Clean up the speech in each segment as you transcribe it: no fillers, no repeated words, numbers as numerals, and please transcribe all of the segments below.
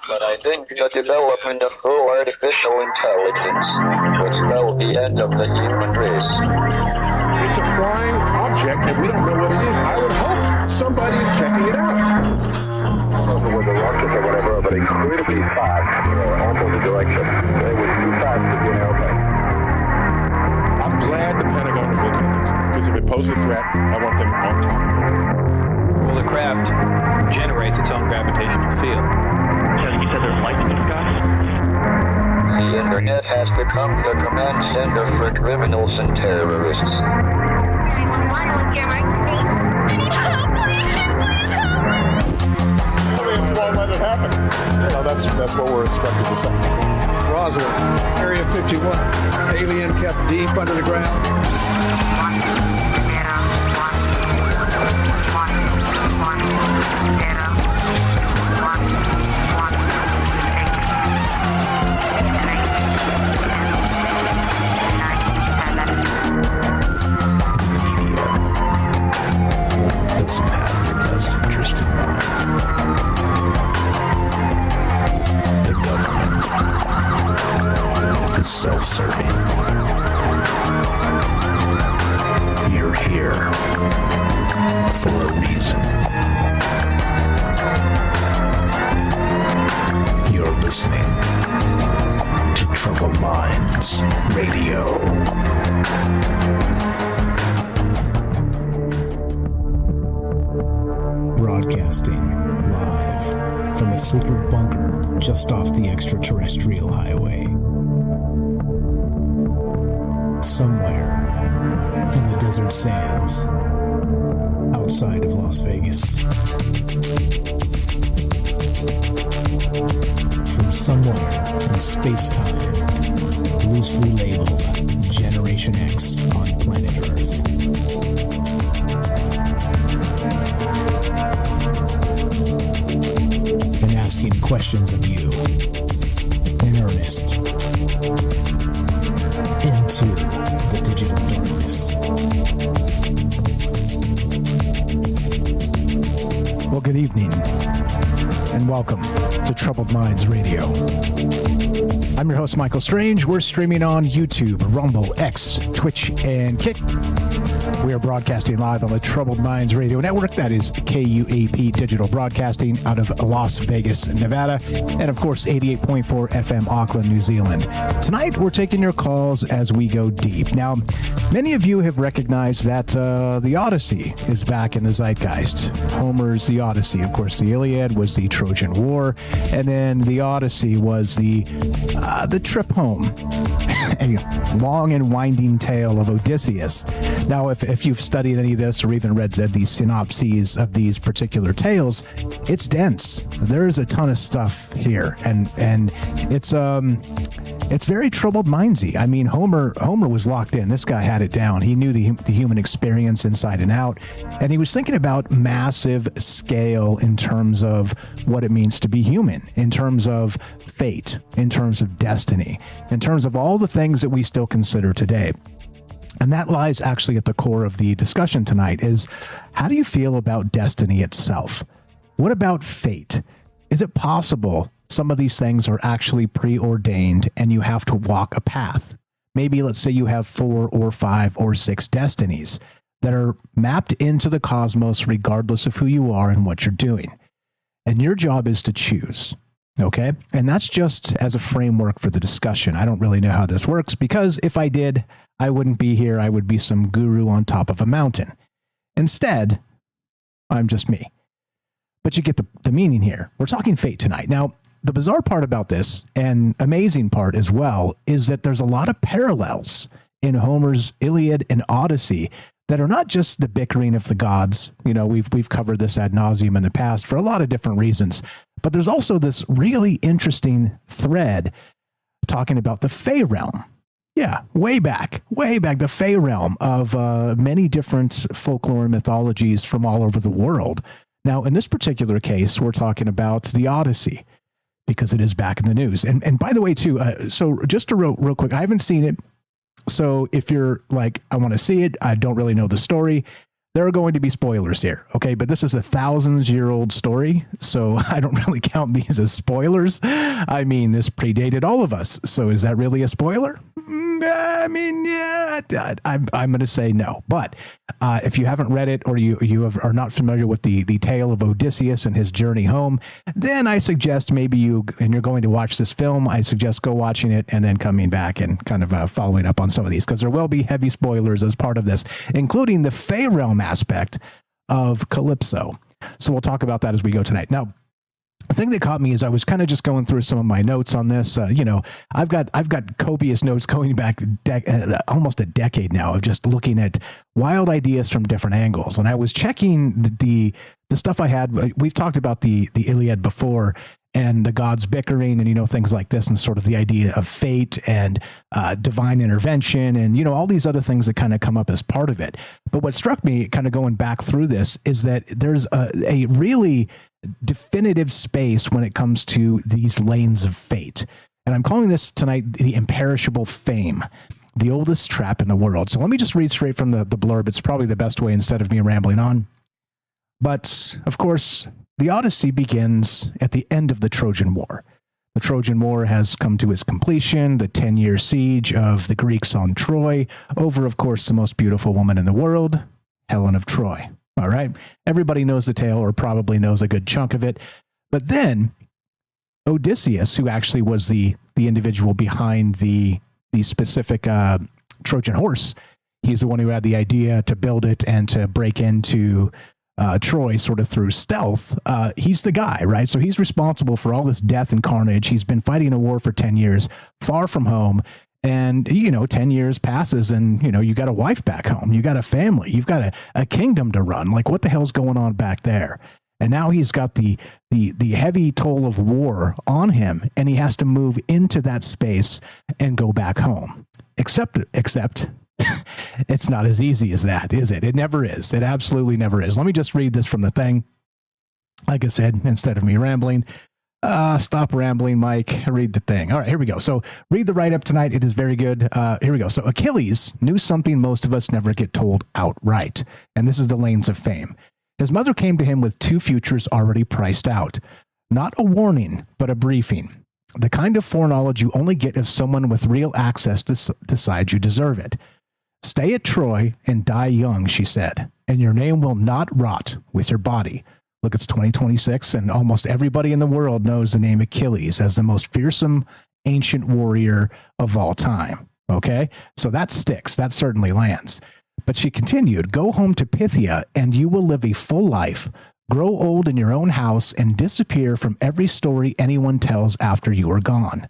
But I think the development of full artificial intelligence will spell the end of the human race. It's a flying object, and we don't know what it is. I would hope somebody's checking it out. I don't know whether rockets or whatever, but incredibly fast, almost the direction. It was too fast to be an airplane. I'm glad the Pentagon is looking at this, because if it poses a threat, I want them on top of it. Well, the craft generates its own gravitational field. You said there's lights in the sky? The internet has become the command center for criminals and terrorists. 911, what's your emergency? I need help, please help! Aliens won't let it happen. You know, that's what we're instructed to say. Roswell, Area 51. Alien kept deep under the ground. 1, 0, 1, 1, 1, 0. Doesn't have your best interest in mind. The government is self-serving. You're here for a reason. You're listening to Troubled Minds Radio. Broadcasting live from a secret bunker just off the extraterrestrial highway. Somewhere in the desert sands outside of Las Vegas. From somewhere in space-time, loosely labeled Generation X on planet Earth. And asking questions of you in earnest into the digital darkness. Well, good evening and welcome to Troubled Minds Radio. I'm your host, Michael Strange. We're streaming on YouTube, Rumble, X, Twitch, and Kick. We are broadcasting live on the Troubled Minds Radio Network. That is KUAP Digital Broadcasting out of Las Vegas, Nevada. And, of course, 88.4 FM, Auckland, New Zealand. Tonight, we're taking your calls as we go deep. Now, many of you have recognized that the Odyssey is back in the zeitgeist. Homer's The Odyssey. Of course, the Iliad was the Trojan War. And then the Odyssey was the trip home. A long and winding tale of Odysseus. Now, if you've studied any of this or even read the synopses of these particular tales, it's dense. There is a ton of stuff here, and it's very Troubled Mindsy. I mean, Homer was locked in. This guy had it down. He knew the human experience inside and out, and he was thinking about massive scale in terms of what it means to be human, in terms of fate, in terms of destiny, in terms of all the things that we still consider today. And that lies actually at the core of the discussion tonight is, how do you feel about destiny itself? What about fate? Is it possible some of these things are actually preordained and you have to walk a path? Maybe let's say you have 4 or 5 or 6 destinies that are mapped into the cosmos regardless of who you are and what you're doing. And your job is to choose. Okay? And that's just as a framework for the discussion. I don't really know how this works, because if I did, I wouldn't be here. I would be some guru on top of a mountain. Instead, I'm just me. But you get the meaning here. We're talking fate tonight. Now, the bizarre part about this, and amazing part as well, is that there's a lot of parallels in Homer's Iliad and Odyssey that are not just the bickering of the gods. You know, we've covered this ad nauseum in the past for a lot of different reasons. But there's also this really interesting thread talking about the Fey realm. Yeah, way back, the Fey realm of many different folklore and mythologies from all over the world. Now, in this particular case, we're talking about the Odyssey, because it is back in the news. And by the way, too, so just to real quick, I haven't seen it. So if you're like, I want to see it, I don't really know the story, there are going to be spoilers here, okay? But this is a thousands-year-old story, so I don't really count these as spoilers. I mean, this predated all of us, so is that really a spoiler? I mean, yeah, I'm going to say no. But if you haven't read it or are not familiar with the tale of Odysseus and his journey home, then I suggest maybe you're going to watch this film, I suggest go watching it and then coming back and kind of following up on some of these, because there will be heavy spoilers as part of this, including the Fey realm aspect of Calypso. So we'll talk about that as we go tonight. Now, the thing that caught me is I was kind of just going through some of my notes on this. I've got copious notes going back almost a decade now of just looking at wild ideas from different angles. And I was checking the stuff I had. We've talked about the Iliad before and the gods bickering and, things like this, and sort of the idea of fate and divine intervention and, all these other things that kind of come up as part of it. But what struck me kind of going back through this is that there's a really definitive space when it comes to these lanes of fate. And I'm calling this tonight the Imperishable Fame, the oldest trap in the world. So let me just read straight from the blurb. It's probably the best way instead of me rambling on. But, of course, the Odyssey begins at the end of the Trojan War. The Trojan War has come to its completion, the 10-year siege of the Greeks on Troy, over, of course, the most beautiful woman in the world, Helen of Troy. All right. Everybody knows the tale, or probably knows a good chunk of it. But then Odysseus, who actually was the individual behind the specific Trojan horse, he's the one who had the idea to build it and to break into Troy sort of through stealth. He's the guy, right? So he's responsible for all this death and carnage. He's been fighting a war for 10 years, far from home. And, 10 years passes and, you got a wife back home. You got a family. You've got a kingdom to run. Like, what the hell's going on back there? And now he's got the heavy toll of war on him, and he has to move into that space and go back home. Except it's not as easy as that, is it? It never is. It absolutely never is. Let me just read this from the thing. Like I said, instead of me rambling, stop rambling, Mike. Read the thing. All right, here we go. So read the write-up tonight. It is very good. Here we go. So Achilles knew something most of us never get told outright. And this is the lanes of fame. His mother came to him with 2 futures already priced out. Not a warning, but a briefing. The kind of foreknowledge you only get if someone with real access decides you deserve it. Stay at Troy and die young, she said, and your name will not rot with your body. Look, it's 2026, and almost everybody in the world knows the name Achilles as the most fearsome ancient warrior of all time. Okay? So that sticks. That certainly lands. But she continued, go home to Pythia, and you will live a full life, grow old in your own house, and disappear from every story anyone tells after you are gone.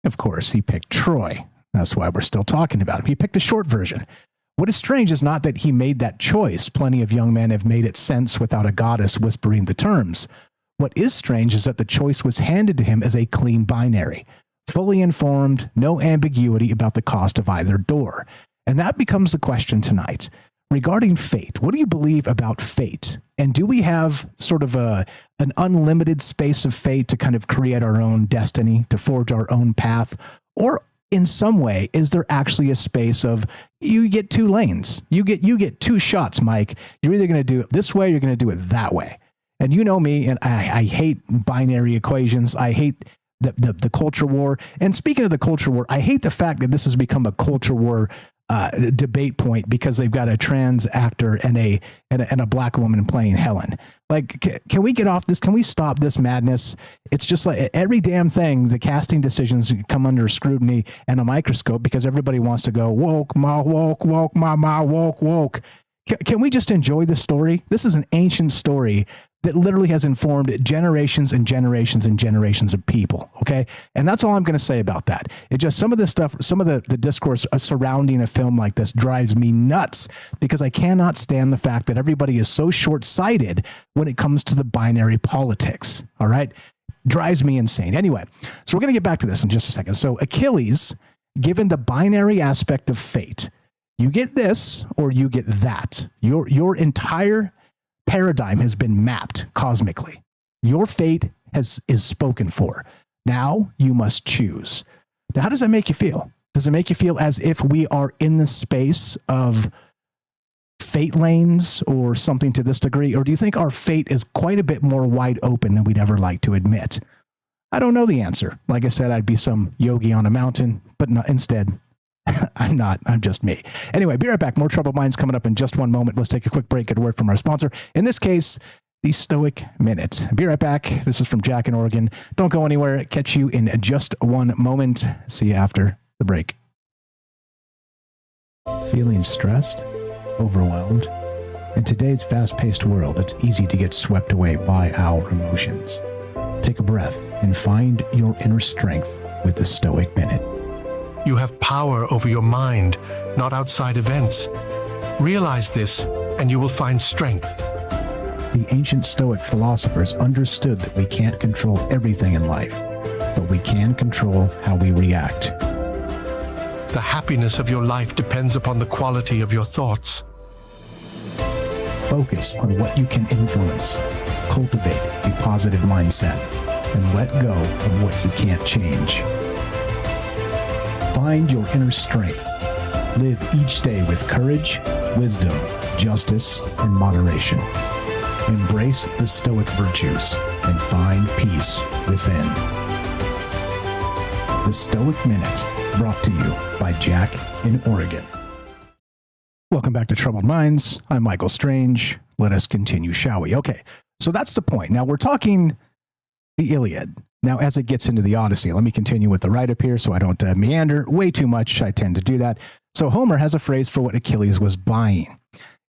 Of course, he picked Troy. That's why we're still talking about him. He picked a short version. What is strange is not that he made that choice. Plenty of young men have made it sense without a goddess whispering the terms. What is strange is that the choice was handed to him as a clean binary, fully informed, no ambiguity about the cost of either door. And that becomes the question tonight. Regarding fate, what do you believe about fate? And do we have sort of an unlimited space of fate to kind of create our own destiny, to forge our own path? Or in some way, is there actually a space of you get 2 lanes? You get 2 shots, Mike. You're either going to do it this way, or you're going to do it that way. And you know me, and I hate binary equations. I hate the culture war. And speaking of the culture war, I hate the fact that this has become a culture war debate point because they've got a trans actor and a black woman playing Helen. Like, can we get off this? Can we stop this madness? It's just like every damn thing, the casting decisions come under scrutiny and a microscope because everybody wants to go woke, ma, woke, woke, ma, woke, woke. Can we just enjoy this story? This is an ancient story that literally has informed generations and generations and generations of people, okay? And that's all I'm going to say about that. It just, some of this stuff, some of the discourse surrounding a film like this drives me nuts because I cannot stand the fact that everybody is so short-sighted when it comes to the binary politics, all right? Drives me insane. Anyway, so we're going to get back to this in just a second. So Achilles, given the binary aspect of fate, you get this or you get that. Your entire paradigm has been mapped cosmically. Your fate is spoken for. Now you must choose. Now, how does that make you feel? Does it make you feel as if we are in the space of fate lanes or something to this degree? Or do you think our fate is quite a bit more wide open than we'd ever like to admit? I don't know the answer. Like I said, I'd be some yogi on a mountain, but not, instead, I'm not. I'm just me. Anyway, be right back. More Troubled Minds coming up in just one moment. Let's take a quick break, get a word from our sponsor. In this case, the Stoic Minute. Be right back. This is from Jack in Oregon. Don't go anywhere. Catch you in just one moment. See you after the break. Feeling stressed? Overwhelmed? In today's fast-paced world, it's easy to get swept away by our emotions. Take a breath and find your inner strength with the Stoic Minute. You have power over your mind, not outside events. Realize this, and you will find strength. The ancient Stoic philosophers understood that we can't control everything in life, but we can control how we react. The happiness of your life depends upon the quality of your thoughts. Focus on what you can influence. Cultivate a positive mindset and let go of what you can't change. Find your inner strength. Live each day with courage, wisdom, justice, and moderation. Embrace the Stoic virtues and find peace within. The Stoic Minute, brought to you by Jack in Oregon. Welcome back to Troubled Minds. I'm Michael Strange. Let us continue, shall we? Okay, so that's the point. Now we're talking the Iliad. Now, as it gets into the Odyssey, let me continue with the write-up here so I don't meander way too much. I tend to do that. So Homer has a phrase for what Achilles was buying.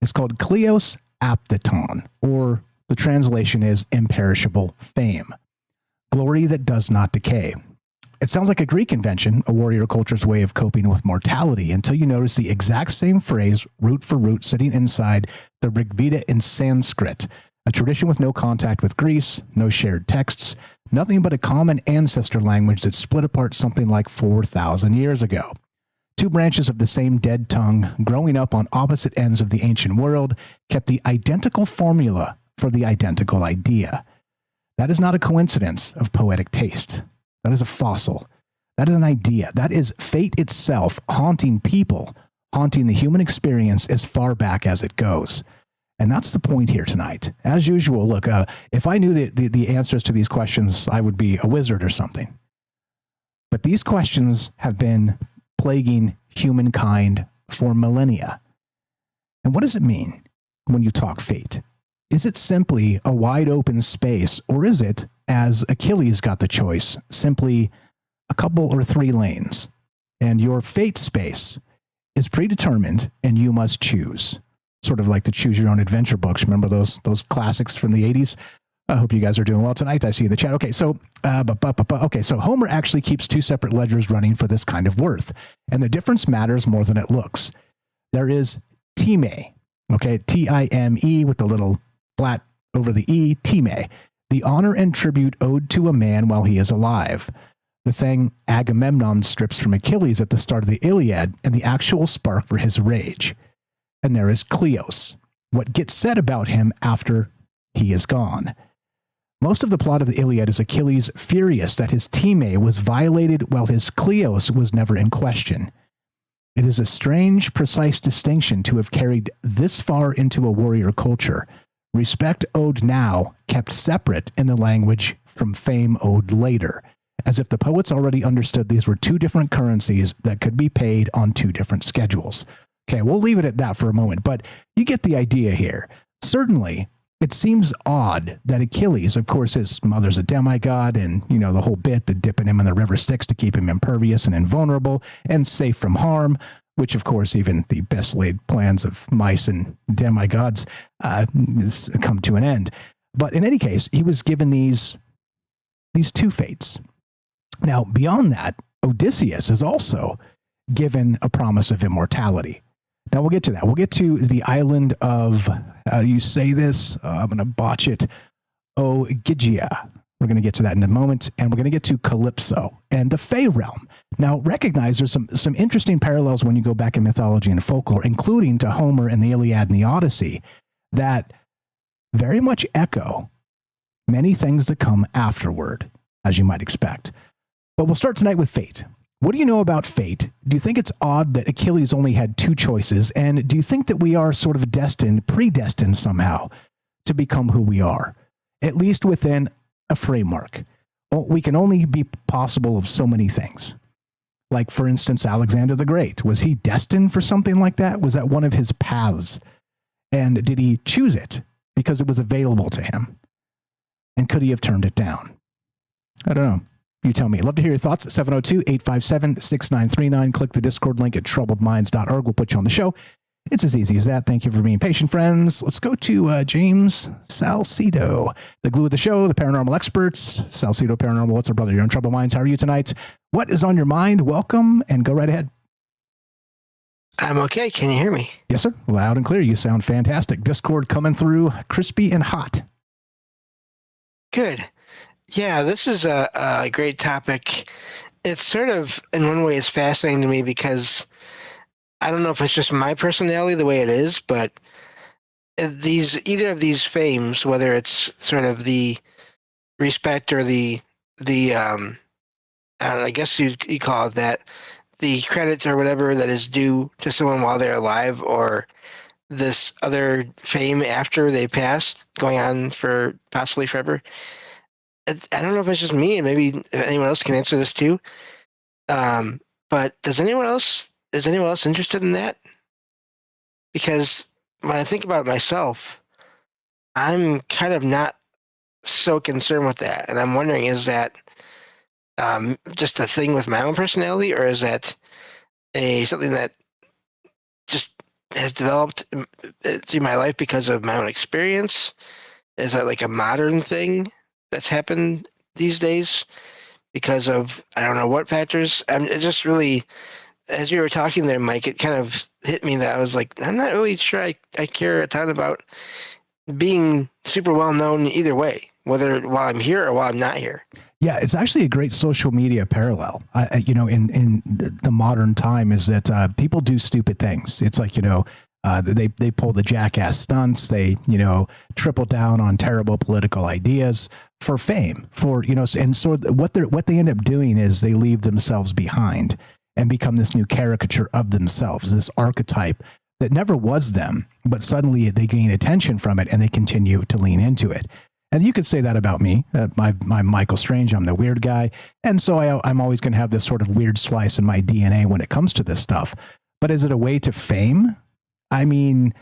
It's called Kleos Apteton, or the translation is imperishable fame, glory that does not decay. It sounds like a Greek invention, a warrior culture's way of coping with mortality, until you notice the exact same phrase, root for root, sitting inside the Rig Veda in Sanskrit, a tradition with no contact with Greece, no shared texts, nothing but a common ancestor language that split apart something like 4,000 years ago. Two branches of the same dead tongue, growing up on opposite ends of the ancient world, kept the identical formula for the identical idea. That is not a coincidence of poetic taste. That is a fossil. That is an idea. That is fate itself haunting people, haunting the human experience as far back as it goes. And that's the point here tonight. As usual, look, if I knew the answers to these questions, I would be a wizard or something. But these questions have been plaguing humankind for millennia. And what does it mean when you talk fate? Is it simply a wide open space, or is it, as Achilles got the choice, simply a couple or three lanes? And your fate space is predetermined and you must choose. Sort of like the choose your own adventure books. Remember those classics from the 80s? I hope you guys are doing well tonight. I see you in the chat. Okay, so so Homer actually keeps two separate ledgers running for this kind of worth. And the difference matters more than it looks. There is time, okay, T-I-M-E with the little flat over the E, time, the honor and tribute owed to a man while he is alive. The thing Agamemnon strips from Achilles at the start of the Iliad, and the actual spark for his rage. And there is Kleos, what gets said about him after he is gone. Most of the plot of the Iliad is Achilles furious that his time was violated while his Kleos was never in question. It is a strange, precise distinction to have carried this far into a warrior culture. Respect owed now, kept separate in the language from fame owed later, as if the poets already understood these were two different currencies that could be paid on two different schedules. Okay, we'll leave it at that for a moment, but you get the idea here. Certainly, it seems odd that Achilles, of course, his mother's a demigod, and, you know, the whole bit, the dipping him in the river Styx to keep him impervious and invulnerable and safe from harm, which, of course, even the best laid plans of mice and demigods come to an end. But in any case, he was given these two fates. Now, beyond that, Odysseus is also given a promise of immortality. Now, we'll get to that. We'll get to the island of, how do you say this? I'm going to botch it. Ogygia. We're going to get to that in a moment. And we're going to get to Calypso and the Fey realm. Now, recognize there's some interesting parallels when you go back in mythology and folklore, including to Homer and the Iliad and the Odyssey, that very much echo many things that come afterward, as you might expect. But we'll start tonight with fate. What do you know about fate? Do you think it's odd that Achilles only had 2 choices? And do you think that we are sort of predestined somehow to become who we are, at least within a framework? We can only be possible of so many things. Like, for instance, Alexander the Great. Was he destined for something like that? Was that one of his paths? And did he choose it because it was available to him? And could he have turned it down? I don't know. You tell me. I'd love to hear your thoughts. 702-857-6939. Click the Discord link at troubledminds.org. We'll put you on the show. It's as easy as that. Thank you for being patient, friends. Let's go to James Salcedo, the glue of the show, the paranormal experts. Salcedo Paranormal, what's up, brother? You're on Troubled Minds. How are you tonight? What is on your mind? Welcome, and go right ahead. I'm okay. Can you hear me? Yes, sir. Loud and clear. You sound fantastic. Discord coming through crispy and hot. Good. Yeah, this is a great topic. It's sort of, in one way, it's fascinating to me because I don't know if it's just my personality the way it is, but either of these fames, whether it's sort of the respect or the I guess you call it that, the credits or whatever that is due to someone while they're alive, or this other fame after they passed, going on for possibly forever. I don't know if it's just me, and maybe anyone else can answer this too. But is anyone else interested in that? Because when I think about it myself, I'm kind of not so concerned with that. And I'm wondering, is that just a thing with my own personality, or is that something that just has developed through my life because of my own experience? Is that like a modern thing that's happened these days because of, I don't know what factors? It just really, as you were talking there, Mike, it kind of hit me that I was like, I'm not really sure I care a ton about being super well known either way, whether while I'm here or while I'm not here. Yeah, it's actually a great social media parallel. In the modern time, is that people do stupid things. It's like, they pull the jackass stunts. They, triple down on terrible political ideas for fame. And so what they end up doing is they leave themselves behind and become this new caricature of themselves, this archetype that never was them, but suddenly they gain attention from it and they continue to lean into it. And you could say that about me. I'm Michael Strange. I'm the weird guy. And so I'm always going to have this sort of weird slice in my DNA when it comes to this stuff. But is it a way to fame? I mean,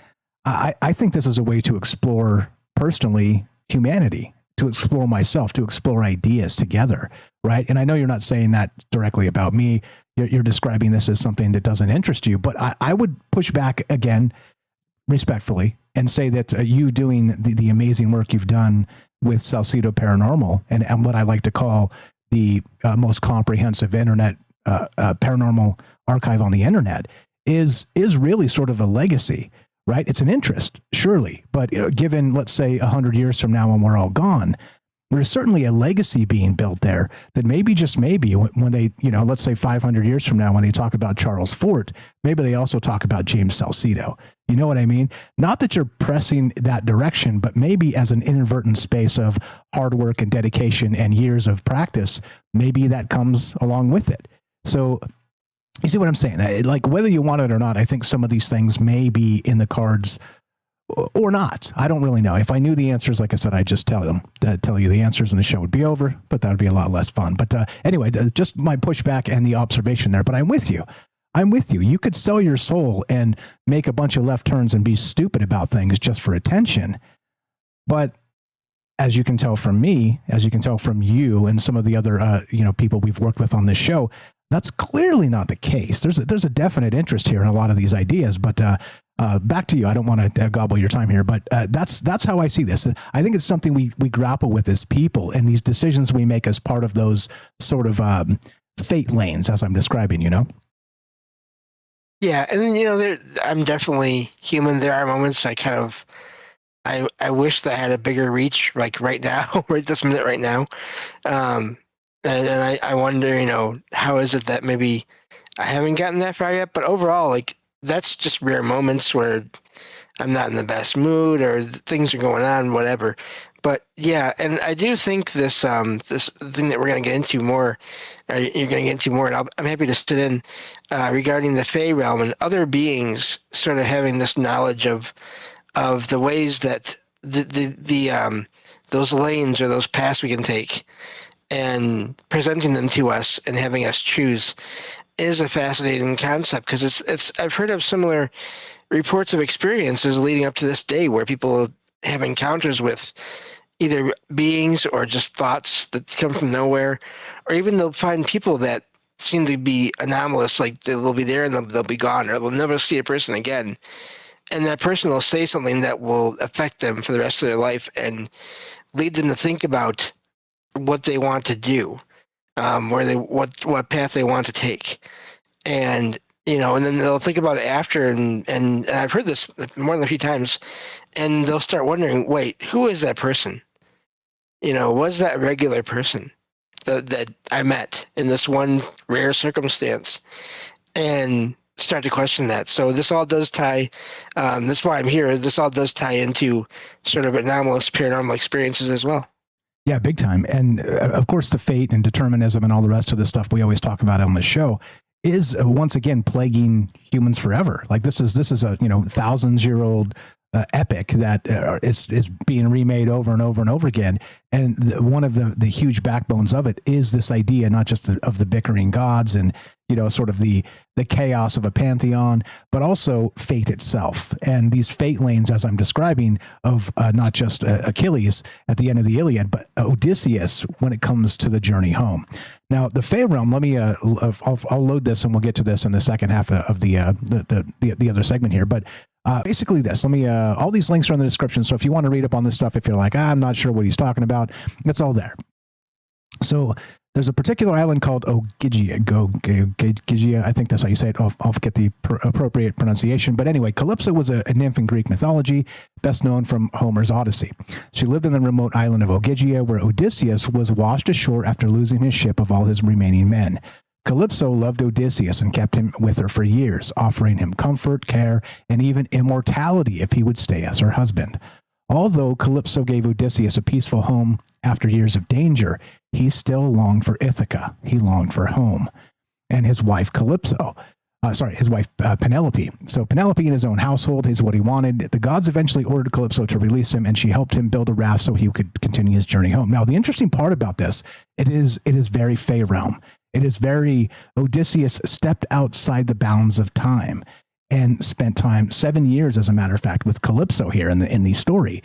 I think this is a way to explore personally humanity, to explore myself, to explore ideas together, right? And I know you're not saying that directly about me. You're describing this as something that doesn't interest you. But I would push back again, respectfully, and say that you doing the amazing work you've done with Salcedo Paranormal and what I like to call the most comprehensive internet paranormal archive on the internet is really sort of a legacy, right? It's an interest, surely, but given, let's say, 100 years from now when we're all gone, there's certainly a legacy being built there that maybe, just maybe, when they, let's say 500 years from now, when they talk about Charles Fort, maybe they also talk about James Salcedo. You know what I mean? Not that you're pressing that direction, but maybe as an inadvertent space of hard work and dedication and years of practice, maybe that comes along with it. So you see what I'm saying? Like, whether you want it or not, I think some of these things may be in the cards or not. I don't really know. If I knew the answers, like I said, I'd just tell you the answers and the show would be over, but that would be a lot less fun. But anyway, just my pushback and the observation there. But I'm with you. You could sell your soul and make a bunch of left turns and be stupid about things just for attention. But as you can tell from me, as you can tell from you and some of the other people we've worked with on this show, that's clearly not the case. There's a definite interest here in a lot of these ideas. But back to you. I don't want to gobble your time here, but that's how I see this. I think it's something we grapple with as people, and these decisions we make as part of those sort of fate lanes, as I'm describing. Yeah, and then I'm definitely human. There are moments I kind of I wish that I had a bigger reach, like right now, right this minute, right now. And I wonder, how is it that maybe I haven't gotten that far yet? But overall, like, that's just rare moments where I'm not in the best mood or things are going on, whatever. But yeah, and I do think this this thing that we're going to get into more, you're going to get into more, and I'm happy to sit in regarding the Fey realm and other beings sort of having this knowledge of the ways that the those lanes or those paths we can take, and presenting them to us and having us choose is a fascinating concept, because it's I've heard of similar reports of experiences leading up to this day where people have encounters with either beings or just thoughts that come from nowhere, or even they'll find people that seem to be anomalous, like they'll be there and they'll be gone, or they'll never see a person again. And that person will say something that will affect them for the rest of their life and lead them to think about what they want to do, what path they want to take. And and then they'll think about it after, and I've heard this more than a few times, and they'll start wondering, wait, who is that person? Was that regular person that I met in this one rare circumstance? And start to question that. So this all does tie, that's why I'm here, this all does tie into sort of anomalous paranormal experiences as well. Yeah, big time. And of course, the fate and determinism and all the rest of the stuff we always talk about on the show is once again plaguing humans forever. Like this is a thousands-year-old epic that is being remade over and over and over again. And one of the huge backbones of it is this idea, not just of the bickering gods and sort of the chaos of a pantheon, but also fate itself. And these fate lanes, as I'm describing, of not just Achilles at the end of the Iliad, but Odysseus when it comes to the journey home. Now, the Fey realm. Let me. I'll load this, and we'll get to this in the second half of the other segment here. But basically, this. Let me. All these links are in the description. So if you want to read up on this stuff, if you're like, I'm not sure what he's talking about, it's all there. So there's a particular island called Ogygia. I think that's how you say it. I'll get the appropriate pronunciation. But anyway, Calypso was a nymph in Greek mythology, best known from Homer's Odyssey. She lived in the remote island of Ogygia, where Odysseus was washed ashore after losing his ship of all his remaining men. Calypso loved Odysseus and kept him with her for years, offering him comfort, care, and even immortality if he would stay as her husband. Although Calypso gave Odysseus a peaceful home after years of danger, he still longed for Ithaca. He longed for home. And his wife Penelope. So Penelope in his own household is what he wanted. The gods eventually ordered Calypso to release him, and she helped him build a raft so he could continue his journey home. Now, the interesting part about this, it is very Fey realm. It is very Odysseus stepped outside the bounds of time and spent time, 7 years, as a matter of fact, with Calypso here in the story,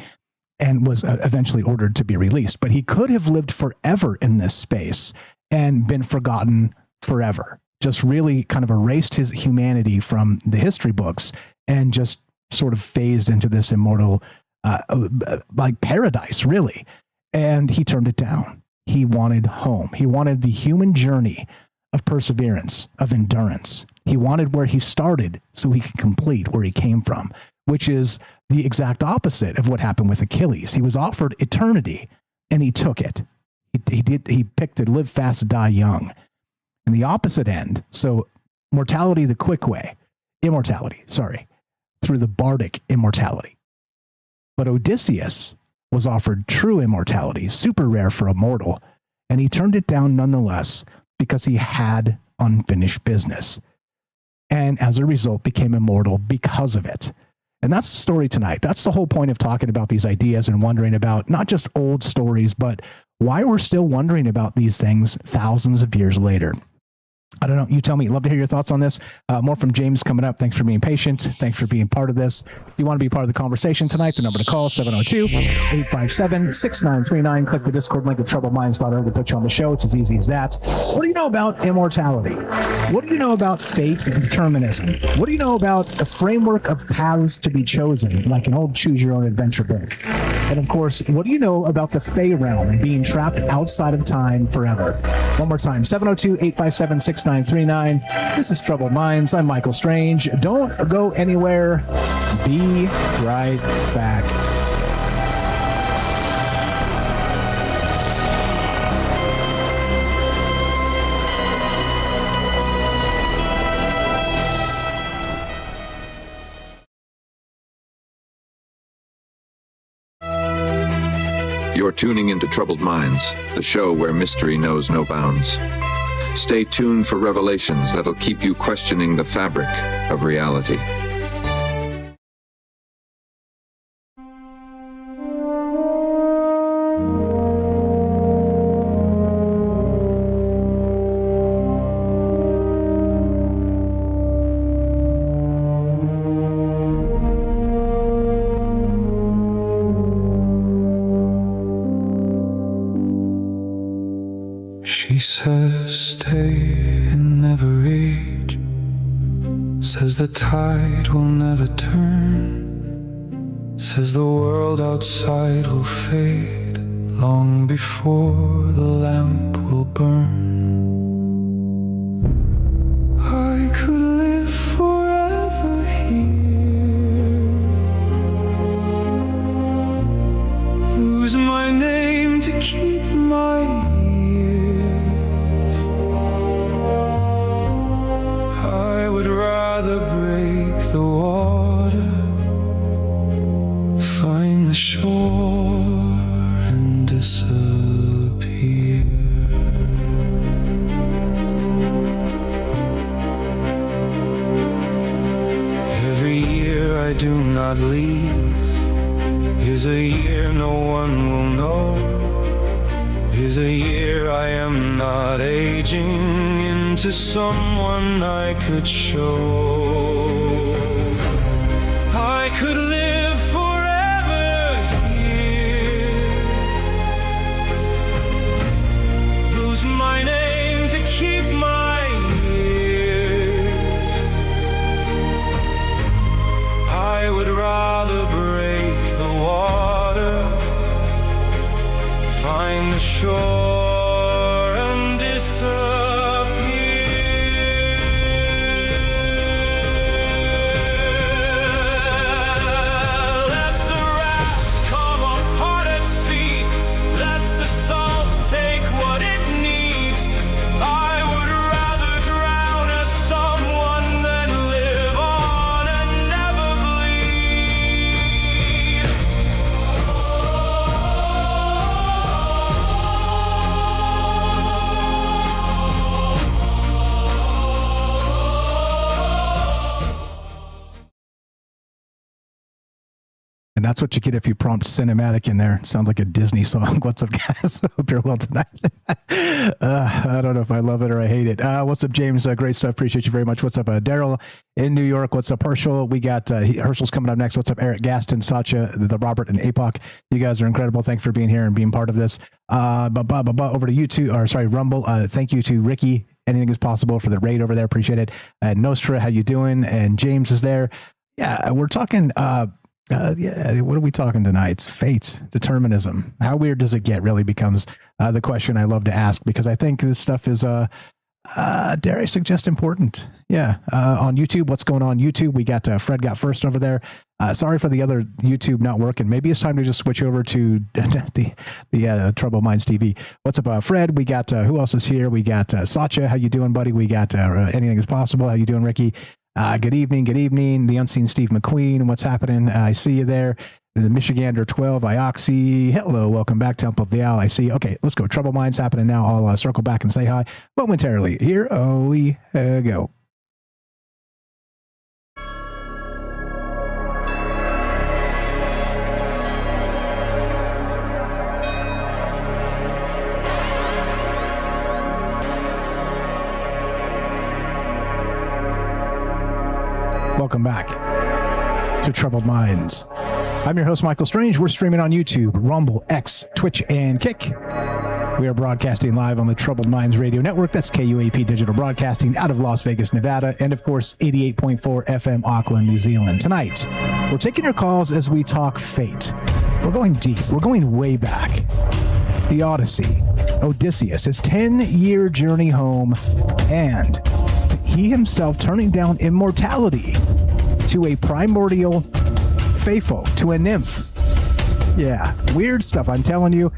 and was eventually ordered to be released. But he could have lived forever in this space and been forgotten forever, just really kind of erased his humanity from the history books and just sort of phased into this immortal, like paradise, really. And he turned it down. He wanted home. He wanted the human journey of perseverance, of endurance. He wanted where he started so he could complete where he came from, which is the exact opposite of what happened with Achilles. He was offered eternity and he took it. He picked to live fast, die young. And the opposite end, so mortality the quick way, immortality, through the bardic immortality. But Odysseus was offered true immortality, super rare for a mortal, and he turned it down nonetheless because he had unfinished business. And as a result, became immortal because of it. And that's the story tonight. That's the whole point of talking about these ideas and wondering about not just old stories, but why we're still wondering about these things thousands of years later. I don't know. You tell me. Love to hear your thoughts on this. More from James coming up. Thanks for being patient. Thanks for being part of this. If you want to be part of the conversation tonight, the number to call, 702-857-6939. Click the Discord link at troubledminds.org to put you on the show. It's as easy as that. What do you know about immortality? What do you know about fate and determinism? What do you know about a framework of paths to be chosen, like an old choose-your-own-adventure book? And of course, what do you know about the Fey realm and being trapped outside of time forever? One more time, 702-857-6939. This is Troubled Minds. I'm Michael Strange. Don't go anywhere. Be right back. You're tuning into Troubled Minds, the show where mystery knows no bounds. Stay tuned for revelations that'll keep you questioning the fabric of reality. She says stay and never age, says the tide will never turn, says the world outside will fade long before the lamp will burn. I could live forever here, lose my name to keep my break the water, find the shore and disappear. Every year I do not leave is a year no one will know, is a year I am not aging into someone I could show. I could live forever here, lose my name to keep my years. I would rather break the water, find the shore and disappear. And that's what you get if you prompt cinematic in there. Sounds like a Disney song. What's up, guys? Hope you're well tonight. I don't know if I love it or I hate it. What's up, James? Great stuff. Appreciate you very much. What's up, Daryl in New York? What's up, Herschel? We got Herschel's coming up next. What's up, Eric, Gaston, Satya, the Robert, and APOC? You guys are incredible. Thanks for being here and being part of this. Over to YouTube, or sorry, Rumble. Thank you to Ricky. Anything is possible for the raid over there. Appreciate it. Nostra, how you doing? And James is there. Yeah, we're talking. What are we talking tonight? It's fate, determinism. How weird does it get really becomes the question I love to ask, because I think this stuff is, dare I suggest, important. Yeah. On YouTube, what's going on YouTube? We got Fred got first over there. Sorry for the other YouTube not working. Maybe it's time to just switch over to the Troubled Minds TV. What's up, Fred? We got, who else is here? We got Satya. How you doing, buddy? We got Anything is Possible. How you doing, Ricky? Good evening. The unseen Steve McQueen. What's happening? I see you there. The Michigander 12, Ioxy. Hello, welcome back, Temple of the Owl. I see. Okay, let's go. Trouble Minds happening now. I'll circle back and say hi momentarily. Here we go. Welcome back to Troubled Minds. I'm your host, Michael Strange. We're streaming on YouTube, Rumble, X, Twitch, and Kick. We are broadcasting live on the Troubled Minds Radio Network. That's KUAP Digital Broadcasting out of Las Vegas, Nevada, and of course, 88.4 FM Auckland, New Zealand. Tonight, we're taking your calls as we talk fate. We're going deep. We're going way back. The Odyssey, Odysseus, his 10-year journey home, and he himself turning down immortality to a primordial Phaefo, to a nymph. Yeah, weird stuff. I'm telling you,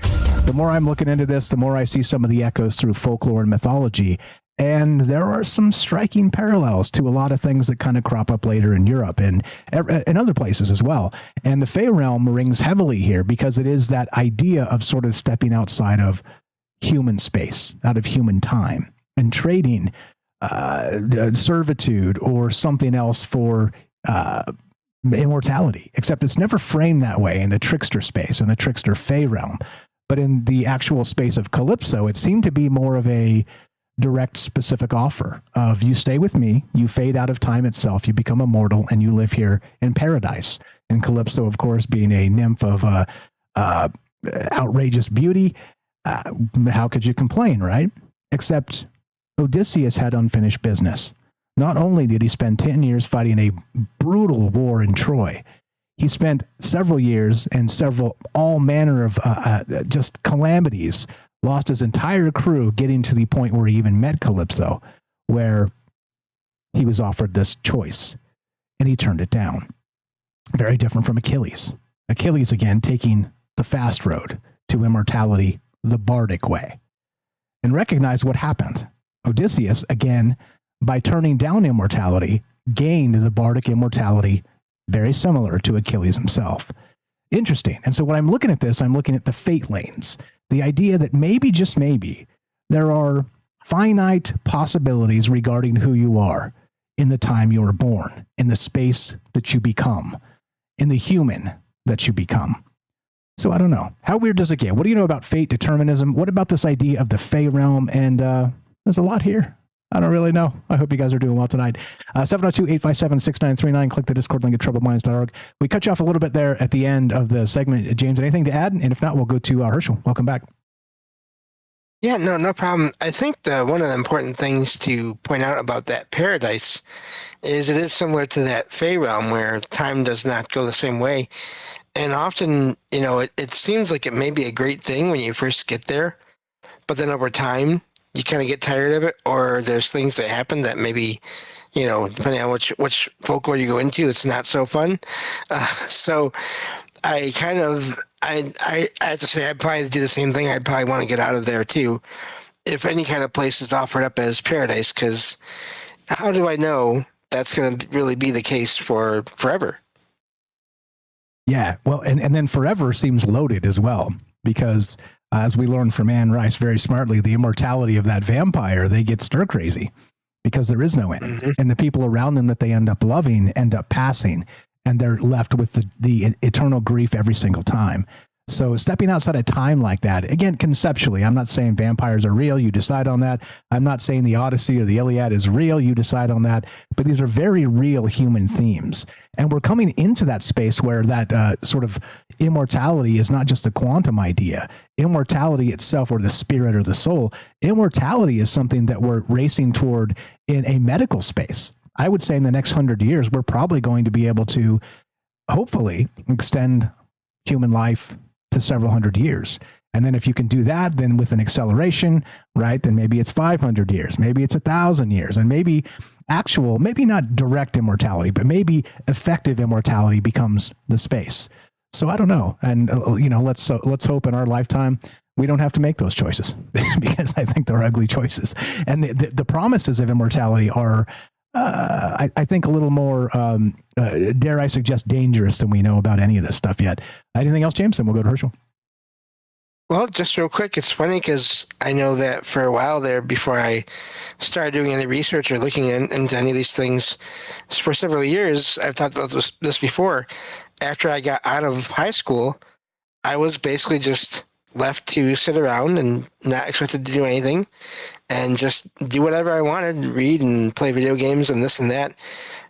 the more I'm looking into this, the more I see some of the echoes through folklore and mythology. And there are some striking parallels to a lot of things that kind of crop up later in Europe and in other places as well. And the Fey realm rings heavily here because it is that idea of sort of stepping outside of human space, out of human time, and trading servitude or something else for immortality, except it's never framed that way in the trickster space, in the trickster Fey realm. But in the actual space of Calypso, it seemed to be more of a direct, specific offer of you stay with me, you fade out of time itself, you become immortal, and you live here in paradise. And Calypso, of course, being a nymph of outrageous beauty, how could you complain, right? Except Odysseus had unfinished business. Not only did he spend 10 years fighting a brutal war in Troy, he spent several years and all manner of just calamities, lost his entire crew getting to the point where he even met Calypso, where he was offered this choice, and he turned it down. Very different from Achilles. Achilles, again, taking the fast road to immortality, the bardic way. And recognize what happened. Odysseus, again, by turning down immortality, gained the bardic immortality, very similar to Achilles himself. Interesting. And so when I'm looking at this, I'm looking at the fate lanes. The idea that maybe, just maybe, there are finite possibilities regarding who you are in the time you were born, in the space that you become, in the human that you become. So I don't know. How weird does it get? What do you know about fate, determinism? What about this idea of the Fey realm? And there's a lot here. I don't really know. I hope you guys are doing well tonight. 702-857-6939. Click the Discord link at troubledminds.org. We cut you off a little bit there at the end of the segment. James, anything to add? And if not, we'll go to Herschel. Welcome back. Yeah, no problem. I think one of the important things to point out about that paradise is it is similar to that Fey realm where time does not go the same way. And often, it seems like it may be a great thing when you first get there, but then over time, you kind of get tired of it, or there's things that happen that maybe, depending on which folklore you go into, it's not so fun. So I have to say, I'd probably do the same thing. I'd probably want to get out of there too, if any kind of place is offered up as paradise, because how do I know that's going to really be the case for forever? Yeah, well, and then forever seems loaded as well, because as we learned from Anne Rice very smartly, the immortality of that vampire, they get stir crazy because there is no end. Mm-hmm. And the people around them that they end up loving end up passing, and they're left with the eternal grief every single time. So stepping outside of time like that, again, conceptually, I'm not saying vampires are real. You decide on that. I'm not saying the Odyssey or the Iliad is real. You decide on that. But these are very real human themes. And we're coming into that space where that sort of immortality is not just a quantum idea. Immortality itself, or the spirit or the soul, immortality is something that we're racing toward in a medical space. I would say in the next 100 years, we're probably going to be able to hopefully extend human life to several hundred years. And then if you can do that, then with an acceleration, right, then maybe it's 500 years, maybe it's 1,000 years, and maybe maybe not direct immortality, but maybe effective immortality becomes the space. So I don't know. And, let's hope in our lifetime we don't have to make those choices because I think they're ugly choices. And the promises of immortality are, I think, a little more, dare I suggest, dangerous than we know about any of this stuff yet. Anything else, James? And we'll go to Herschel. Well, just real quick, it's funny because I know that for a while there, before I started doing any research or looking into any of these things, for several years, I've talked about this before, after I got out of high school, I was basically just left to sit around and not expected to do anything and just do whatever I wanted, read and play video games and this and that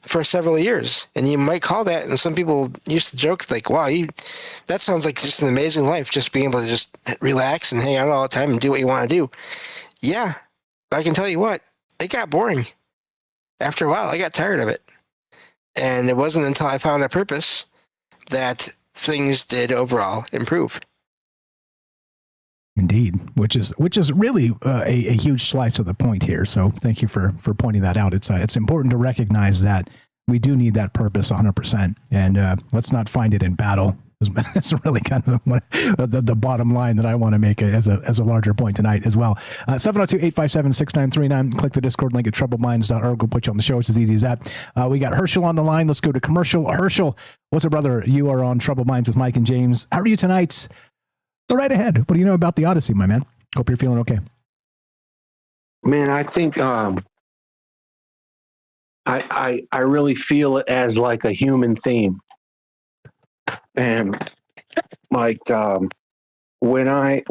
for several years. And you might call that, and some people used to joke like, wow, that sounds like just an amazing life, just being able to just relax and hang out all the time and do what you want to do. Yeah, but I can tell you what, it got boring. After a while, I got tired of it. And it wasn't until I found a purpose that things did overall improve. Indeed, which is really a huge slice of the point here. So thank you for pointing that out. It's important to recognize that we do need that purpose 100%, and let's not find it in battle. That's really kind of the bottom line that I want to make as a larger point tonight as well. 702-857-6939. Click the Discord link at troubledminds.org. We'll put you on the show. It's as easy as that. We got Herschel on the line. Let's go to commercial. Herschel, what's up, brother? You are on Troubled Minds with Mike and James. How are you tonight? Go right ahead. What do you know about the Odyssey, my man? Hope you're feeling okay. Man, I think I really feel it as like a human theme. And like when I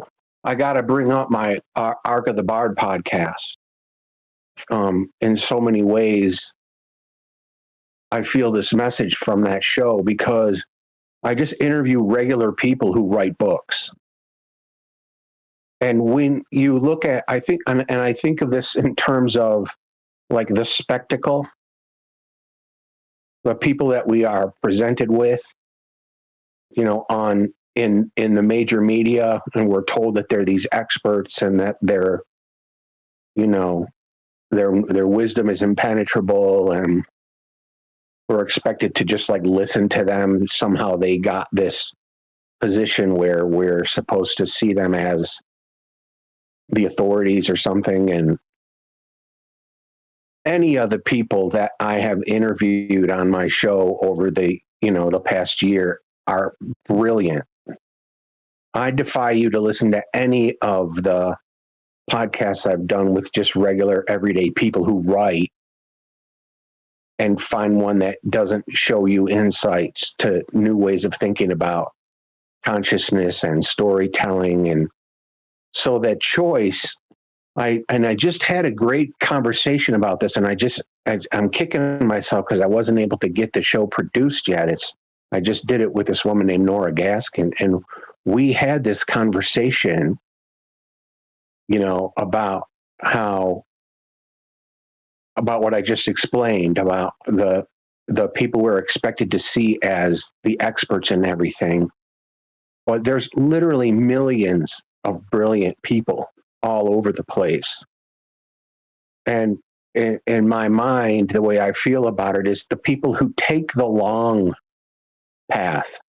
got to bring up my Ark of the Bard podcast. In so many ways, I feel this message from that show because I just interview regular people who write books. And when you look at, I think, and I think of this in terms of like the spectacle, the people that we are presented with, you know, in the major media, and we're told that they're these experts and that they're, you know, their wisdom is impenetrable, and we're expected to just like listen to them. Somehow they got this position where we're supposed to see them as the authorities or something. And any of the people that I have interviewed on my show over the past year are brilliant. I defy you to listen to any of the podcasts I've done with just regular everyday people who write and find one that doesn't show you insights to new ways of thinking about consciousness and storytelling. And so that choice, I just had a great conversation about this, and I'm kicking myself because I wasn't able to get the show produced yet. I just did it with this woman named Nora Gaskin, and we had this conversation, you know, about what I just explained about the people we're expected to see as the experts in everything. But there's literally millions of brilliant people all over the place. And in my mind, the way I feel about it is the people who take the long path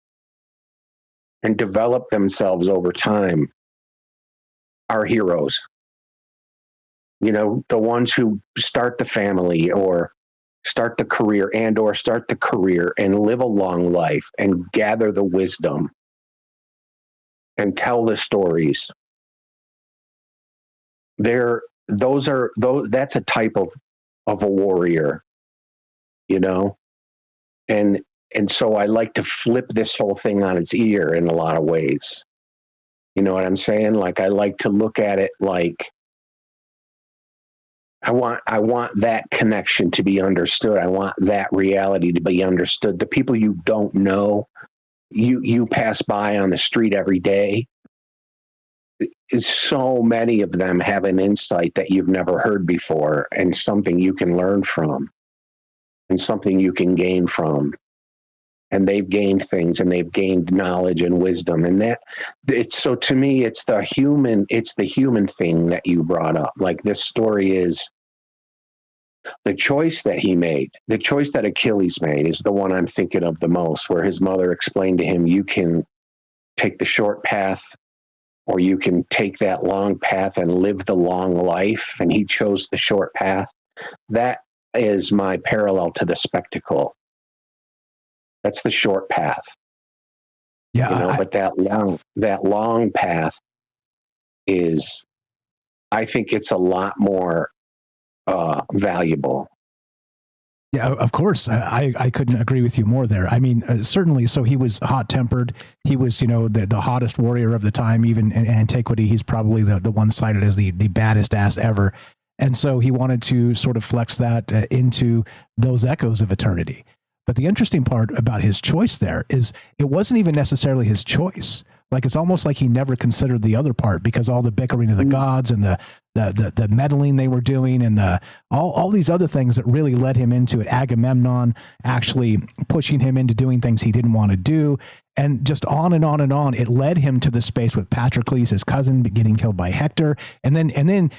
and develop themselves over time are heroes. You know, the ones who start the family or start the career and live a long life and gather the wisdom and tell the stories. That's a type of a warrior, you know? And so I like to flip this whole thing on its ear in a lot of ways. You know what I'm saying? Like, I like to look at it like I want that connection to be understood. I want that reality to be understood. The people you don't know, you pass by on the street every day. So many of them have an insight that you've never heard before, and something you can learn from and something you can gain from. And they've gained things, and they've gained knowledge and wisdom. And so to me, it's the human thing that you brought up. Like, this story is the choice that he made, the choice that Achilles made is the one I'm thinking of the most, where his mother explained to him, you can take the short path, or you can take that long path and live the long life. And he chose the short path. That is my parallel to the spectacle. That's the short path. Yeah. You know, but that long path is, I think it's a lot more valuable. Yeah, of course. I couldn't agree with you more there. I mean, certainly. So he was hot-tempered. He was, you know, the hottest warrior of the time. Even in antiquity, he's probably the one cited as the baddest ass ever. And so he wanted to sort of flex that into those echoes of eternity. But the interesting part about his choice there is it wasn't even necessarily his choice. Like, it's almost like he never considered the other part, because all the bickering of the gods and the meddling they were doing and all these other things that really led him into it. Agamemnon actually pushing him into doing things he didn't want to do. And just on and on and on, it led him to the space with Patroclus, his cousin, getting killed by Hector. And then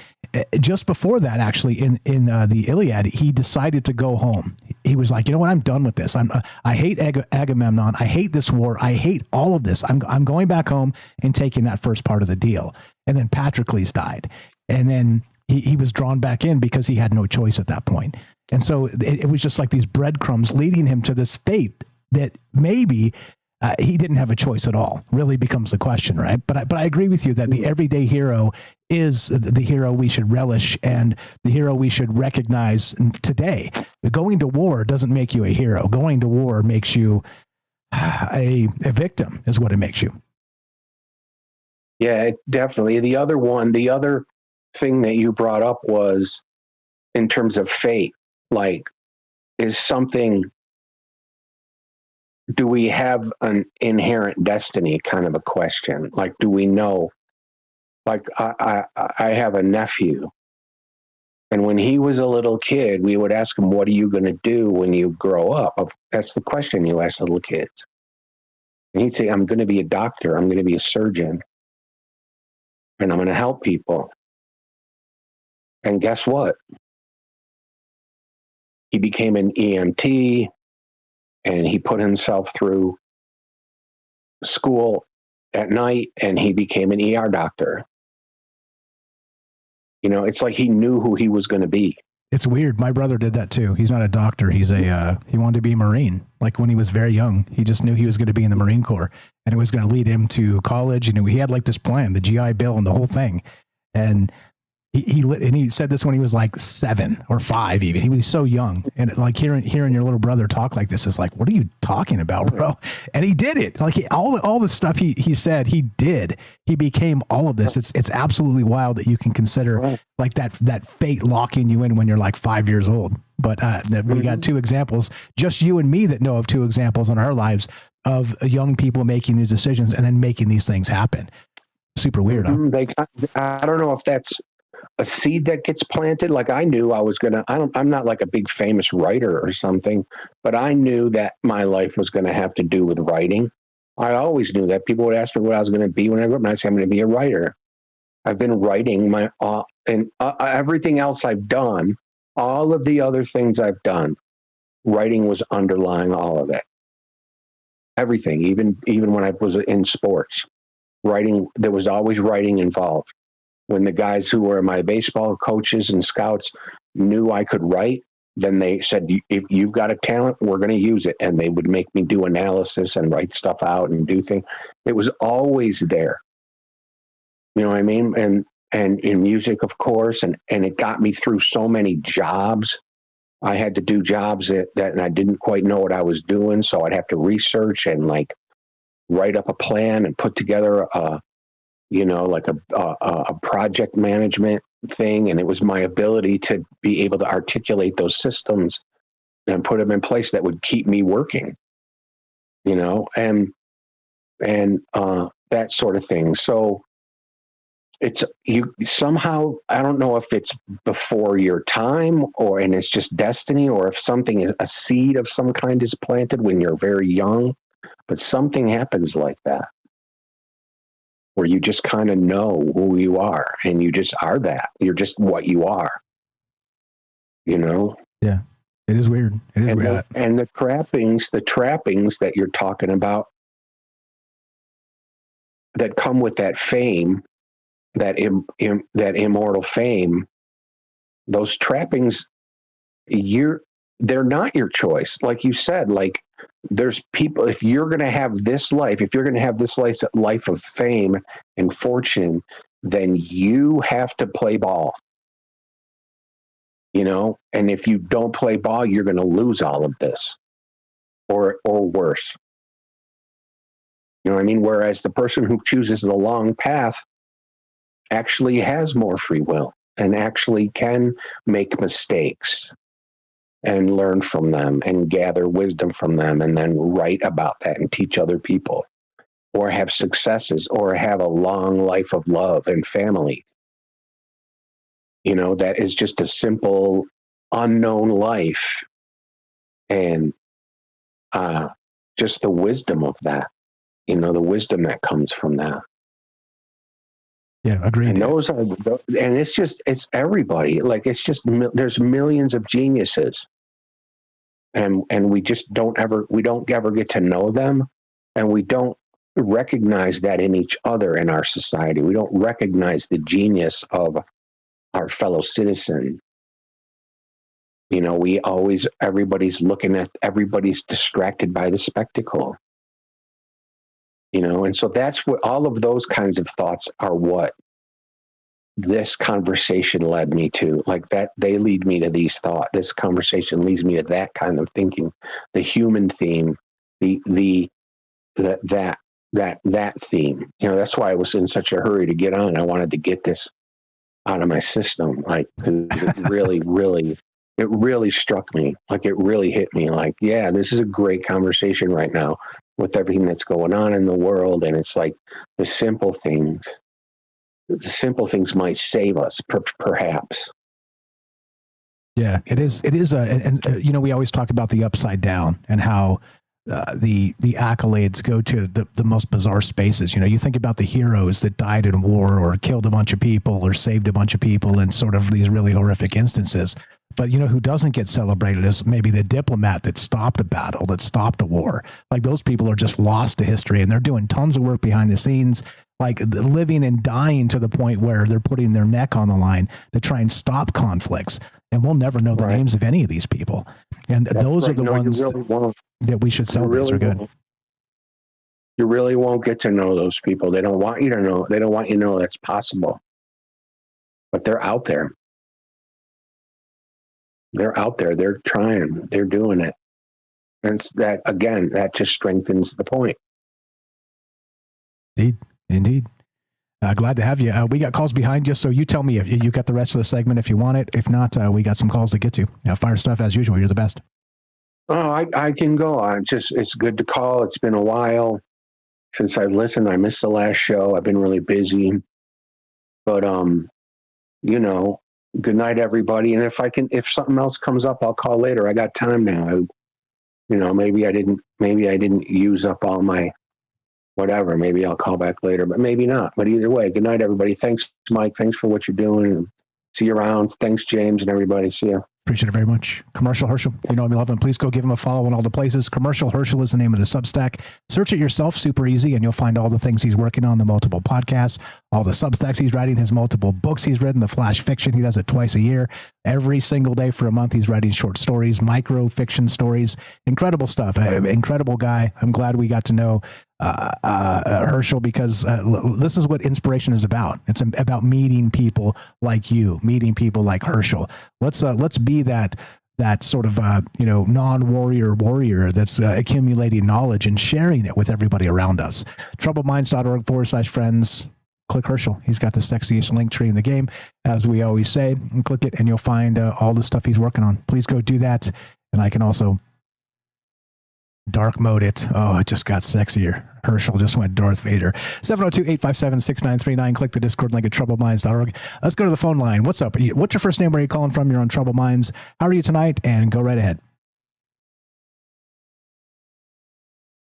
just before that, actually, in the Iliad, he decided to go home. He was like, you know what, I'm done with this. I hate Agamemnon. I hate this war. I hate all of this. I'm going back home and taking that first part of the deal. And then Patroclus died. And then he was drawn back in because he had no choice at that point. And so it was just like these breadcrumbs leading him to this fate that maybe he didn't have a choice at all, really becomes the question, right? But I agree with you that the everyday hero is the hero we should relish and the hero we should recognize today. Going to war doesn't make you a hero. Going to war makes you a victim, is what it makes you. Yeah, definitely. The other thing that you brought up was in terms of fate, like, is something, do we have an inherent destiny kind of a question? Like, do we know? Like, I have a nephew, and when he was a little kid, we would ask him, what are you going to do when you grow up? That's the question you ask little kids. And he'd say, I'm going to be a doctor. I'm going to be a surgeon. And I'm going to help people. And guess what? He became an EMT, and he put himself through school at night, and he became an ER doctor. You know, it's like he knew who he was going to be. It's weird. My brother did that too. He's not a doctor. He's he wanted to be a Marine. Like when he was very young, he just knew he was going to be in the Marine Corps, and it was going to lead him to college. You know, he had like this plan, the GI Bill and the whole thing. And he said this when he was like 7 or 5, even. He was so young, and like hearing your little brother talk like this is like, what are you talking about, bro? And he did it. Like all the stuff he said, he did. He became all of this. It's absolutely wild that you can consider like that fate locking you in when you're like 5 years old. But we got 2 examples, just you and me, that know of 2 examples in our lives of young people making these decisions and then making these things happen. Super weird. Huh? I don't know if that's a seed that gets planted. Like I knew I was I'm not like a big famous writer or something, but I knew that my life was going to have to do with writing. I always knew that. People would ask me what I was going to be when I grew up, and I'd say I'm going to be a writer. I've been writing everything else I've done, all of the other things I've done, writing was underlying all of it. Everything, even when I was in sports, writing, there was always writing involved. When the guys who were my baseball coaches and scouts knew I could write, then they said, if you've got a talent, we're going to use it. And they would make me do analysis and write stuff out and do things. It was always there. You know what I mean? And in music, of course, and it got me through so many jobs. I had to do jobs that I didn't quite know what I was doing. So I'd have to research and like write up a plan and put together a project management thing. And it was my ability to be able to articulate those systems and put them in place that would keep me working, you know, and that sort of thing. So it's somehow, I don't know if it's before your time and it's just destiny, or if something is a seed of some kind is planted when you're very young, but something happens like that, where you just kind of know who you are, and you just are that. You're just what you are, you know? Yeah, it is weird. It is weird. And the trappings that you're talking about that come with that fame, that immortal fame, those trappings, they're not your choice. Like you said, like there's people, if you're going to have this life, life of fame and fortune, then you have to play ball, you know? And if you don't play ball, you're going to lose all of this or worse. You know what I mean? Whereas the person who chooses the long path actually has more free will and actually can make mistakes and learn from them and gather wisdom from them and then write about that and teach other people, or have successes, or have a long life of love and family. You know, that is just a simple unknown life, and just the wisdom of that. you know, the wisdom that comes from that. Yeah, agreed. And those are, and it's everybody. Like, it's just, there's millions of geniuses, and we just don't ever get to know them, and we don't recognize that in each other in our society. We don't recognize the genius of our fellow citizen. You know, everybody's distracted by the spectacle. You know, and so that's what all of those kinds of thoughts are, what this conversation led me to. Like, that they lead me to these thoughts. This conversation leads me to that kind of thinking, the human theme, that theme. You know, that's why I was in such a hurry to get on. I wanted to get this out of my system, like, 'cause it really struck me. Like, it really hit me. Like, yeah, this is a great conversation right now with everything that's going on in the world. And it's like the simple things might save us, perhaps. Yeah, it is. And you know, we always talk about the upside down and how the accolades go to the most bizarre spaces. You know, you think about the heroes that died in war or killed a bunch of people or saved a bunch of people in sort of these really horrific instances. But, you know, who doesn't get celebrated is maybe the diplomat that stopped a battle, that stopped a war. Like, those people are just lost to history, and they're doing tons of work behind the scenes, like living and dying to the point where they're putting their neck on the line to try and stop conflicts. And we'll never know the names of any of these people. And those are the ones that we should celebrate. Are good. You really won't get to know those people. They don't want you to know. They don't want you to know that's possible. But they're out there. They're out there. They're trying. They're doing it. And that, again, that just strengthens the point. Indeed. Glad to have you. We got calls behind you, so you tell me if you got the rest of the segment if you want it. If not, we got some calls to get to. Fire stuff as usual. You're the best. Oh, I can go. It's good to call. It's been a while since I've listened. I missed the last show. I've been really busy. But you know, good night, everybody. And if something else comes up, I'll call later. I got time now. You know, maybe I didn't use up all my whatever. Maybe I'll call back later, but maybe not. But either way, good night, everybody. Thanks, Mike. Thanks for what you're doing. And see you around. Thanks, James, and everybody. See you. Appreciate it very much. Commercial Herschel, you know him, you love him. Please go give him a follow in all the places. Commercial Herschel is the name of the Substack. Search it yourself, super easy, and you'll find all the things he's working on, the multiple podcasts, all the Substacks he's writing, his multiple books he's written, the flash fiction. He does it twice a year. Every single day for a month, he's writing short stories, micro fiction stories. Incredible stuff. Incredible guy. I'm glad we got to know Herschel, because this is what inspiration is about. It's about meeting people like you, meeting people like Herschel. Let's be that sort of non-warrior warrior that's accumulating knowledge and sharing it with everybody around us. TroubledMinds.org/friends. Click Herschel. He's got the sexiest link tree in the game, as we always say. And click it, and you'll find all the stuff he's working on. Please go do that. And I can also dark mode it. Oh, it just got sexier. Herschel just went Darth Vader. 702-857-6939. Click the Discord link at TroubledMinds.org. Let's go to the phone line. What's up? What's your first name? Where are you calling from? You're on Troubled Minds. How are you tonight? And go right ahead.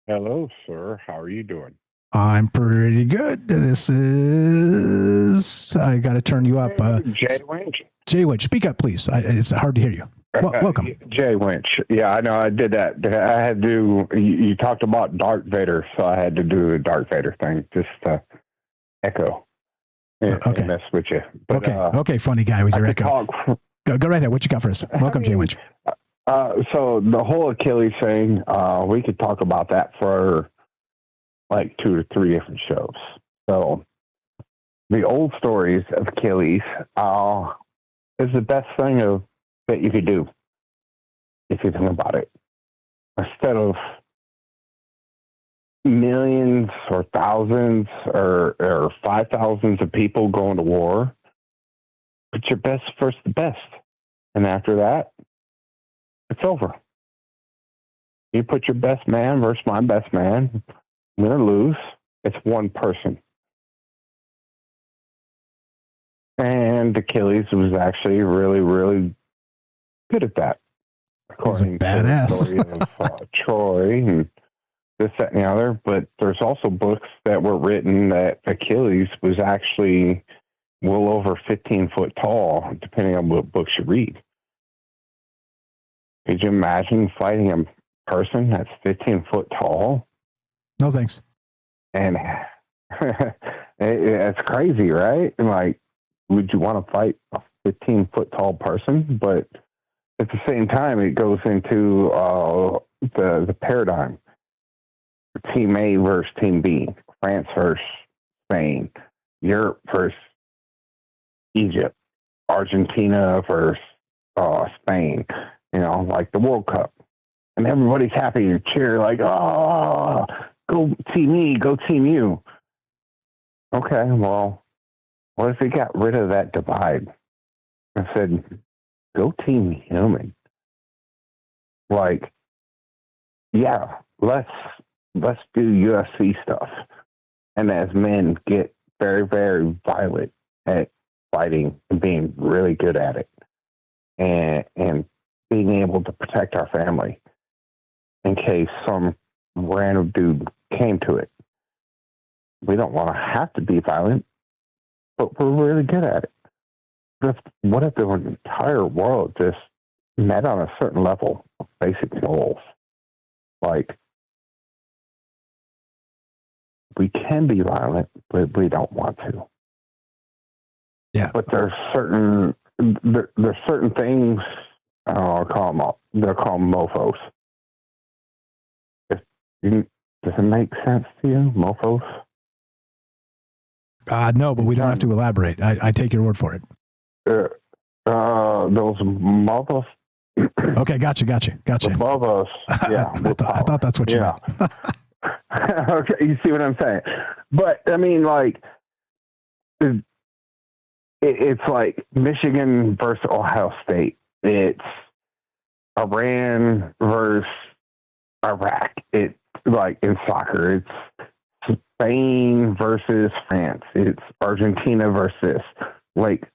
Hello, sir. How are you doing? I'm pretty good. This is... I got to turn you up. Jay Winch. Jay Winch, speak up, please. It's hard to hear you. Welcome. Jay Winch. Yeah, I know. I did that. I had to do... You talked about Darth Vader, so I had to do a Darth Vader thing, just to echo and mess with you. But, okay, funny guy with your echo. Go right ahead. What you got for us? Welcome, Jay Winch. So the whole Achilles thing, we could talk about that for like 2 to 3 different shows. So the old stories of Achilles is the best thing that you could do if you think about it. Instead of millions or thousands or 5,000s of people going to war, put your best first the best. And after that, it's over. You put your best man versus my best man, win or lose, it's one person. And Achilles was actually really, really good at that. According badass. to the story of Troy and this, that, and the other. But there's also books that were written that Achilles was actually well over 15 foot tall, depending on what books you read. Could you imagine fighting a person that's 15 foot tall? No thanks. And it's crazy, right? And like, would you want to fight a 15 foot tall person? But at the same time, it goes into the paradigm. Team A versus Team B, France versus Spain, Europe versus Egypt, Argentina versus Spain, like the World Cup. And everybody's happy to cheer, like, oh, go Team E, go Team U. Okay, well, what if we got rid of that divide? I said, go Team Human. Like, yeah, let's do UFC stuff. And as men get very, very violent at fighting and being really good at it, and being able to protect our family in case some random dude came to it. We don't want to have to be violent, but we're really good at it. What if the entire world just met on a certain level of basic goals? Like, we can be violent, but we don't want to. Yeah. But there's certain things, they're called mofos. Does it make sense to you, mofos? No, but we don't have to elaborate. I take your word for it. Those mofos. Okay, gotcha. The mofos, yeah. I thought that's what you meant. Okay, you see what I'm saying? But I mean, like, it's like Michigan versus Ohio State. It's Iran versus Iraq. It's like in soccer. It's Spain versus France. It's Argentina versus, like,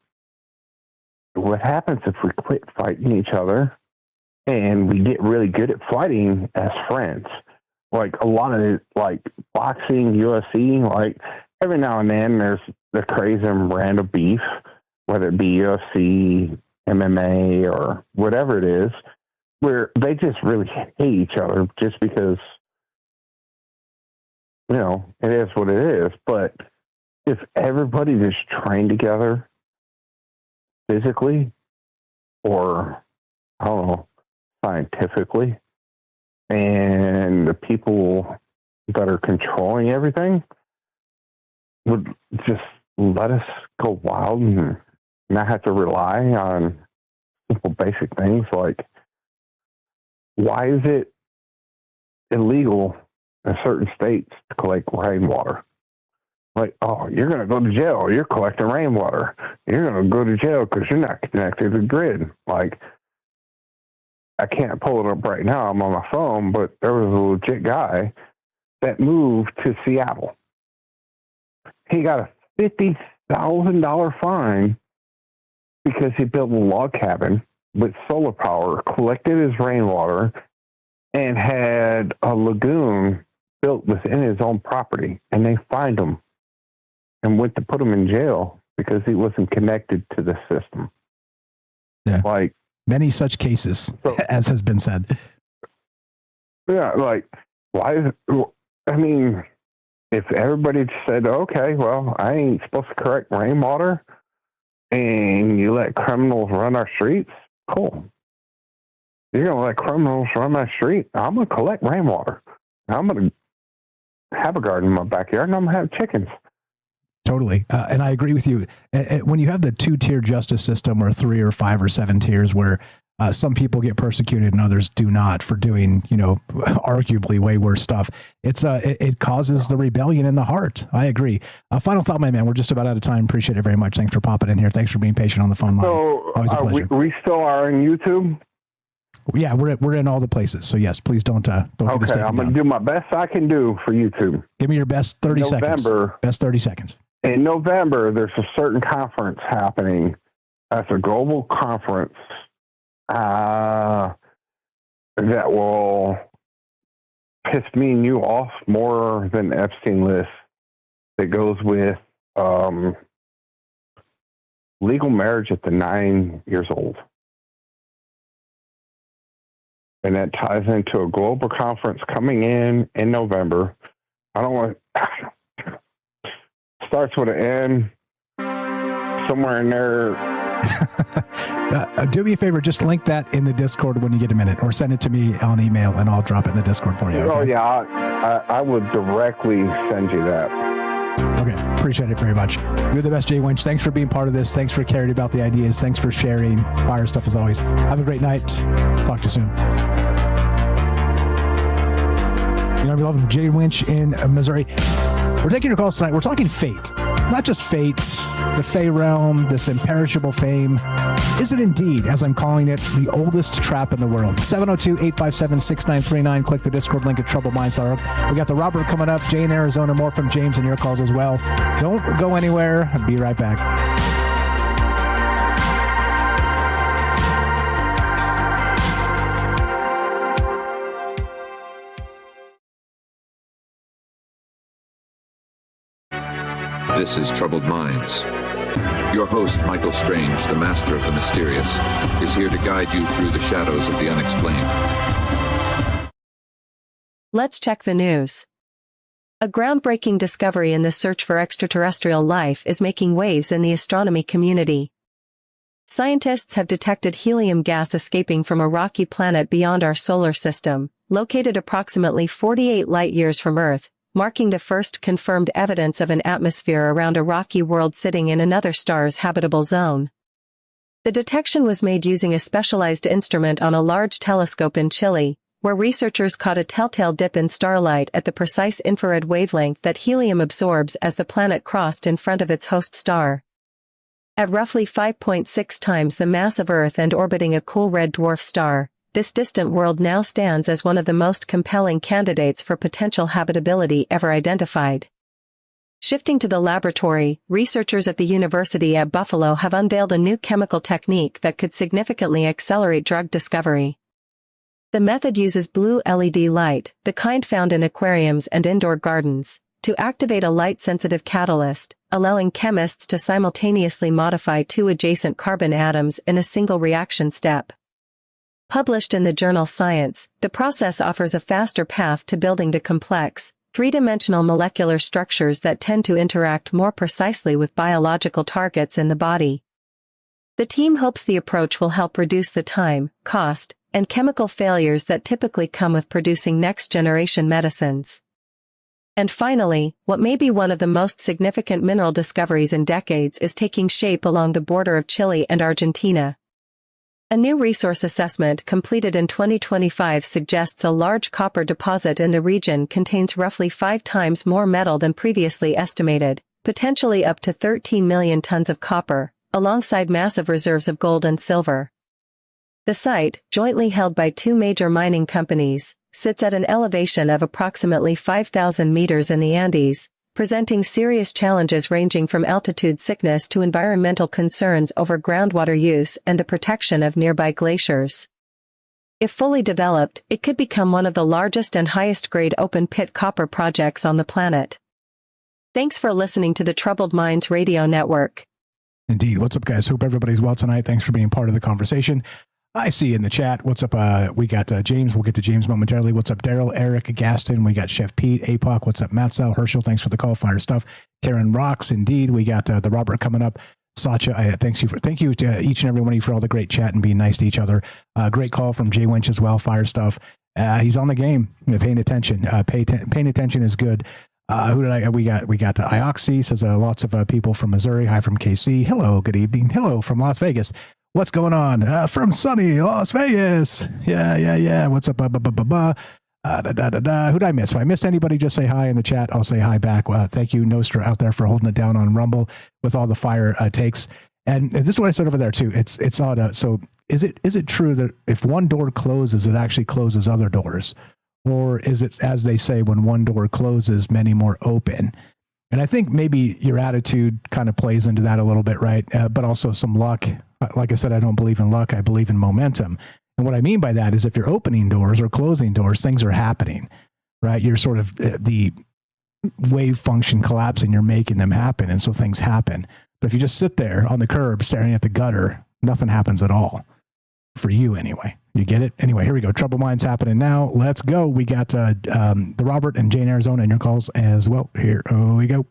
what happens if we quit fighting each other and we get really good at fighting as friends? Like, a lot of it, like boxing, UFC, like every now and then there's the crazy random beef, whether it be UFC, MMA, or whatever it is, where they just really hate each other just because, it is what it is. But if everybody just trained together physically, or, I don't know, scientifically, and the people that are controlling everything would just let us go wild and not have to rely on simple basic things like, why is it illegal in certain states to collect rainwater? Like, oh, you're going to go to jail. You're collecting rainwater. You're going to go to jail because you're not connected to the grid. Like, I can't pull it up right now. I'm on my phone, but there was a legit guy that moved to Seattle. He got a $50,000 fine because he built a log cabin with solar power, collected his rainwater, and had a lagoon built within his own property. And they fined him and went to put him in jail because he wasn't connected to the system. Yeah. Like, many such cases, as has been said. Yeah, like, why is it, I mean, if everybody said, okay, well, I ain't supposed to collect rainwater, and you let criminals run our streets, cool. You're going to let criminals run my street? I'm going to collect rainwater. I'm going to have a garden in my backyard, and I'm going to have chickens. Totally. And I agree with you. When you have the 2-tier justice system, or 3 or 5 or 7 tiers, where some people get persecuted and others do not for doing, arguably way worse stuff, it causes the rebellion in the heart. I agree. Final thought, my man. We're just about out of time. Appreciate it very much. Thanks for popping in here. Thanks for being patient on the phone line. So, always a pleasure. We still are on YouTube? Yeah, we're in all the places. So yes, please don't get us taken Okay, I'm going to do my best I can do for YouTube. Give me your best 30 seconds. Best 30 seconds. In November, there's a certain conference happening. That's a global conference that will pissed me and you off more than the Epstein list that goes with legal marriage at the 9 years old. And that ties into a global conference coming in November. I don't want starts with an N somewhere in there. Do me a favor, just link that in the Discord when you get a minute, or send it to me on email and I'll drop it in the Discord for you. Okay? Oh yeah, I would directly send you that. Okay, appreciate it very much. You're the best, Jay Winch. Thanks for being part of this. Thanks for caring about the ideas. Thanks for sharing fire stuff as always. Have a great night. Talk to you soon. You know, we love Jay Winch in Missouri. We're taking your calls tonight. We're talking fate. Not just fate, the Fey realm, this imperishable fame. Is it indeed, as I'm calling it, the oldest trap in the world? 702-857-6939. Click the Discord link at troubledminds.org. We got the Robert coming up, Jay in Arizona, more from James and your calls as well. Don't go anywhere. I'll be right back. This is Troubled Minds. Your host, Michael Strange, the master of the mysterious, is here to guide you through the shadows of the unexplained. Let's check the news. A groundbreaking discovery in the search for extraterrestrial life is making waves in the astronomy community. Scientists have detected helium gas escaping from a rocky planet beyond our solar system, located approximately 48 light-years from Earth, marking the first confirmed evidence of an atmosphere around a rocky world sitting in another star's habitable zone. The detection was made using a specialized instrument on a large telescope in Chile, where researchers caught a telltale dip in starlight at the precise infrared wavelength that helium absorbs as the planet crossed in front of its host star. At roughly 5.6 times the mass of Earth and orbiting a cool red dwarf star, this distant world now stands as one of the most compelling candidates for potential habitability ever identified. Shifting to the laboratory, researchers at the University at Buffalo have unveiled a new chemical technique that could significantly accelerate drug discovery. The method uses blue LED light, the kind found in aquariums and indoor gardens, to activate a light-sensitive catalyst, allowing chemists to simultaneously modify two adjacent carbon atoms in a single reaction step. Published in the journal Science, the process offers a faster path to building the complex, three-dimensional molecular structures that tend to interact more precisely with biological targets in the body. The team hopes the approach will help reduce the time, cost, and chemical failures that typically come with producing next-generation medicines. And finally, what may be one of the most significant mineral discoveries in decades is taking shape along the border of Chile and Argentina. A new resource assessment completed in 2025 suggests a large copper deposit in the region contains roughly 5 times more metal than previously estimated, potentially up to 13 million tons of copper, alongside massive reserves of gold and silver. The site, jointly held by 2 major mining companies, sits at an elevation of approximately 5,000 meters in the Andes, presenting serious challenges ranging from altitude sickness to environmental concerns over groundwater use and the protection of nearby glaciers. If fully developed, it could become one of the largest and highest-grade open-pit copper projects on the planet. Thanks for listening to the Troubled Minds Radio Network. Indeed. What's up, guys? Hope everybody's well tonight. Thanks for being part of the conversation. I see you in the chat. What's up? We got James. We'll get to James momentarily. What's up, Daryl, Eric, Gaston? We got Chef Pete, APOC. What's up, Matt Sal, Herschel? Thanks for the call. Fire stuff. Karen rocks. Indeed. We got the Robert coming up. Sacha, thank you to each and every one of you for all the great chat and being nice to each other. Great call from Jay Winch as well. Fire stuff. He's on the game. Paying attention. Paying attention is good. Who did I? We got Ioxy says lots of people from Missouri. Hi from KC. Hello. Good evening. Hello from Las Vegas. What's going on? From sunny Las Vegas. Yeah. What's up? Who did I miss? If I missed anybody, just say hi in the chat. I'll say hi back. Thank you, Nostra, out there for holding it down on Rumble with all the fire takes. And this is what I said over there too. It's odd. So is it true that if one door closes, it actually closes other doors, or is it, as they say, when one door closes, many more open? And I think maybe your attitude kind of plays into that a little bit, right? But also some luck. Like I said, I don't believe in luck. I believe in momentum. And what I mean by that is if you're opening doors or closing doors, things are happening. right? You're sort of the wave function collapsing, you're making them happen. And so things happen. But if you just sit there on the curb staring at the gutter, nothing happens at all. For you anyway. You get it? Anyway, here we go. Troubled Minds happening now. Let's go. We got the Robert and Jane Arizona in your calls as well. Here we go.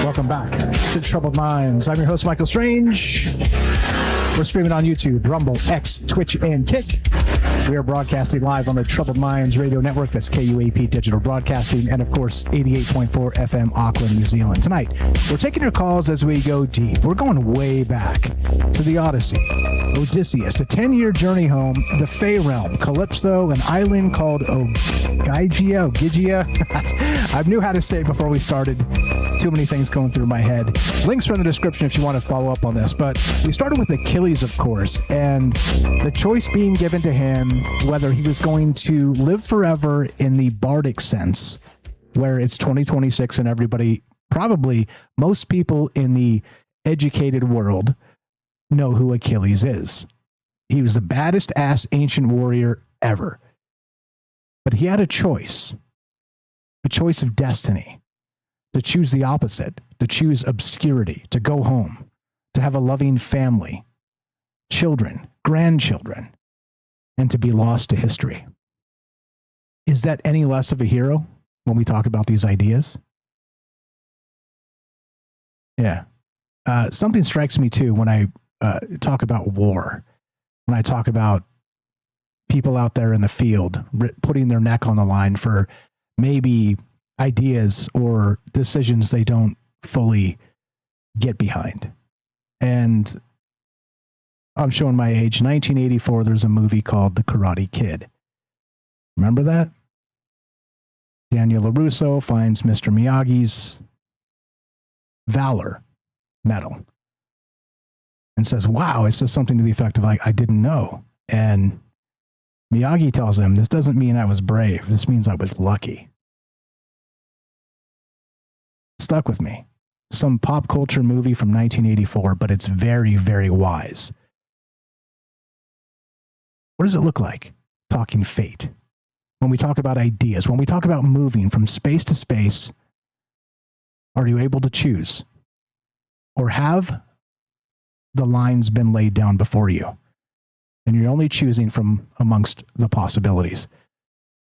Welcome back to Troubled Minds. I'm your host, Michael Strange. We're streaming on YouTube, Rumble, X, Twitch, and Kick. We are broadcasting live on the Troubled Minds Radio Network. That's KUAP Digital Broadcasting, and of course, 88.4 FM, Auckland, New Zealand. Tonight, we're taking your calls as we go deep. We're going way back to the Odyssey, Odysseus, a 10-year journey home, the Fey Realm, Calypso, an island called Ogygia. I knew how to say it before we started. Too many things going through my head. Links are in the description if you want to follow up on this. But we started with Achilles, of course, and the choice being given to him whether he was going to live forever in the bardic sense, where it's 2026 and everybody, probably most people in the educated world, know who Achilles is. He was the baddest ass ancient warrior ever. But he had a choice of destiny. To choose the opposite, to choose obscurity, to go home, to have a loving family, children, grandchildren, and to be lost to history. Is that any less of a hero when we talk about these ideas? Yeah. Something strikes me too when I talk about war, when I talk about people out there in the field putting their neck on the line for maybe ideas or decisions they don't fully get behind. And I'm showing my age. 1984, there's a movie called The Karate Kid. Remember that? Daniel LaRusso finds Mr. Miyagi's Valor medal and says, wow, it says something to the effect of, like, I didn't know. And Miyagi tells him, this doesn't mean I was brave. This means I was lucky. Stuck with me. Some pop culture movie from 1984, but it's very, very wise. What does it look like talking fate? When we talk about ideas, when we talk about moving from space to space, are you able to choose? Or have the lines been laid down before you? And you're only choosing from amongst the possibilities.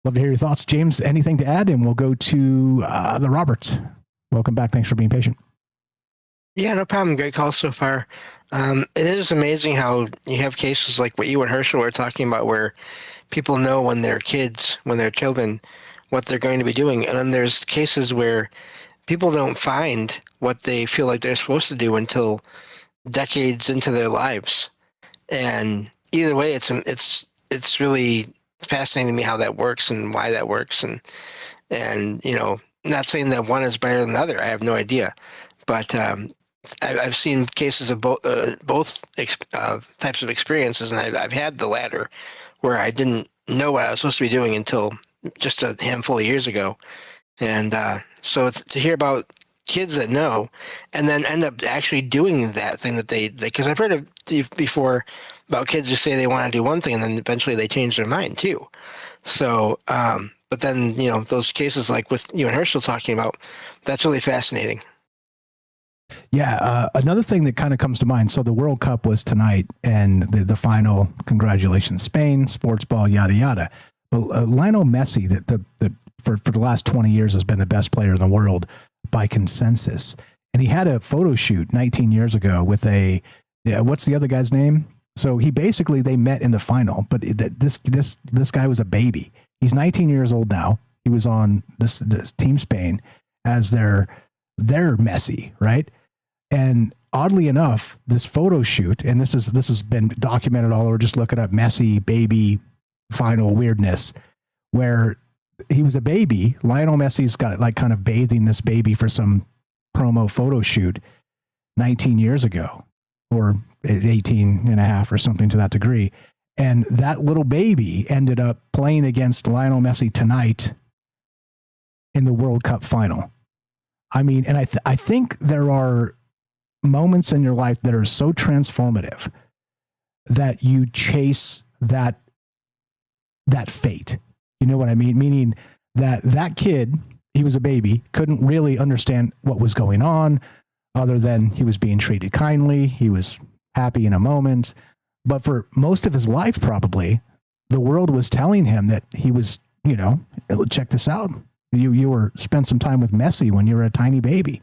Love to hear your thoughts. James, anything to add? And we'll go to the Roberts. Welcome back. Thanks for being patient. Yeah, no problem. Great call so far. It is amazing how you have cases like what you and Herschel were talking about where people know when they're kids, when they're children, what they're going to be doing. And then there's cases where people don't find what they feel like they're supposed to do until decades into their lives. And either way, it's really fascinating to me how that works and why that works. And you know, not saying that one is better than the other. I have no idea, but I've seen cases of both types of experiences, and I've had the latter, where I didn't know what I was supposed to be doing until just a handful of years ago. And so to hear about kids that know, and then end up actually doing that thing that they because I've heard of before about kids who say they want to do one thing, and then eventually they change their mind too. So. But then, you know, those cases like with you and Herschel talking about, that's really fascinating. Yeah. Another thing that kind of comes to mind. So the World Cup was tonight and the final, congratulations, Spain, sports ball, yada, yada. But Lionel Messi, for the last 20 years has been the best player in the world by consensus. And he had a photo shoot 19 years ago with what's the other guy's name? So they met in the final, but this guy was a baby. He's 19 years old now. He was on this Team Spain as their Messi, right? And oddly enough, this photo shoot, and this has been documented all over. Just look it up, Messi baby final weirdness, where he was a baby. Lionel Messi's got like kind of bathing this baby for some promo photo shoot 19 years ago, or 18 and a half or something to that degree. And that little baby ended up playing against Lionel Messi tonight in the World Cup final. I mean, and I think there are moments in your life that are so transformative that you chase that fate. You know what I mean? Meaning that kid, he was a baby, couldn't really understand what was going on other than he was being treated kindly. He was happy in a moment. But for most of his life, probably, the world was telling him that he was, check this out. You spent some time with Messi when you were a tiny baby.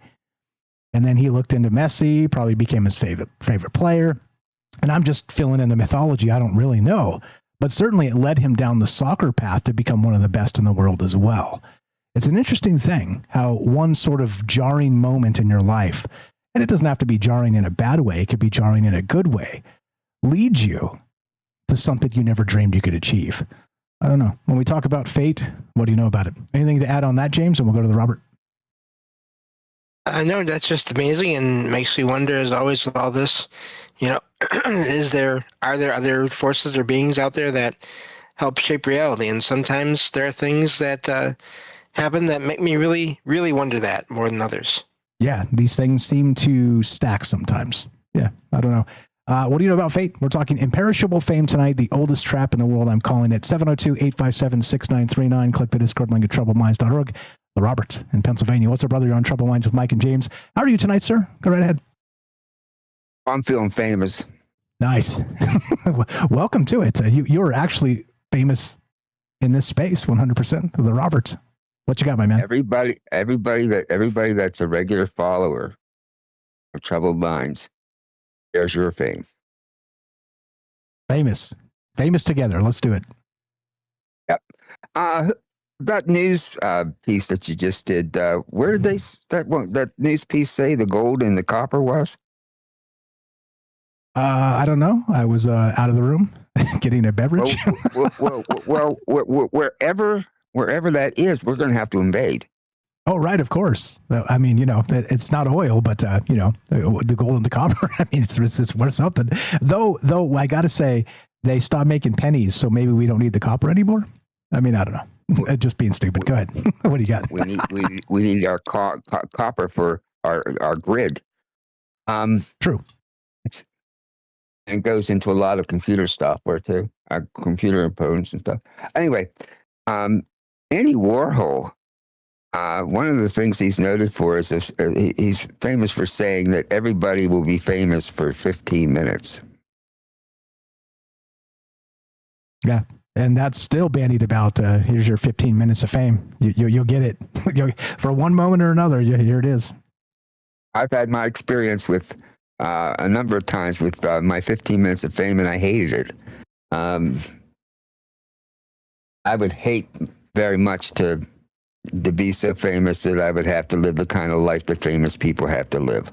And then he looked into Messi, probably became his favorite player. And I'm just filling in the mythology. I don't really know. But certainly it led him down the soccer path to become one of the best in the world as well. It's an interesting thing how one sort of jarring moment in your life, and it doesn't have to be jarring in a bad way, it could be jarring in a good way, leads you to something you never dreamed you could achieve. I don't know. When we talk about fate, what do you know about it? Anything to add on that, James? And we'll go to the Robert. I know that's just amazing and makes me wonder, as always, with all this, are there other forces or beings out there that help shape reality? And sometimes there are things that happen that make me really, really wonder that more than others. Yeah, these things seem to stack sometimes. Yeah, I don't know. What do you know about fate? We're talking imperishable fame tonight, the oldest trap in the world, I'm calling it. 702-857-6939. Click the Discord link at troubledminds.org. The Robert in Pennsylvania. What's up, brother? You're on Troubled Minds with Mike and James. How are you tonight, sir? Go right ahead. I'm feeling famous. Nice. Welcome to it. You're actually famous in this space, 100%. The Robert. What you got, my man? Everybody that's a regular follower of Troubled Minds, there's your fame. Famous together. Let's do it. Yep. That news piece that you just did, where did that news piece say the gold and the copper was? I don't know. I was out of the room getting a beverage. Well, wherever that is, we're going to have to invade. Oh, right. Of course. I mean, it's not oil, but the gold and the copper. I mean, it's worth something. Though I got to say, they stopped making pennies, so maybe we don't need the copper anymore. I mean, I don't know. Just being stupid. Go ahead. What do you got? we need our copper for our grid. True. And goes into a lot of computer software too, computer components and stuff. Anyway, Andy Warhol. One of the things he's noted for is he's famous for saying that everybody will be famous for 15 minutes. Yeah. And that's still bandied about. Here's your 15 minutes of fame. You'll get it for one moment or another. Here it is. I've had my experience with a number of times with my 15 minutes of fame, and I hated it. I would hate very much to be so famous that I would have to live the kind of life that famous people have to live.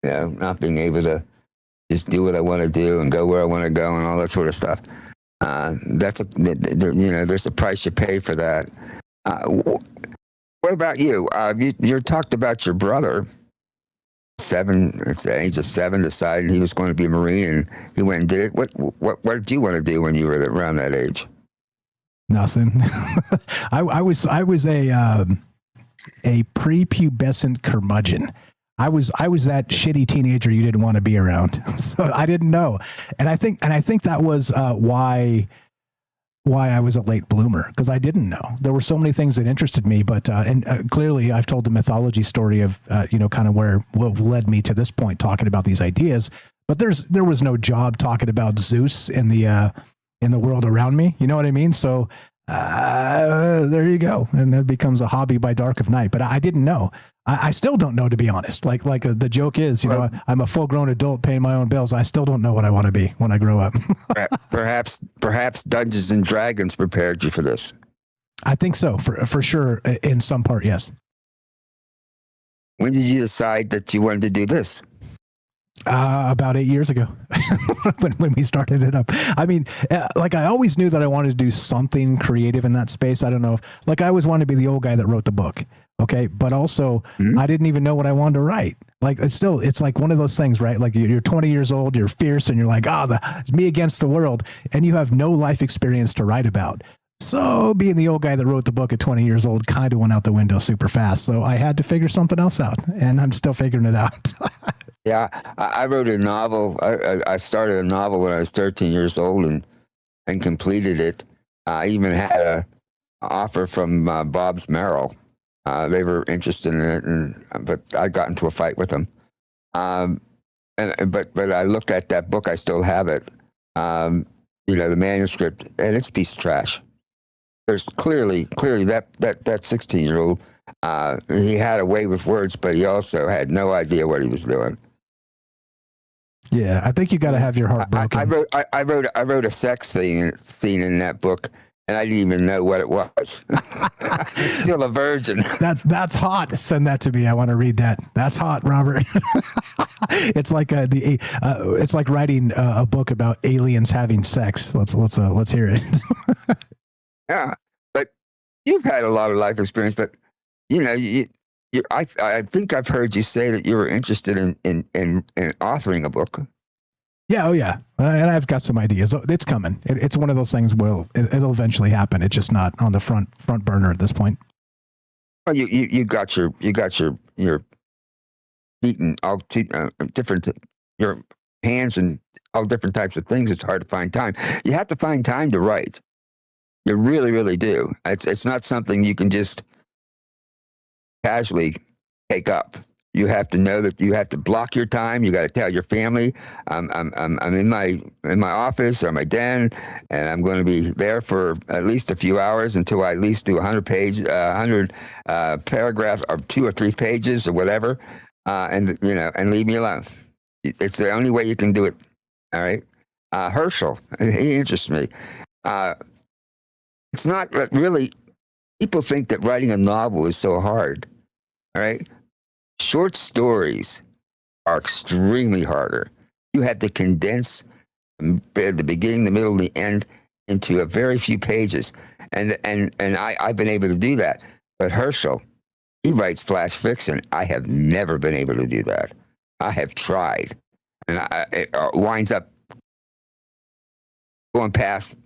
Not being able to just do what I want to do and go where I want to go and all that sort of stuff. There's a price you pay for that. What about you? You talked about your brother. At the age of 7, decided he was going to be a Marine, and he went and did it. What did you want to do when you were around that age? Nothing. I was a prepubescent curmudgeon. I was that shitty teenager you didn't want to be around. So I didn't know. And I think that was why I was a late bloomer, because I didn't know. There were so many things that interested me, but clearly I've told the mythology story of kind of what led me to this point, talking about these ideas. But there was no job talking about Zeus in the world around me. You know what I mean? So there you go. And that becomes a hobby by dark of night. But I didn't know. I still don't know, to be honest. Like the joke is, I'm a full-grown adult paying my own bills. I still don't know what I want to be when I grow up. perhaps Dungeons and Dragons prepared you for this. I think so, for sure. In some part, yes. When did you decide that you wanted to do this? About 8 years ago when we started it up. I mean, like I always knew that I wanted to do something creative in that space. I don't know if, like, I always wanted to be the old guy that wrote the book. Okay. But also I didn't even know what I wanted to write. Like it's like one of those things, right? Like you're 20 years old, you're fierce and you're like, it's me against the world. And you have no life experience to write about. So being the old guy that wrote the book at 20 years old kind of went out the window super fast. So I had to figure something else out, and I'm still figuring it out. Yeah, I wrote a novel. I started a novel when I was 13 years old and completed it. I even had an offer from Bob's Merrill. They were interested in it, but I got into a fight with them. But I looked at that book. I still have it. The manuscript, and it's a piece of trash. There's clearly that 16-year-old. He had a way with words, but he also had no idea what he was doing. Yeah, I think you got to have your heart broken. I wrote a sex scene in that book, and I didn't even know what it was. Still a virgin. That's hot. Send that to me. I want to read that. That's hot, Robert. It's like it's like writing a book about aliens having sex. Let's hear it. Yeah, but you've had a lot of life experience. But I think I've heard you say that you were interested in authoring a book. Yeah, oh yeah, and I've got some ideas. It's coming. It's one of those things. It'll eventually happen. It's just not on the front burner at this point. Well, you got your feet and all different, your hands and all different types of things. It's hard to find time. You have to find time to write. You really, really do. It's not something you can just casually take up. You have to know that you have to block your time. You got to tell your family, I'm in my office or my den, and I'm going to be there for at least a few hours until I at least do 100 paragraphs or 2 or 3 pages or whatever, and leave me alone. It's the only way you can do it. All right, Herschel, he interests me. It's not really. People think that writing a novel is so hard. All right. Short stories are extremely harder. You have to condense the beginning, the middle, and the end into a very few pages. And I've been able to do that. But Herschel, he writes flash fiction. I have never been able to do that. I have tried. And it winds up going past,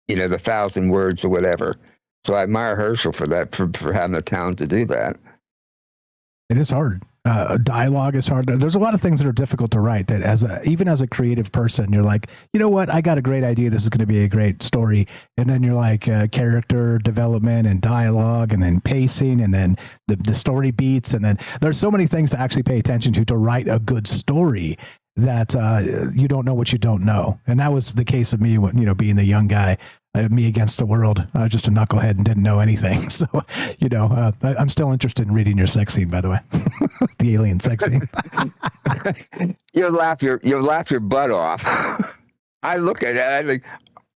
the 1,000 words or whatever. So I admire Herschel for that, for having the talent to do that. It is hard. Dialogue is hard. There's a lot of things that are difficult to write that even as a creative person, you're like, you know what? I got a great idea. This is going to be a great story. And then you're like character development and dialogue and then pacing and then the story beats. And then there's so many things to actually pay attention to write a good story that you don't know what you don't know. And that was the case of me, being the young guy. Me against the world. I was just a knucklehead and didn't know anything. So, I'm still interested in reading your sex scene, by the way. The alien sex scene. You'll laugh your butt off. I look at it,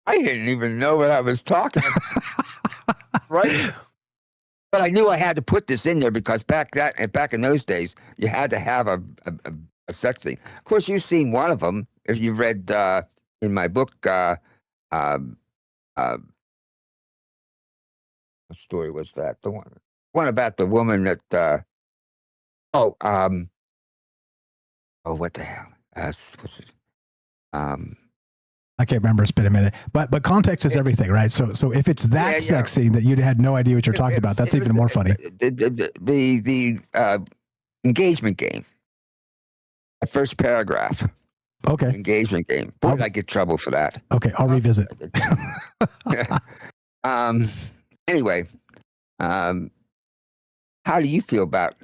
I didn't even know what I was talking about. Right? But I knew I had to put this in there because back in those days, you had to have a sex scene. Of course, you've seen one of them. If you read in my book, what story was that? The one about the woman that what the hell? What's it? I can't remember. It's been a minute, but context is everything, right? So if it's that sex scene that you had no idea what you're talking about, that's even more funny. The engagement game. The first paragraph. Okay. Engagement game. Boy, did I get trouble for that. Okay, I'll revisit. Anyway, how do you feel about?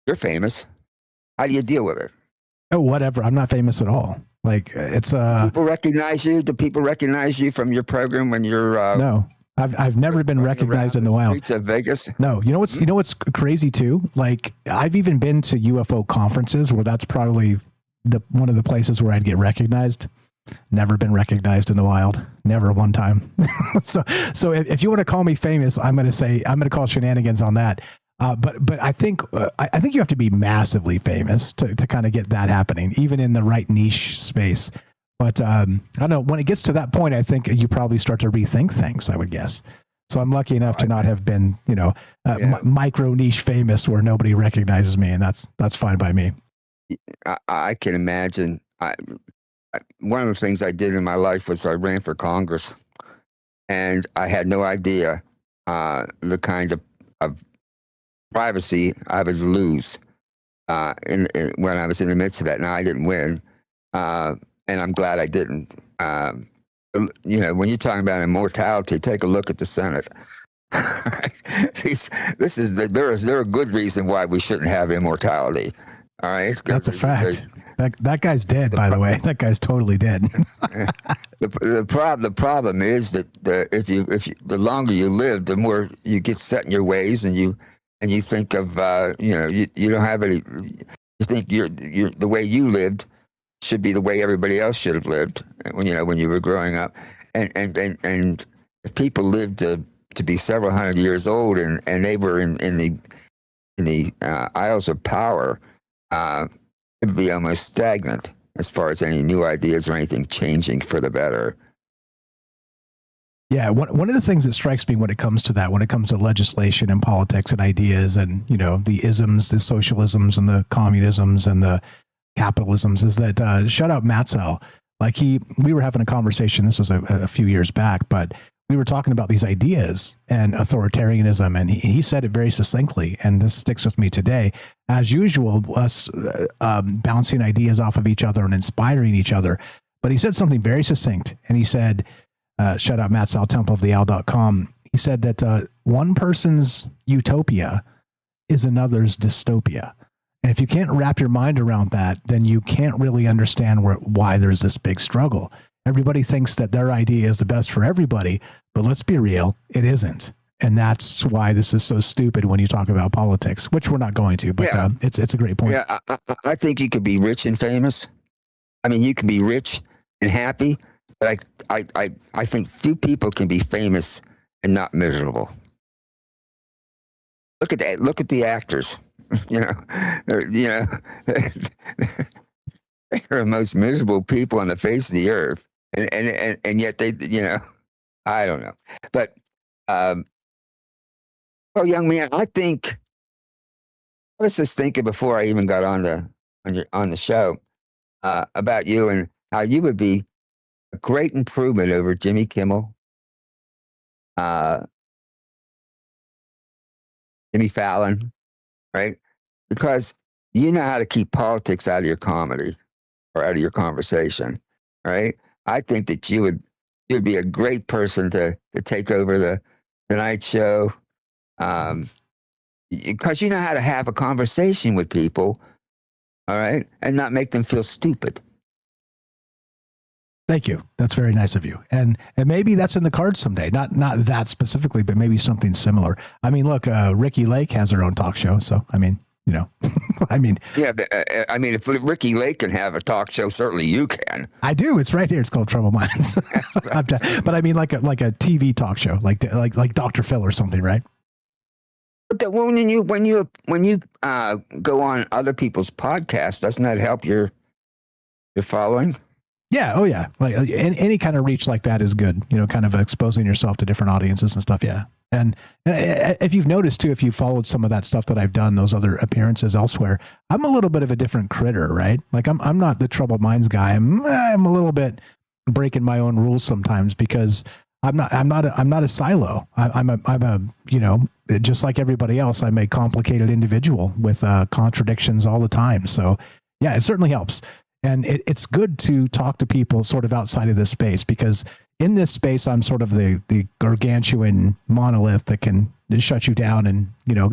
You're famous. How do you deal with it? Oh, whatever. I'm not famous at all. Like it's people recognize you. Do people recognize you from your program when you're? No, I've never been recognized in the wild. Streets of Vegas. No, you know what's crazy too. Like I've even been to UFO conferences where that's probably one of the places where I'd get recognized. Never been recognized in the wild. Never one time. So if you want to call me famous, I'm going to call shenanigans on that. But I think you have to be massively famous to kind of get that happening, even in the right niche space. But I don't know, when it gets to that point, I think you probably start to rethink things, I would guess. So I'm lucky enough to not have been, micro niche famous where nobody recognizes me, and that's fine by me. I can imagine. One of the things I did in my life was I ran for Congress, and I had no idea the kind of privacy I would lose when I was in the midst of that. Now, I didn't win, and I'm glad I didn't. When you're talking about immortality, take a look at the Senate. There are good reason why we shouldn't have immortality. All right, that's a fact. That guy's dead, by the way. That guy's totally dead. The problem is that if you the longer you live, the more you get set in your ways, and you think of you don't have any. You think the way you lived should be the way everybody else should have lived when you were growing up, and if people lived to be several hundred years old and they were in the aisles of power, it would be almost stagnant as far as any new ideas or anything changing for the better. Yeah, one of the things that strikes me when it comes to that, when it comes to legislation and politics and ideas and, the isms, the socialisms and the communisms and the capitalisms, is that shout out Matzel. We were having a conversation, this was a few years back, but we were talking about these ideas and authoritarianism, and he said it very succinctly, and this sticks with me today. As usual, us bouncing ideas off of each other and inspiring each other. But he said something very succinct, and he said, shout out Matt Sal, templeoftheowl.com. He said that one person's utopia is another's dystopia. And if you can't wrap your mind around that, then you can't really understand why there's this big struggle. Everybody thinks that their idea is the best for everybody, but let's be real, it isn't. And that's why this is so stupid when you talk about politics, which we're not going to, but it's a great point. Yeah, I think you could be rich and famous. I mean, you can be rich and happy, but I think few people can be famous and not miserable. Look at that. Look at the actors. They're the most miserable people on the face of the earth, and yet they, I don't know. But young man, I was just thinking before I even got on the show about you and how you would be a great improvement over Jimmy Kimmel, Jimmy Fallon, right? Because you know how to keep politics out of your comedy or out of your conversation, right? I think that you'd be a great person to take over the Tonight Show, because you know how to have a conversation with people, all right, and not make them feel stupid. Thank you. That's very nice of you. And maybe that's in the cards someday. Not that specifically, but maybe something similar. I mean, look, Ricky Lake has her own talk show. So, I mean, Yeah, but, if Ricky Lake can have a talk show, certainly you can. I do. It's right here. It's called Troubled Minds. But I mean, like a TV talk show, like Dr. Phil or something, right? But when you go on other people's podcasts, doesn't that help your following? Yeah. Oh, yeah. Like any kind of reach like that is good. Kind of exposing yourself to different audiences and stuff. Yeah. And if you've noticed too, if you followed some of that stuff that I've done, those other appearances elsewhere, I'm a little bit of a different critter, right? Like I'm not the Troubled Minds guy. I'm a little bit breaking my own rules sometimes because I'm not a silo. I'm a just like everybody else, I'm a complicated individual with contradictions all the time. So yeah, it certainly helps. And it's good to talk to people sort of outside of this space, because in this space, I'm sort of the gargantuan monolith that can shut you down and,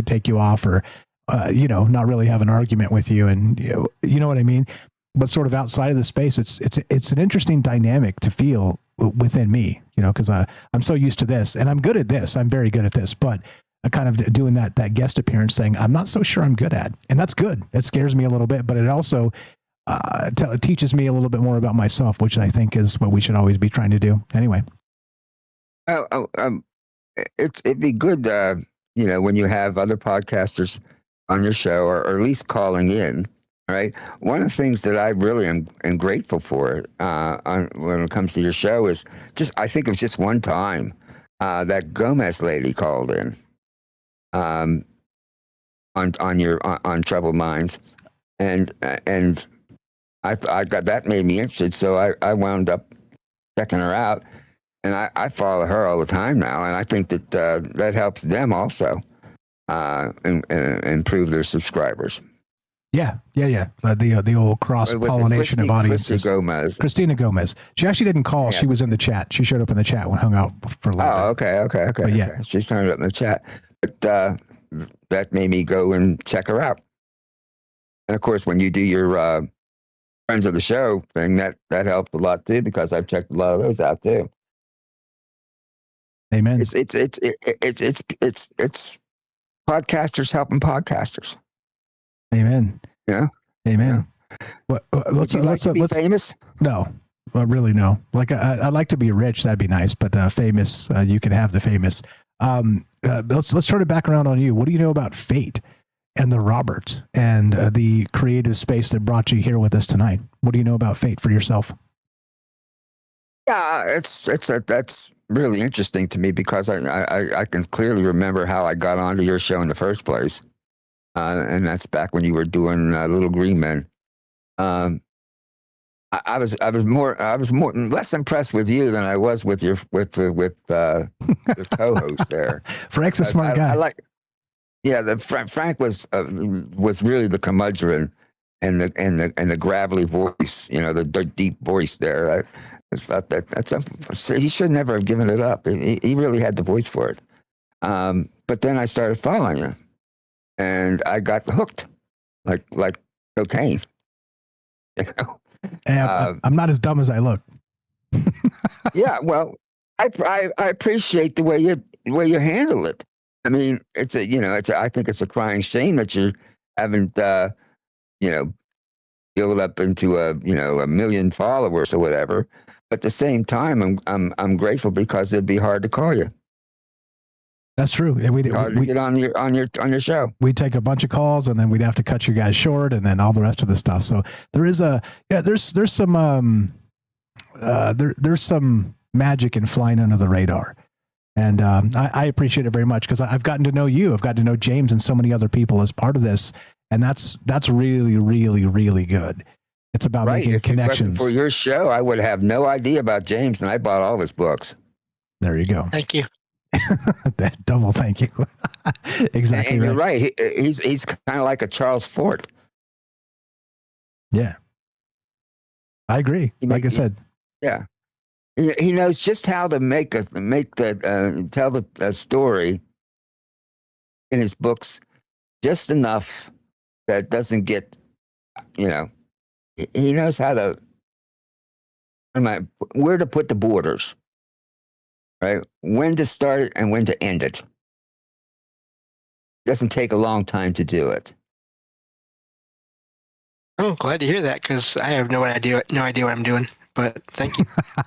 take you off or, not really have an argument with you. And you know what I mean? But sort of outside of the space, it's an interesting dynamic to feel within me, because I'm so used to this and I'm good at this. I'm very good at this, but kind of doing that guest appearance thing, I'm not so sure I'm good at. And that's good. It scares me a little bit, but it also teaches me a little bit more about myself, which I think is what we should always be trying to do. Anyway. It'd be good when you have other podcasters on your show, or at least calling in, right? One of the things that I really am grateful for when it comes to your show is I think it was just one time that Gomez lady called in on Troubled Minds, and I got that made me interested, so I wound up checking her out, and I follow her all the time now, and I think that that helps them also improve their subscribers. Yeah. The old cross-pollination of audiences. Christina Gomez. She actually didn't call. Yeah. She was in the chat. She showed up in the chat and hung out for a little bit. Okay. But yeah. She's turned up in the chat. But that made me go and check her out. And, of course, when you do your friends of the show thing, that helped a lot, too, because I've checked a lot of those out, too. Amen. It's podcasters helping podcasters. Amen. Yeah. Amen. Yeah. Let's be famous? No. Well, really, no. Like I'd like to be rich. That'd be nice. But famous, you can have the famous. Let's turn it back around on you. What do you know about fate and the Roberts and the creative space that brought you here with us tonight? What do you know about fate for yourself? Yeah, that's really interesting to me because I can clearly remember how I got onto your show in the first place. And that's back when you were doing Little Green Men. I was less impressed with you than I was with your co-host there. Frank's a smart guy. Frank was really the curmudgeon and the gravelly voice, the deep voice there. I thought he should never have given it up. He really had the voice for it. But then I started following you. And I got hooked, like cocaine. I'm not as dumb as I look. Yeah, well, I appreciate the way you handle it. I mean, I think it's a crying shame that you haven't, built up into a million followers or whatever. But at the same time, I'm grateful because it'd be hard to call you. That's true. We get on your show. We'd take a bunch of calls and then we'd have to cut you guys short and then all the rest of the stuff. So there's some magic in flying under the radar. And I appreciate it very much because I've gotten to know you. I've gotten to know James and so many other people as part of this. And that's really, really, really good. It's about making connections. If it wasn't for your show, I would have no idea about James, and I bought all his books. There you go. Thank you. That double thank you. Exactly. And you're right. He's kind of like a Charles Fort. Yeah, I agree. Like I said, yeah, he knows just how to tell the story in his books just enough that it doesn't get, he knows how to where to put the borders. Right? When to start it and when to end it. It doesn't take a long time to do it. Oh, glad to hear that because I have no idea what I'm doing. But thank you.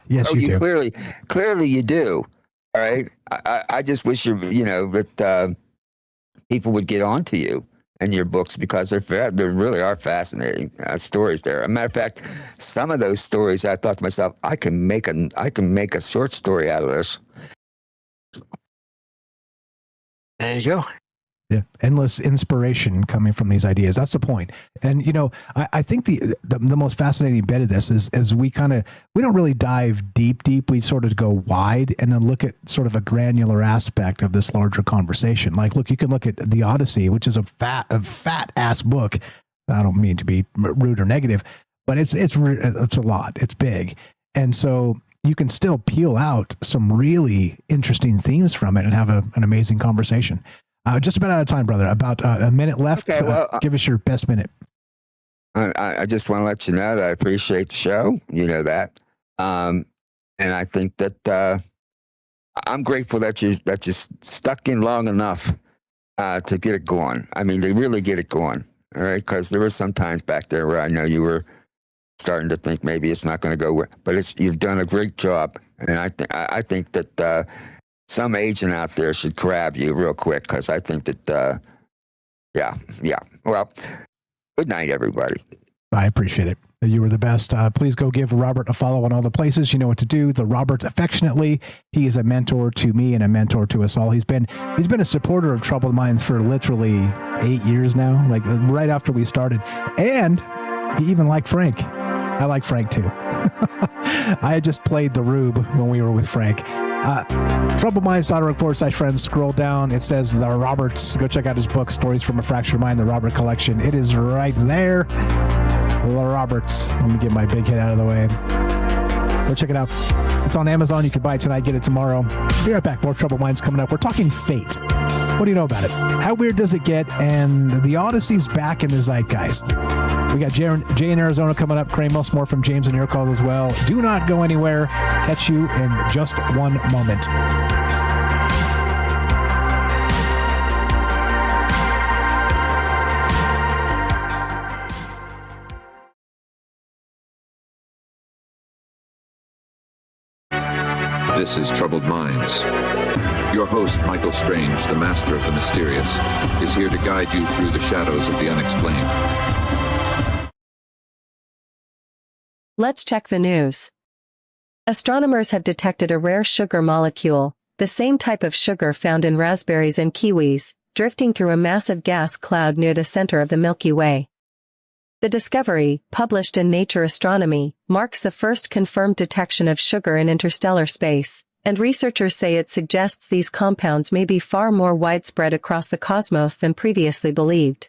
Yes, you do. Clearly you do. All right. I just wish that people would get onto you and your books because there really are fascinating stories there. As a matter of fact, some of those stories I thought to myself, I can make a short story out of this. There you go. Yeah, endless inspiration coming from these ideas. That's the point. And I think the most fascinating bit of this is we don't really dive deep. We sort of go wide and then look at sort of a granular aspect of this larger conversation. Like, look, you can look at the Odyssey, which is a fat ass book. I don't mean to be rude or negative, but it's a lot. It's big, and so you can still peel out some really interesting themes from it and have an amazing conversation. Just about out of time, brother. About a minute left. Okay, well, give us your best minute. I just want to let you know that I appreciate the show. You know that. And I think that I'm grateful that you stuck in long enough to get it going. I mean, to really get it going. All right. Because there were some times back there where I know you were starting to think maybe it's not going to go, but you've done a great job. And I think that some agent out there should grab you real quick, because I think that, yeah. Well, good night, everybody. I appreciate it. You were the best. Please go give Robert a follow on all the places. You know what to do. The Robert affectionately. He is a mentor to me and a mentor to us all. He's been a supporter of Troubled Minds for literally 8 years now, like right after we started. And he even liked Frank. I like Frank too. I had just played the Rube when we were with Frank. TroubledMinds.org/friends. Scroll down. It says The Roberts. Go check out his book, Stories from a Fractured Mind, the Robert Collection. It is right there. The Roberts. Let me get my big head out of the way. Go check it out. It's on Amazon. You can buy it tonight, get it tomorrow. Be right back. More Troubled Minds coming up. We're talking fate. What do you know about it? How weird does it get? And the Odyssey's back in the zeitgeist. We got Jay in Arizona coming up. Kramos, more from James and your calls as well. Do not go anywhere. Catch you in just one moment. This is Troubled Minds. Your host, Michael Strange, the master of the mysterious, is here to guide you through the shadows of the unexplained. Let's check the news. Astronomers have detected a rare sugar molecule, the same type of sugar found in raspberries and kiwis, drifting through a massive gas cloud near the center of the Milky Way. The discovery, published in Nature Astronomy, marks the first confirmed detection of sugar in interstellar space, and researchers say it suggests these compounds may be far more widespread across the cosmos than previously believed.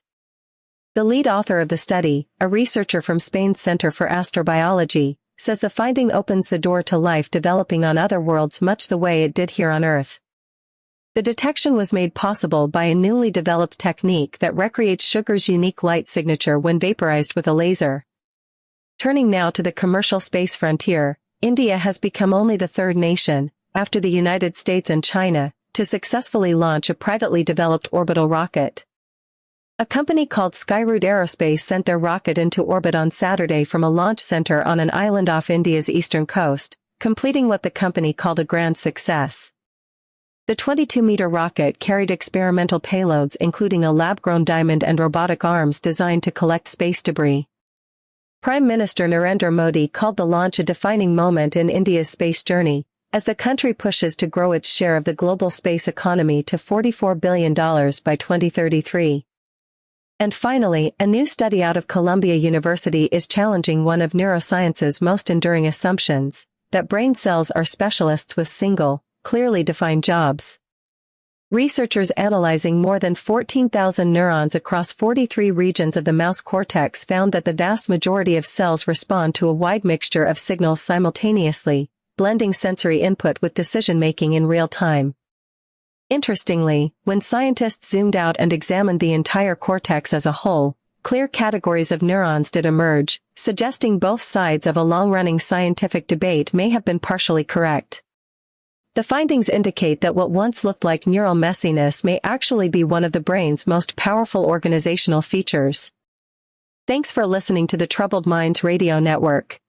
The lead author of the study, a researcher from Spain's Center for Astrobiology, says the finding opens the door to life developing on other worlds much the way it did here on Earth. The detection was made possible by a newly developed technique that recreates sugar's unique light signature when vaporized with a laser. Turning now to the commercial space frontier, India has become only the third nation, after the United States and China, to successfully launch a privately developed orbital rocket. A company called Skyroot Aerospace sent their rocket into orbit on Saturday from a launch center on an island off India's eastern coast, completing what the company called a grand success. The 22-meter rocket carried experimental payloads including a lab-grown diamond and robotic arms designed to collect space debris. Prime Minister Narendra Modi called the launch a defining moment in India's space journey, as the country pushes to grow its share of the global space economy to $44 billion by 2033. And finally, a new study out of Columbia University is challenging one of neuroscience's most enduring assumptions, that brain cells are specialists with single, clearly defined jobs. Researchers analyzing more than 14,000 neurons across 43 regions of the mouse cortex found that the vast majority of cells respond to a wide mixture of signals simultaneously, blending sensory input with decision-making in real time. Interestingly, when scientists zoomed out and examined the entire cortex as a whole, clear categories of neurons did emerge, suggesting both sides of a long-running scientific debate may have been partially correct. The findings indicate that what once looked like neural messiness may actually be one of the brain's most powerful organizational features. Thanks for listening to the Troubled Minds Radio Network.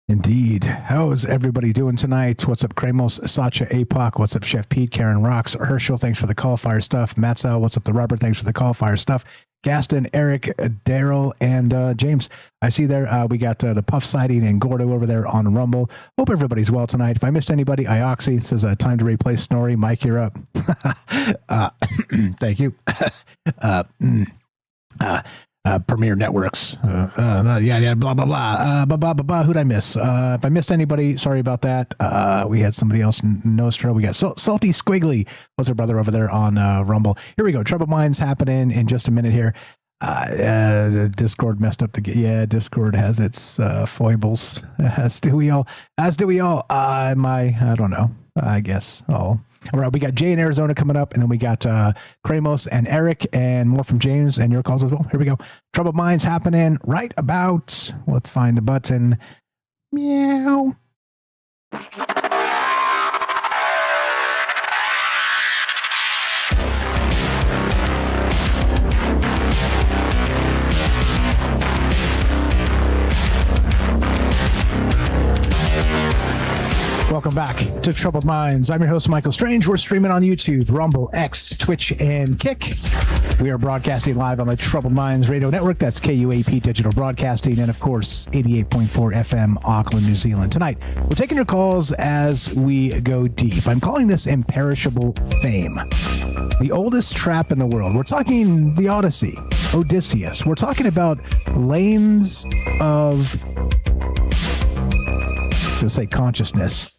Indeed. How's everybody doing tonight? What's up, Kramos, Sacha, APOC? What's up, Chef Pete, Karen Rocks, Herschel? Thanks for the call, fire stuff. Matzel, what's up, the Robert? Thanks for the call, fire stuff. Gaston, Eric, Daryl, and James. I see there we got the Puff Sighting and Gordo over there on Rumble. Hope everybody's well tonight. If I missed anybody, Ioxy says time to replace Snorri. Mike, you're up. Thank you. Premier Networks. Blah, blah, blah. Who'd I miss? If I missed anybody, sorry about that. We had somebody else, Nostra. We got Salty Squiggly. What's her brother over there on Rumble? Here we go. Troubled Minds happening in just a minute here. Discord messed up the Discord has its foibles, as do we all. I don't know, I guess. All right, we got Jay in Arizona coming up, and then we got Kramos and Eric, and more from James and your calls as well. Here we go. Troubled Minds happening right about, let's find the button. Meow. Welcome back to Troubled Minds. I'm your host, Michael Strange. We're streaming on YouTube, Rumble, X, Twitch, and Kick. We are broadcasting live on the Troubled Minds Radio Network. That's KUAP Digital Broadcasting, and of course, 88.4 FM, Auckland, New Zealand. Tonight, we're taking your calls as we go deep. I'm calling this Imperishable Fame. The oldest trap in the world. We're talking the Odyssey, Odysseus. We're talking about lanes of... to say consciousness,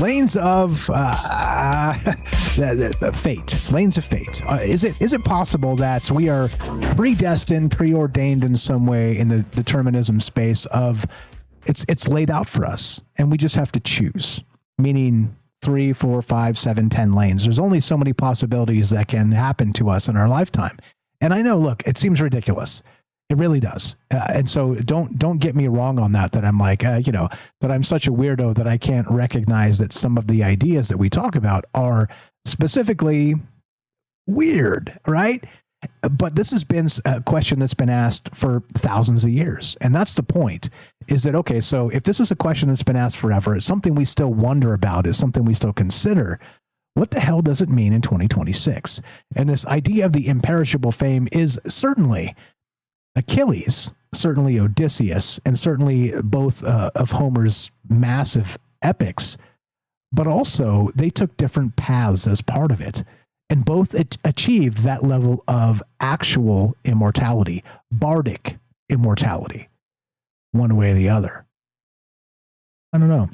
lanes of fate, lanes of fate. Is it possible that we are predestined, preordained in some way in the determinism space of it's laid out for us and we just have to choose, meaning 3, 4, 5, 7, 10 lanes. There's only so many possibilities that can happen to us in our lifetime. And I know, look, it seems ridiculous. It really does. And so don't get me wrong on that I'm like, that I'm such a weirdo that I can't recognize that some of the ideas that we talk about are specifically weird, right? But this has been a question that's been asked for thousands of years. And that's the point, is that, okay, so if this is a question that's been asked forever, it's something we still wonder about, it's something we still consider. What the hell does it mean in 2026? And this idea of the imperishable fame is certainly Achilles, certainly Odysseus, and certainly both of Homer's massive epics, but also they took different paths as part of it, and both achieved that level of actual immortality, bardic immortality, one way or the other. I don't know.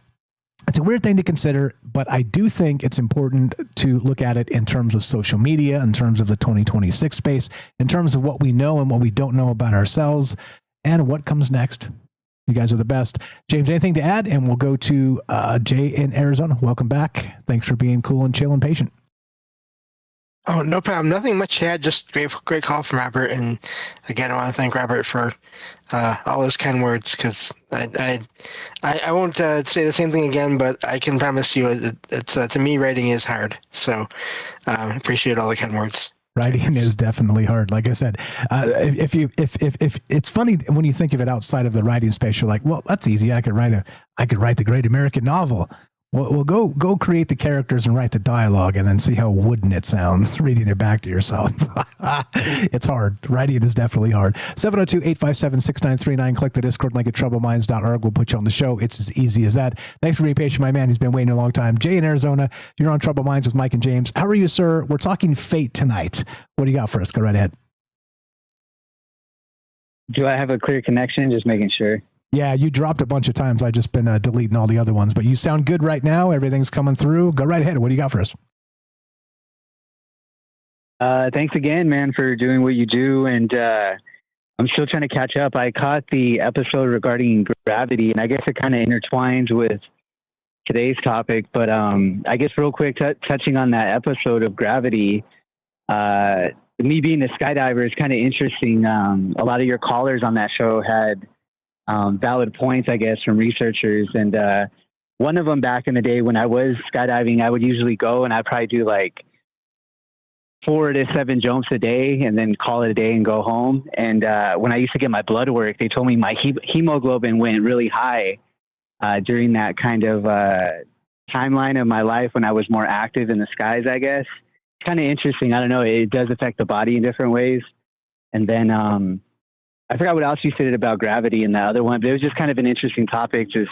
It's a weird thing to consider, but I do think it's important to look at it in terms of social media, in terms of the 2026 space, in terms of what we know and what we don't know about ourselves, and what comes next. You guys are the best. James, anything to add? And we'll go to Jay in Arizona. Welcome back. Thanks for being cool and chill and patient. Oh, no problem. Nothing much to add. Just great call from Robert. And again, I want to thank Robert for all those kind words, because I won't say the same thing again, but I can promise you it's to me, writing is hard. So appreciate all the kind words. Writing is definitely hard. Like I said, if it's funny when you think of it outside of the writing space, you're like, well, that's easy. I could write the great American novel. Well, go create the characters and write the dialogue, and then see how wooden it sounds reading it back to yourself. It's hard. Writing is definitely hard. 702-857-6939. Click the Discord link at troubleminds.org. We'll put you on the show. It's as easy as that. Thanks for being patient, my man. He's been waiting a long time. Jay in Arizona, you're on Trouble Minds with Mike and James. How are you, sir? We're talking fate tonight. What do you got for us? Go right ahead. Do I have a clear connection? Just making sure. Yeah, you dropped a bunch of times. I've just been deleting all the other ones, but you sound good right now. Everything's coming through. Go right ahead. What do you got for us? Thanks again, man, for doing what you do. And I'm still trying to catch up. I caught the episode regarding gravity, and I guess it kind of intertwines with today's topic. But I guess real quick, touching on that episode of gravity, me being a skydiver is kind of interesting. A lot of your callers on that show had valid points, I guess, from researchers. And one of them back in the day when I was skydiving, I would usually go and I'd probably do like 4 to 7 jumps a day and then call it a day and go home. And when I used to get my blood work, they told me my hemoglobin went really high during that kind of timeline of my life when I was more active in the skies, I guess. It's kind of interesting. I don't know. It does affect the body in different ways. And then I forgot what else you said about gravity in the other one, but it was just kind of an interesting topic just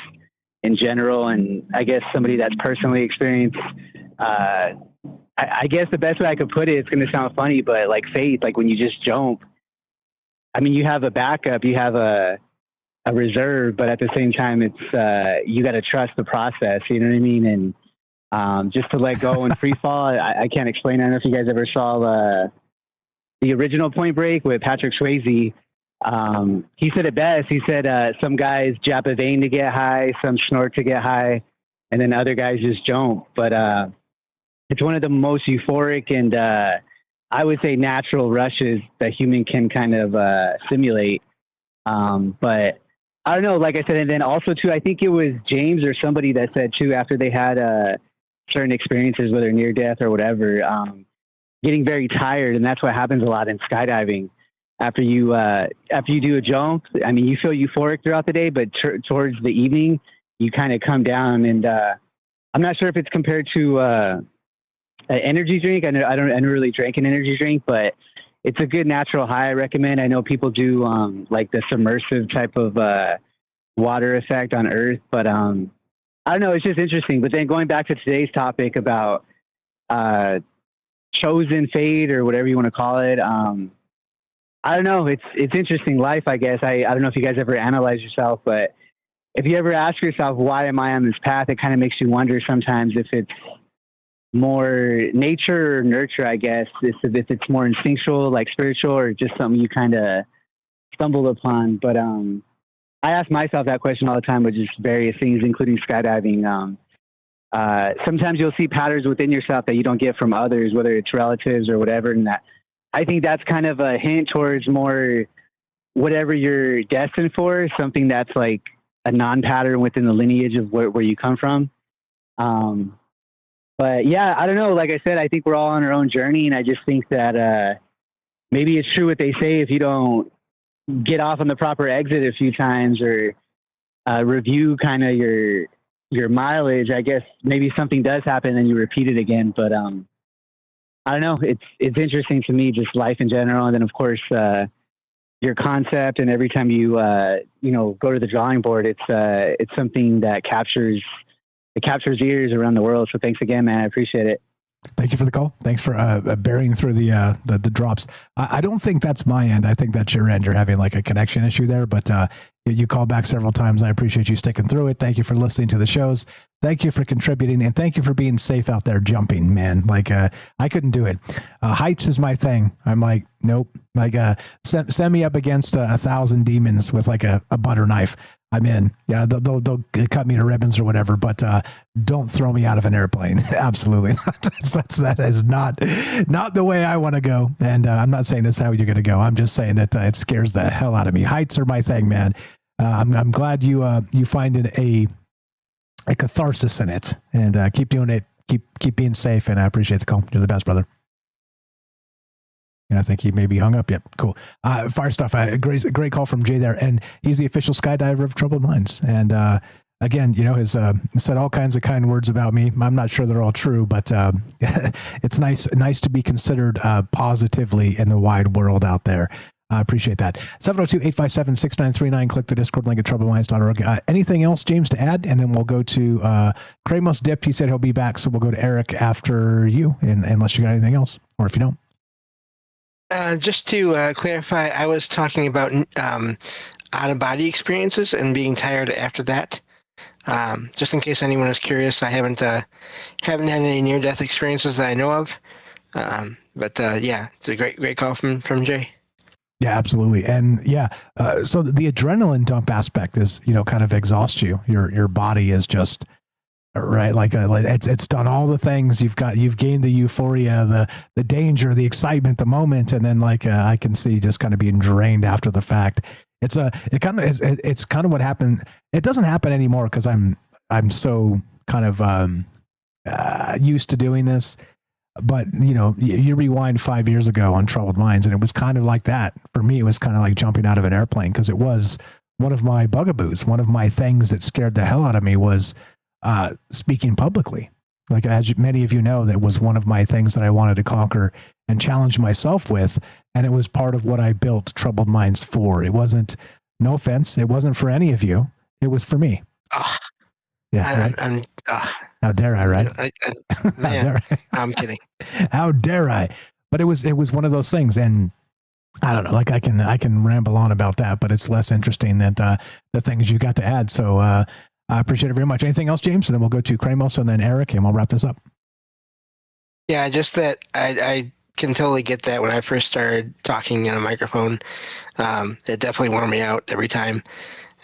in general. And I guess somebody that's personally experienced, I guess the best way I could put it, it's going to sound funny, but like fate, like when you just jump, I mean, you have a backup, you have a reserve, but at the same time, it's, you got to trust the process, you know what I mean? And just to let go and free fall, I can't explain. I don't know if you guys ever saw the original Point Break with Patrick Swayze. He said it best. He said some guys jab a vein to get high, some snort to get high, and then other guys just jump. But it's one of the most euphoric and I would say natural rushes that human can kind of simulate. But I don't know, like I said, and then also too, I think it was James or somebody that said too, after they had certain experiences, whether near death or whatever, getting very tired. And that's what happens a lot in skydiving. After you do a jump, I mean, you feel euphoric throughout the day, but towards the evening, you kind of come down. And I'm not sure if it's compared to an energy drink. I don't really drink an energy drink, but it's a good natural high. I recommend. I know people do like the submersive type of water effect on Earth, but I don't know. It's just interesting. But then going back to today's topic about chosen fate or whatever you want to call it. I don't know. It's interesting life, I guess. I don't know if you guys ever analyze yourself, but if you ever ask yourself, why am I on this path? It kind of makes you wonder sometimes if it's more nature or nurture, I guess. If it's more instinctual, like spiritual, or just something you kind of stumbled upon. But I ask myself that question all the time with just various things, including skydiving. Sometimes you'll see patterns within yourself that you don't get from others, whether it's relatives or whatever. And that, I think that's kind of a hint towards more whatever you're destined for, something that's like a non-pattern within the lineage of where you come from. But yeah, I don't know. Like I said, I think we're all on our own journey. And I just think that maybe it's true what they say. If you don't get off on the proper exit a few times or review kind of your mileage, I guess maybe something does happen and you repeat it again. But I don't know. It's interesting to me, just life in general. And then of course, your concept, and every time you go to the drawing board, it's something that captures ears around the world. So thanks again, man. I appreciate it. Thank you for the call. Thanks for bearing through the drops. I don't think that's my end. I think that's your end. You're having like a connection issue there, but you called back several times. I appreciate you sticking through it. Thank you for listening to the shows. Thank you for contributing, and thank you for being safe out there jumping, man. Like I couldn't do it. Heights is my thing. I'm like, nope. Like send me up against 1,000 demons with like a butter knife. I'm in. Yeah, they'll cut me to ribbons or whatever, but don't throw me out of an airplane. Absolutely not. That is not the way I want to go. And I'm not saying that's how you're going to go. I'm just saying that it scares the hell out of me. Heights are my thing, man. I'm glad you find it a catharsis in it, and keep doing it. Keep being safe, and I appreciate the call. You're the best, brother. And I think he may be hung up. Yep, cool. Fire stuff. Great call from Jay there, and he's the official skydiver of Troubled Minds. And again, has said all kinds of kind words about me. I'm not sure they're all true, but it's nice to be considered positively in the wide world out there. I appreciate that. 702-857-6939. Click the Discord link at troubledminds.org. Anything else, James, to add? And then we'll go to Kramos Dipped. He said he'll be back, so we'll go to Eric after you, unless you got anything else, or if you don't. Just to clarify, I was talking about out-of-body experiences and being tired after that. Just in case anyone is curious, I haven't had any near-death experiences that I know of. But yeah, it's a great call from Jay. Yeah, absolutely. And yeah, so the adrenaline dump aspect is, kind of exhausts you. Your body is just right. Like it's done all the things you've gained the euphoria, the danger, the excitement, the moment. And then I can see just kind of being drained after the fact. It's kind of what happened. It doesn't happen anymore, 'cause I'm so kind of used to doing this. But, you rewind 5 years ago on Troubled Minds, and it was kind of like that. For me, it was kind of like jumping out of an airplane, because it was one of my bugaboos. One of my things that scared the hell out of me was speaking publicly. Like, as many of you know, that was one of my things that I wanted to conquer and challenge myself with. And it was part of what I built Troubled Minds for. It wasn't, no offense, it wasn't for any of you. It was for me. Yeah, right? How dare I, right? Man, I'm kidding. How dare I? But it was one of those things, and I don't know. Like I can ramble on about that, but it's less interesting than the things you got to add. So I appreciate it very much. Anything else, James? And then we'll go to Kramos and then Eric, and we'll wrap this up. Yeah, just that I can totally get that. When I first started talking in a microphone, it definitely wore me out every time,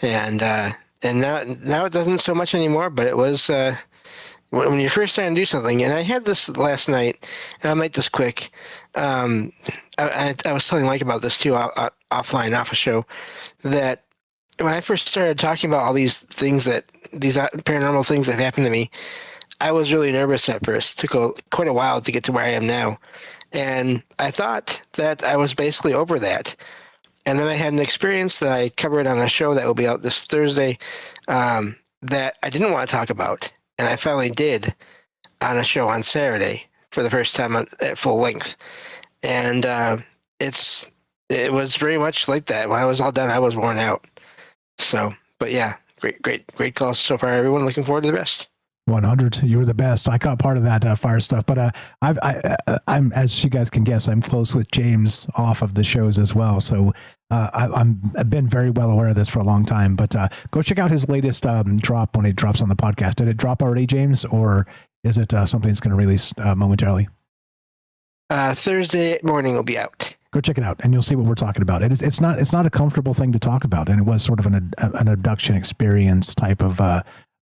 and now it doesn't so much anymore. But it was when you're first starting to do something. And I had this last night, and I'll make this quick. I was telling Mike about this too, offline, off a show, that when I first started talking about all these things, these paranormal things that happened to me, I was really nervous at first. It took quite a while to get to where I am now. And I thought that I was basically over that. And then I had an experience that I covered on a show that will be out this Thursday, that I didn't want to talk about, and I finally did on a show on Saturday for the first time at full length. And it was very much like that. When I was all done, I was worn out. So, but yeah, great calls so far, everyone. Looking forward to the rest. 100. You were the best. I caught part of that fire stuff, but I'm, as you guys can guess, I'm close with James off of the shows as well. So I've been very well aware of this for a long time. But go check out his latest drop when it drops on the podcast. Did it drop already, James, or is it something that's going to release momentarily? Thursday morning will be out. Go check it out, and you'll see what we're talking about. It's not a comfortable thing to talk about, and it was sort of an abduction experience type of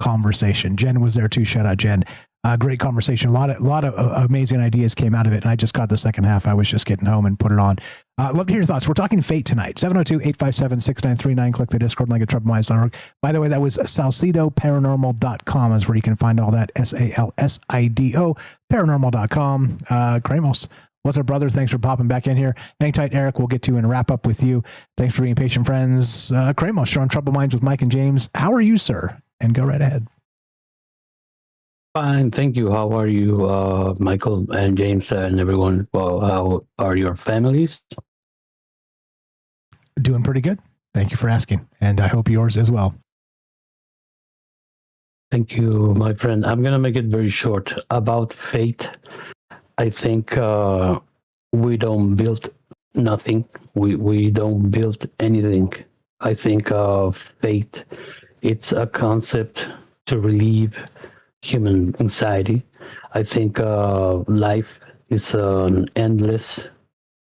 conversation. Jen was there too. Shout out, Jen. Great conversation. A lot of amazing ideas came out of it, and I just caught the second half. I was just getting home and put it on. Love to hear your thoughts. We're talking Fate tonight. 702-857-6939. Click the Discord link at troubledminds.org. By the way, that was salsidoparanormal.com is where you can find all that. SALSIDO paranormal.com. Kramos, what's up, brother? Thanks for popping back in here. Hang tight, Eric. We'll get to and wrap up with you. Thanks for being patient, friends. Kramos, you're on Troubled Minds with Mike and James. How are you, sir? And go right ahead. Fine, thank you. How are you, Michael and James and everyone? Well, how are your families? Doing pretty good. Thank you for asking. And I hope yours as well. Thank you, my friend. I'm going to make it very short. About fate, I think we don't build nothing. We don't build anything. I think fate, it's a concept to relieve human anxiety. I think life is an endless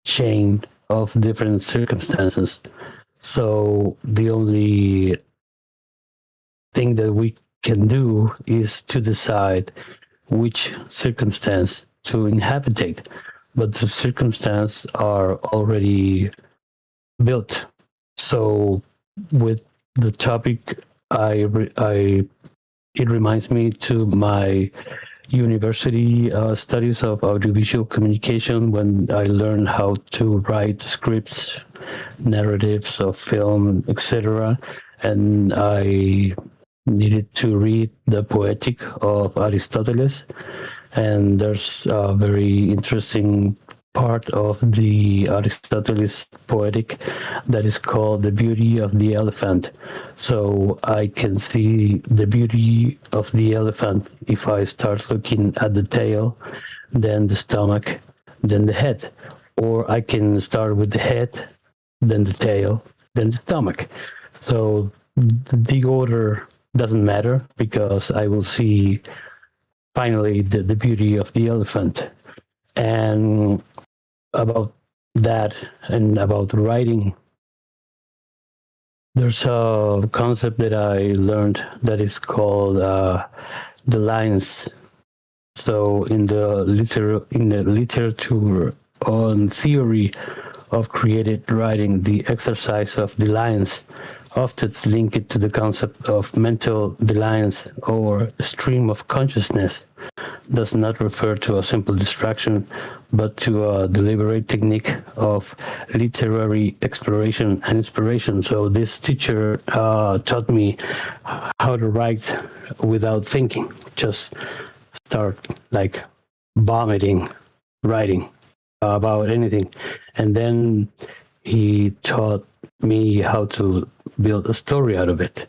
chain of different circumstances. So the only thing that we can do is to decide which circumstance to inhabit. But the circumstances are already built. So with the topic, it reminds me to my university studies of audiovisual communication when I learned how to write scripts, narratives of film, etc. And I needed to read the Poetic of Aristoteles. And there's a very interesting part of the Aristoteles Poetic that is called The Beauty of the Elephant. So I can see the beauty of the elephant if I start looking at the tail, then the stomach, then the head. Or I can start with the head, then the tail, then the stomach. So the order doesn't matter because I will see finally the beauty of the elephant. And about that and about writing, there's a concept that I learned that is called the lines. So in the literature on theory of creative writing, the exercise of the lines often link it to the concept of mental reliance or stream of consciousness. Does not refer to a simple distraction, but to a deliberate technique of literary exploration and inspiration. So this teacher taught me how to write without thinking. Just start like vomiting, writing about anything. And then he taught me how to build a story out of it.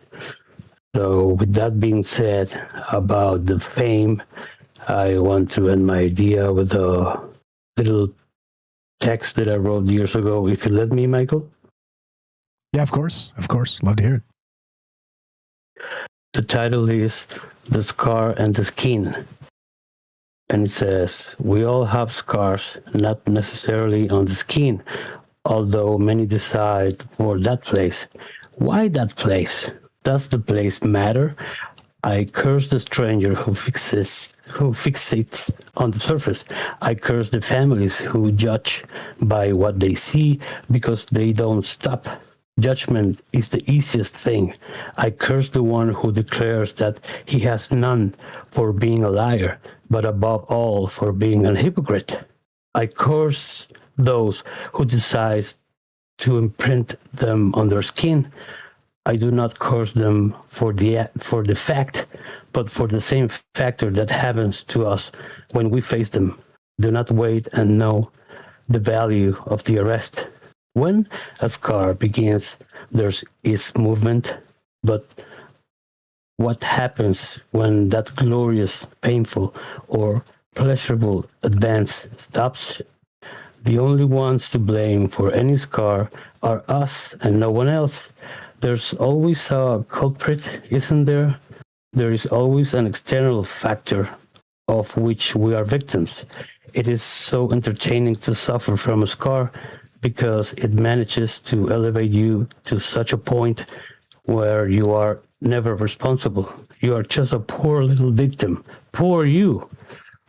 So with that being said, about the fame, I want to end my idea with a little text that I wrote years ago. If you let me, Michael? Yeah, of course. Of course. Love to hear it. The title is The Scar and the Skin. And it says, we all have scars, not necessarily on the skin, although many decide for that place. Why that place? Does the place matter? I curse the stranger who fixates on the surface. I curse the families who judge by what they see because they don't stop. Judgment is the easiest thing. I curse the one who declares that he has none for being a liar, but above all for being a hypocrite. I curse those who decide to imprint them on their skin. I do not curse them for the fact, but for the same factor that happens to us when we face them. Do not wait and know the value of the arrest. When a scar begins, there is movement, but what happens when that glorious, painful, or pleasurable advance stops? The only ones to blame for any scar are us and no one else. There's always a culprit, isn't there? There is always an external factor of which we are victims. It is so entertaining to suffer from a scar because it manages to elevate you to such a point where you are never responsible. You are just a poor little victim. Poor you.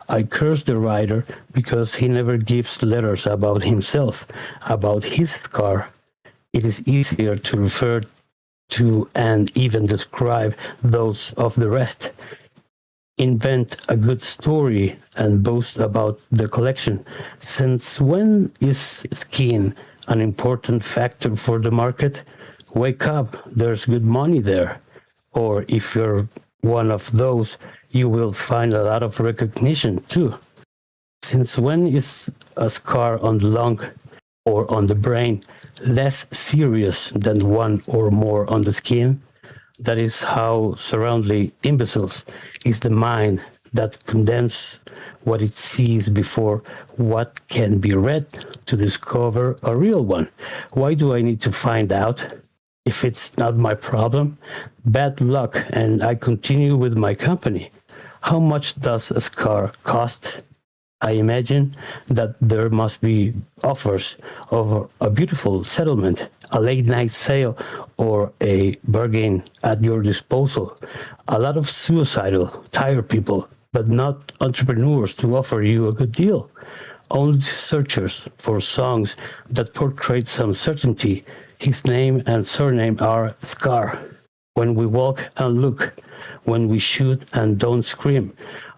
I curse the writer because he never gives letters about himself, about his scar. It is easier to refer to and even describe those of the rest. Invent a good story and boast about the collection. Since when is skin an important factor for the market? Wake up, there's good money there. Or if you're one of those, you will find a lot of recognition too. Since when is a scar on the lung or on the brain less serious than one or more on the skin? That is how surroundly imbeciles is the mind that condemns what it sees before what can be read to discover a real one. Why do I need to find out? If it's not my problem, bad luck, and I continue with my company. How much does a scar cost? I imagine that there must be offers of a beautiful settlement, a late night sale, or a bargain at your disposal. A lot of suicidal, tired people, but not entrepreneurs to offer you a good deal. Only searchers for songs that portray some certainty. His name and surname are Scar. When we walk and look, when we shoot and don't scream,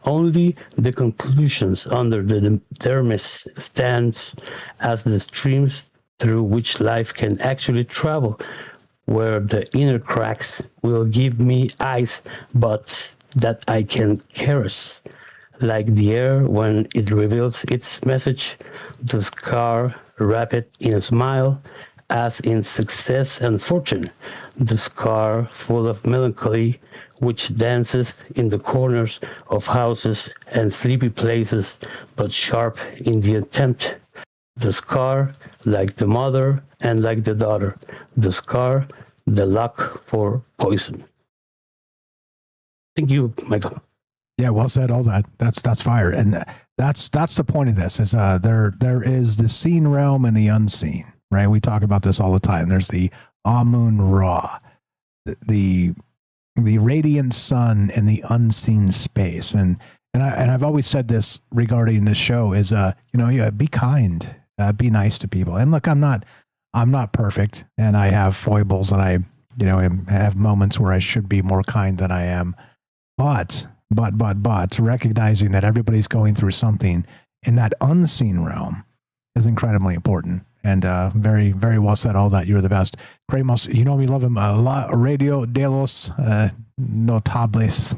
only the conclusions under the dermis stands as the streams through which life can actually travel, where the inner cracks will give me eyes, but that I can caress. Like the air when it reveals its message, the scar wrap it in a smile, as in success and fortune, the scar full of melancholy, which dances in the corners of houses and sleepy places, but sharp in the attempt. The scar, like the mother and like the daughter. The scar, the luck for poison. Thank you, Michael. Yeah, well said. All that. That's fire, and that's the point of this. Is there is the seen realm and the unseen. Right, we talk about this all the time. There's the Amun Ra, the radiant sun and the unseen space, and I've always said this regarding this show is be kind, be nice to people. And look, I'm not perfect, and I have foibles, and I have moments where I should be more kind than I am, but recognizing that everybody's going through something in that unseen realm is incredibly important. And very, very well said. All that. You're the best. Cremos, we love him a lot. Radio de los Notables.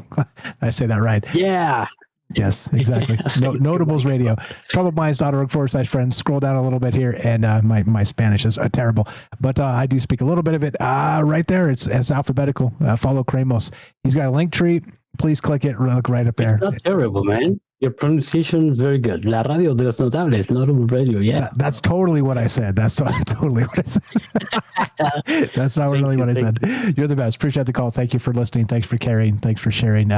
I say that right? Yeah. Yes, exactly. Notables Radio. TroubledMinds.org/friends. Scroll down a little bit here, and my Spanish is terrible, but I do speak a little bit of it. Right there, it's alphabetical. Follow Cremos. He's got a link tree. Please click it. Look right up there. It's not terrible, man. Your pronunciation is very good. La radio de los notables, notable radio. Yeah, that's totally what I said. That's totally what I said. That's not really what I said. You're the best. Appreciate the call. Thank you for listening. Thanks for caring. Thanks for sharing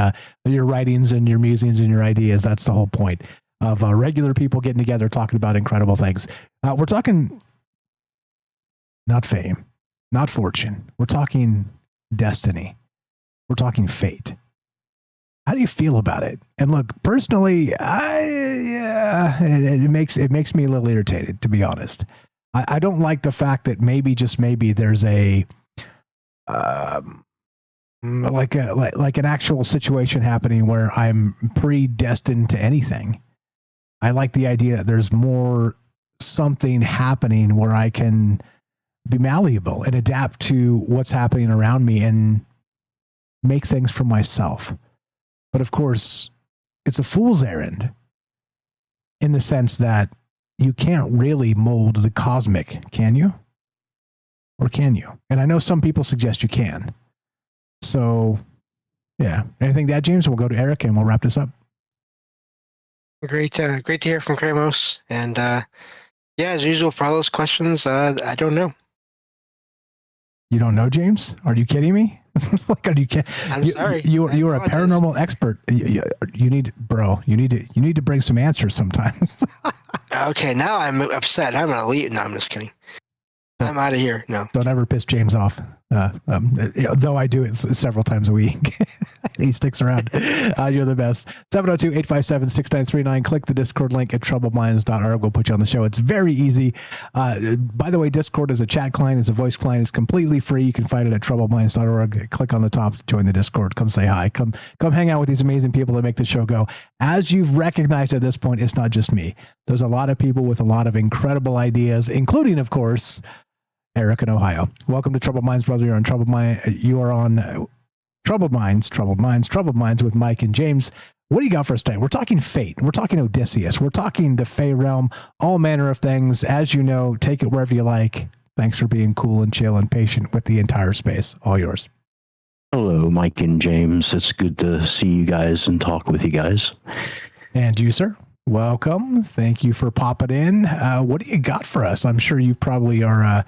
your writings and your musings and your ideas. That's the whole point of regular people getting together, talking about incredible things. We're talking not fame, not fortune. We're talking destiny. We're talking fate. How do you feel about it? And look, personally, it makes me a little irritated, to be honest. I don't like the fact that just maybe there's a like an actual situation happening where I'm predestined to anything. I like the idea that there's something happening where I can be malleable and adapt to what's happening around me and make things for myself. But of course, it's a fool's errand in the sense that you can't really mold the cosmic, can you? Or can you? And I know some people suggest you can. So, yeah. Anything to add, James? We'll go to Eric and we'll wrap this up. Great to hear from Kramos. And as usual, for all those questions, I don't know. You don't know, James? Are you kidding me? Like, are you kidding? I'm sorry. You are a paranormal expert. You need, bro. You need to bring some answers sometimes. Okay, now I'm upset. I'm gonna leave. No, I'm just kidding. I'm out of here. No. Don't ever piss James off. Though I do it several times a week. He sticks around. You're the best. 702-857-6939. Click the Discord link at troubledminds.org. We'll put you on the show. It's very easy. By the way, Discord is a chat client, is a voice client. It's completely free. You can find it at troubledminds.org. Click on the top to join the Discord. Come say hi. Come hang out with these amazing people that make the show go. As you've recognized at this point, it's not just me. There's a lot of people with a lot of incredible ideas, including, of course, Eric in Ohio. Welcome to Troubled Minds, brother. You're on Troubled Mind. You are on Troubled Minds with Mike and James. What do you got for us today? We're talking fate. We're talking Odysseus. We're talking the Fey realm, all manner of things. As you know, take it wherever you like. Thanks for being cool and chill and patient with the entire space. All yours. Hello, Mike and James. It's good to see you guys and talk with you guys. And you, sir? Welcome. Thank you for popping in. What do you got for us? I'm sure you probably are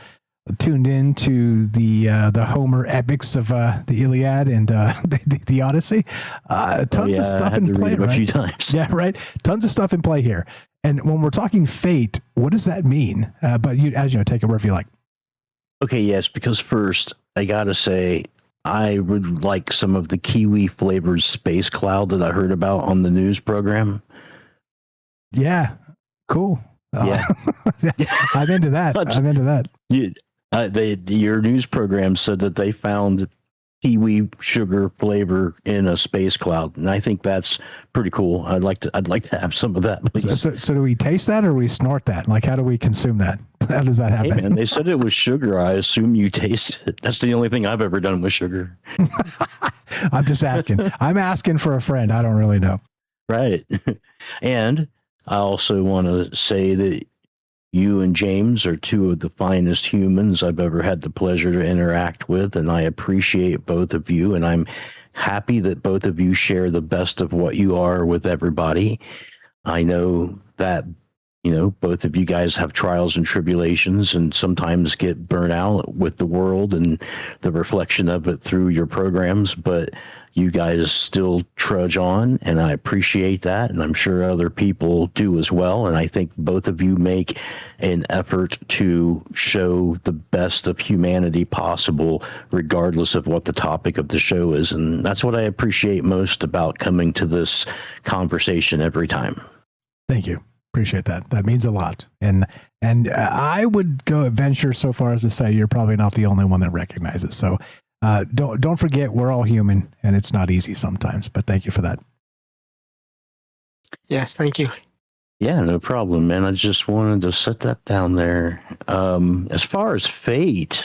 tuned in to the Homer epics of the Iliad and the Odyssey. Tons of stuff in play, right? A few times. Yeah, right. Tons of stuff in play here. And when we're talking fate, what does that mean? But you, as you know, take it wherever you like. Okay, yes, because first I gotta say I would like some of the kiwi flavored space cloud that I heard about on the news program. Yeah, cool. Yeah, I'm into that. I'm into that. Your news program said that they found kiwi sugar flavor in a space cloud, and I think that's pretty cool. I'd like to have some of that. So do we taste that or we snort that? Like, how do we consume that? How does that happen? Hey man, they said it was sugar. I assume you taste it. That's the only thing I've ever done with sugar. I'm just asking. I'm asking for a friend. I don't really know. Right. And I also want to say that you and James are two of the finest humans I've ever had the pleasure to interact with, and I appreciate both of you, and I'm happy that both of you share the best of what you are with everybody. I know that, both of you guys have trials and tribulations and sometimes get burnt out with the world and the reflection of it through your programs, but you guys still trudge on, and I appreciate that, and I'm sure other people do as well. And I think both of you make an effort to show the best of humanity possible, regardless of what the topic of the show is. And that's what I appreciate most about coming to this conversation every time. Thank you. Appreciate that. That means a lot. And I would venture so far as to say you're probably not the only one that recognizes. So don't forget, we're all human, and it's not easy sometimes. But thank you for that. Yes, thank you. Yeah, no problem, man. I just wanted to set that down there. As far as fate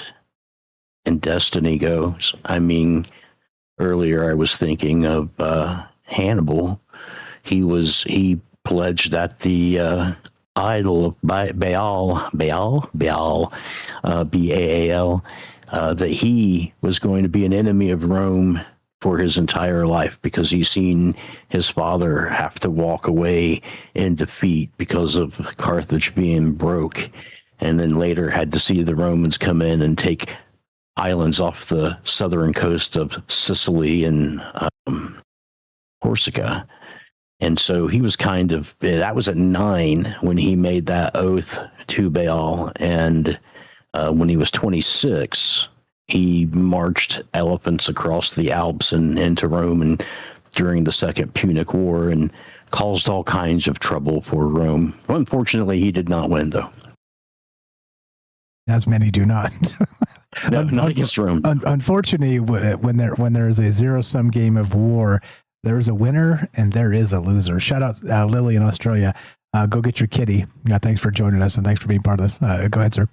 and destiny goes, I mean, earlier I was thinking of Hannibal. He pledged at the idol of Baal, Baal, that he was going to be an enemy of Rome for his entire life because he's seen his father have to walk away in defeat because of Carthage being broke, and then later had to see the Romans come in and take islands off the southern coast of Sicily and Corsica. And so he was that was at 9 when he made that oath to Baal. And when he was 26, he marched elephants across the Alps and into Rome and during the Second Punic War and caused all kinds of trouble for Rome. Unfortunately, he did not win, though. As many do not. No, not against Rome. Unfortunately, when there is a zero-sum game of war, there is a winner and there is a loser. Shout out Lily in Australia. Go get your kitty. Thanks for joining us and thanks for being part of this. Go ahead, sir.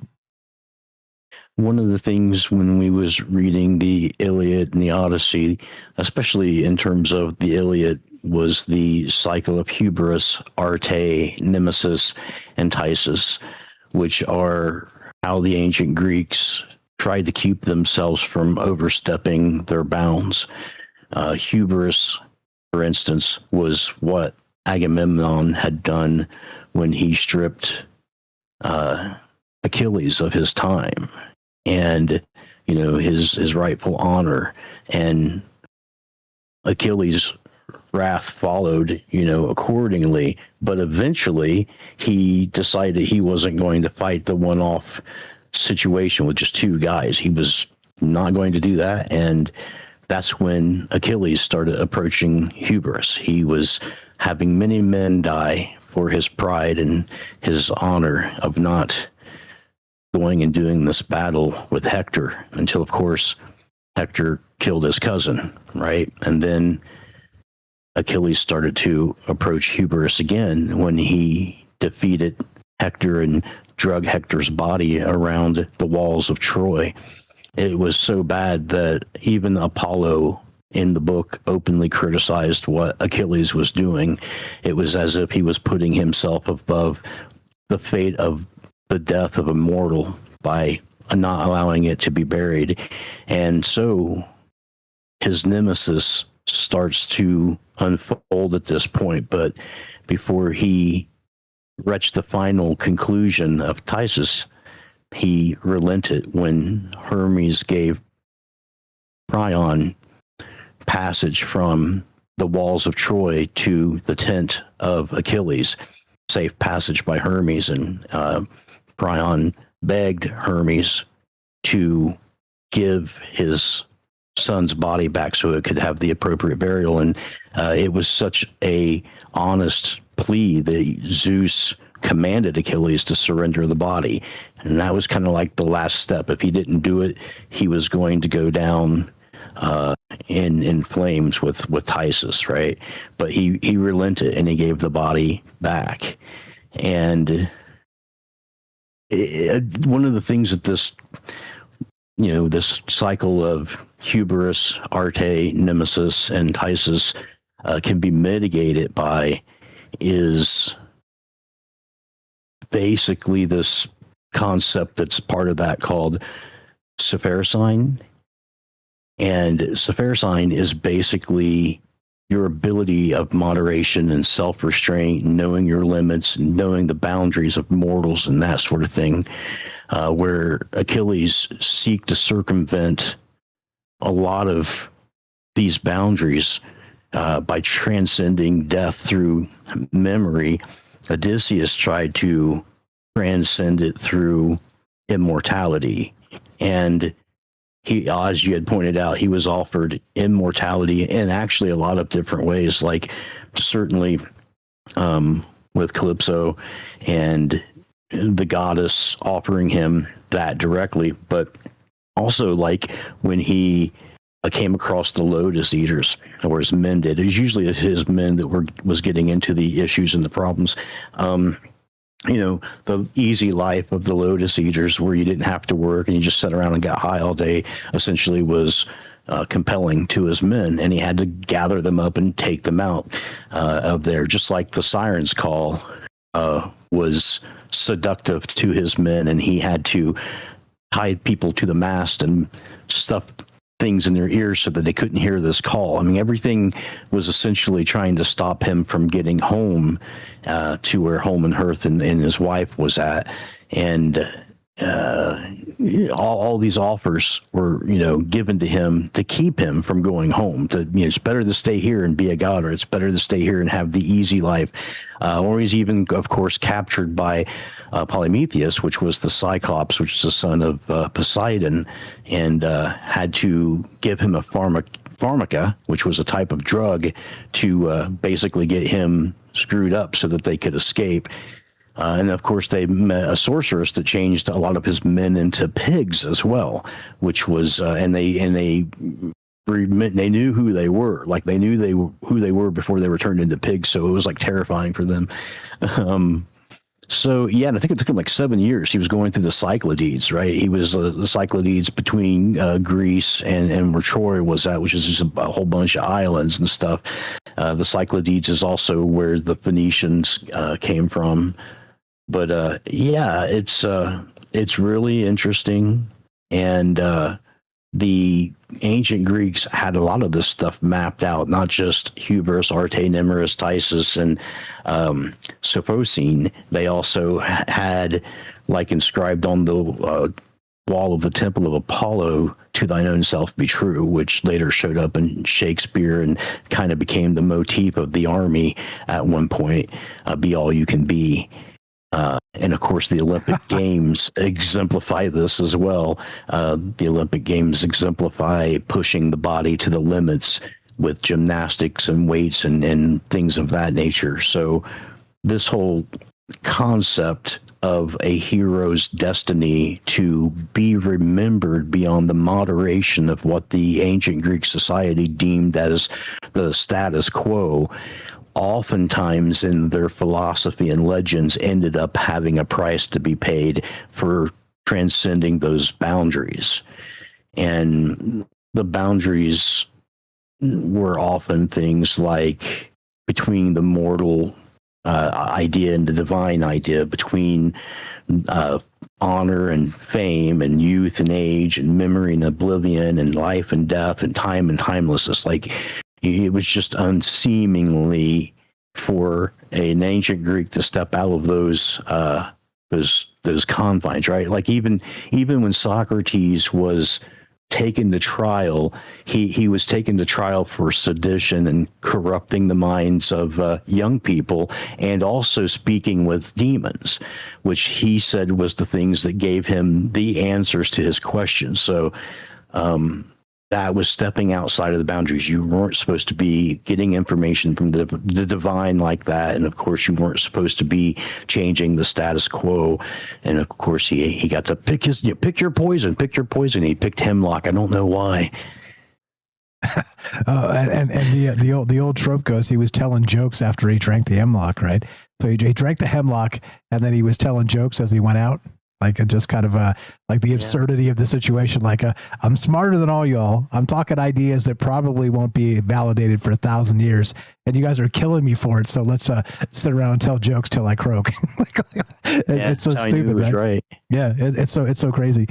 one of the things when we was reading the Iliad and the Odyssey, especially in terms of the Iliad, was the cycle of hubris, arte, nemesis, and Tisis, which are how the ancient Greeks tried to keep themselves from overstepping their bounds. Hubris, for instance, was what Agamemnon had done when he stripped Achilles of his time and, you know, his rightful honor. And Achilles' wrath followed, you know, accordingly. But eventually he decided he wasn't going to fight the one-off situation with just two guys. He was not going to do that. And that's when Achilles started approaching hubris. He was having many men die for his pride and his honor of not going and doing this battle with Hector until, of course, Hector killed his cousin, right? And then Achilles started to approach hubris again when he defeated Hector and drug Hector's body around the walls of Troy. It was so bad that even Apollo in the book openly criticized what Achilles was doing. It was as if he was putting himself above the fate of the death of a mortal by not allowing it to be buried. And so his nemesis starts to unfold at this point. But before he reached the final conclusion of Tisis, he relented when Hermes gave Priam passage from the walls of Troy to the tent of Achilles, safe passage by Hermes. And Priam begged Hermes to give his son's body back so it could have the appropriate burial. And it was such a honest plea that Zeus commanded Achilles to surrender the body. And that was kind of like the last step. If he didn't do it, he was going to go down in flames with Tisis, right? But he relented and he gave the body back. And one of the things that this, you know, this cycle of hubris, arte, nemesis, and Tisis can be mitigated by is basically this concept that's part of that called Sephirosign. And Sephirosign is basically your ability of moderation and self-restraint, knowing your limits, knowing the boundaries of mortals and that sort of thing, where Achilles seek to circumvent a lot of these boundaries by transcending death through memory. Odysseus tried to transcend it through immortality. And he, as you had pointed out, he was offered immortality in actually a lot of different ways, like certainly with Calypso and the goddess offering him that directly, but also like when he came across the Lotus Eaters, or his men did. It was usually his men that was getting into the issues and the problems. You know, the easy life of the Lotus Eaters, where you didn't have to work and you just sat around and got high all day, essentially was compelling to his men, and he had to gather them up and take them out of there. Just like the Siren's Call was seductive to his men, and he had to tie people to the mast and stuff things in their ears so that they couldn't hear this call. I mean, everything was essentially trying to stop him from getting home to where Home and Hearth and his wife was at. And all these offers were, you know, given to him to keep him from going home. To, you know, it's better to stay here and be a god, or it's better to stay here and have the easy life. Or he's even, of course, captured by Polymetheus, which was the Cyclops, which is the son of Poseidon, and had to give him a pharmaca, which was a type of drug, to basically get him screwed up so that they could escape. And of course, they met a sorceress that changed a lot of his men into pigs as well, which was, and they knew who they were. Like they knew who they were before they were turned into pigs. So it was like terrifying for them. So, yeah, and I think it took him like 7 years. He was going through the Cyclades, right? He was the Cyclades between Greece and where Troy was at, which is just a whole bunch of islands and stuff. The Cyclades is also where the Phoenicians came from. But, yeah, it's really interesting. And the ancient Greeks had a lot of this stuff mapped out, not just hubris, arte, nemeris, tysis, and Sophocene. They also had, like, inscribed on the wall of the Temple of Apollo, "To thine own self be true," which later showed up in Shakespeare and kind of became the motif of the army at one point, be all you can be. And of course, the Olympic Games exemplify this as well. The Olympic Games exemplify pushing the body to the limits with gymnastics and weights and things of that nature. So this whole concept of a hero's destiny to be remembered beyond the moderation of what the ancient Greek society deemed as the status quo, oftentimes in their philosophy and legends ended up having a price to be paid for transcending those boundaries. And the boundaries were often things like between the mortal idea and the divine idea, between honor and fame and youth and age and memory and oblivion and life and death and time and timelessness. Like, it was just unseemingly for an ancient Greek to step out of those confines, right? Like even when Socrates was taken to trial, he was taken to trial for sedition and corrupting the minds of young people, and also speaking with demons, which he said was the things that gave him the answers to his questions. So that was stepping outside of the boundaries. You weren't supposed to be getting information from the divine like that. And of course, you weren't supposed to be changing the status quo. And of course, he got to pick your poison. He picked hemlock. I don't know why. And the old trope goes, he was telling jokes after he drank the hemlock, right? So he drank the hemlock, and then he was telling jokes as he went out. Like, just kind of like the absurdity of the situation. Like, I'm smarter than all y'all. I'm talking ideas that probably won't be validated for 1,000 years, and you guys are killing me for it. So let's sit around and tell jokes till I croak. It's so stupid, right? Yeah, it's so crazy.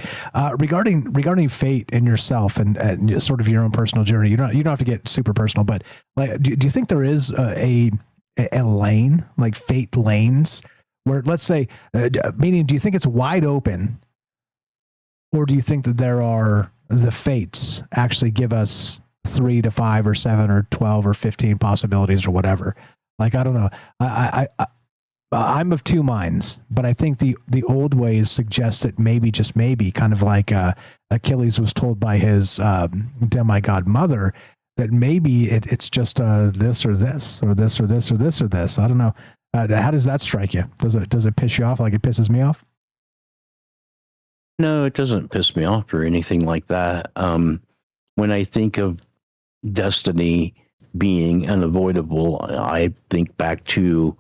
Regarding fate and yourself and sort of your own personal journey, you don't have to get super personal, but like, do you think there is a lane, like fate lanes? Where, let's say, meaning, do you think it's wide open, or do you think that the fates actually give us 3 to 5 or 7 or 12 or 15 possibilities or whatever? Like, I don't know. I'm of two minds, but I think the old ways suggest that maybe, just maybe, kind of like Achilles was told by his demigod mother, that maybe it's just this or this or this or this or this or this. I don't know. How does that strike you? Does it piss you off like it pisses me off? No, it doesn't piss me off or anything like that. When I think of destiny being unavoidable, I think back to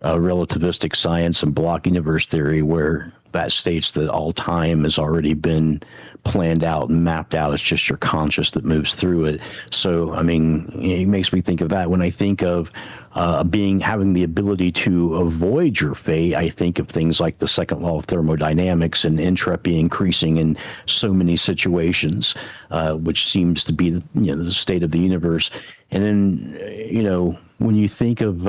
relativistic science and block universe theory, where that states that all time has already been planned out and mapped out. It's just your conscious that moves through it. So, I mean, it makes me think of that. When I think of having the ability to avoid your fate, I think of things like the second law of thermodynamics and entropy increasing in so many situations, which seems to be the state of the universe. And then, when you think of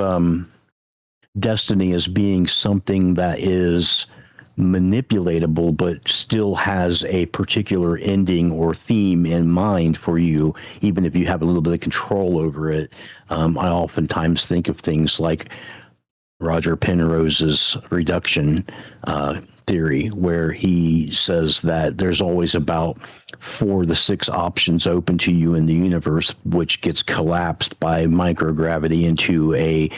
destiny as being something that is manipulatable but still has a particular ending or theme in mind for you, even if you have a little bit of control over it, I oftentimes think of things like Roger Penrose's reduction theory, where he says that there's always about 4 to 6 options open to you in the universe, which gets collapsed by microgravity into a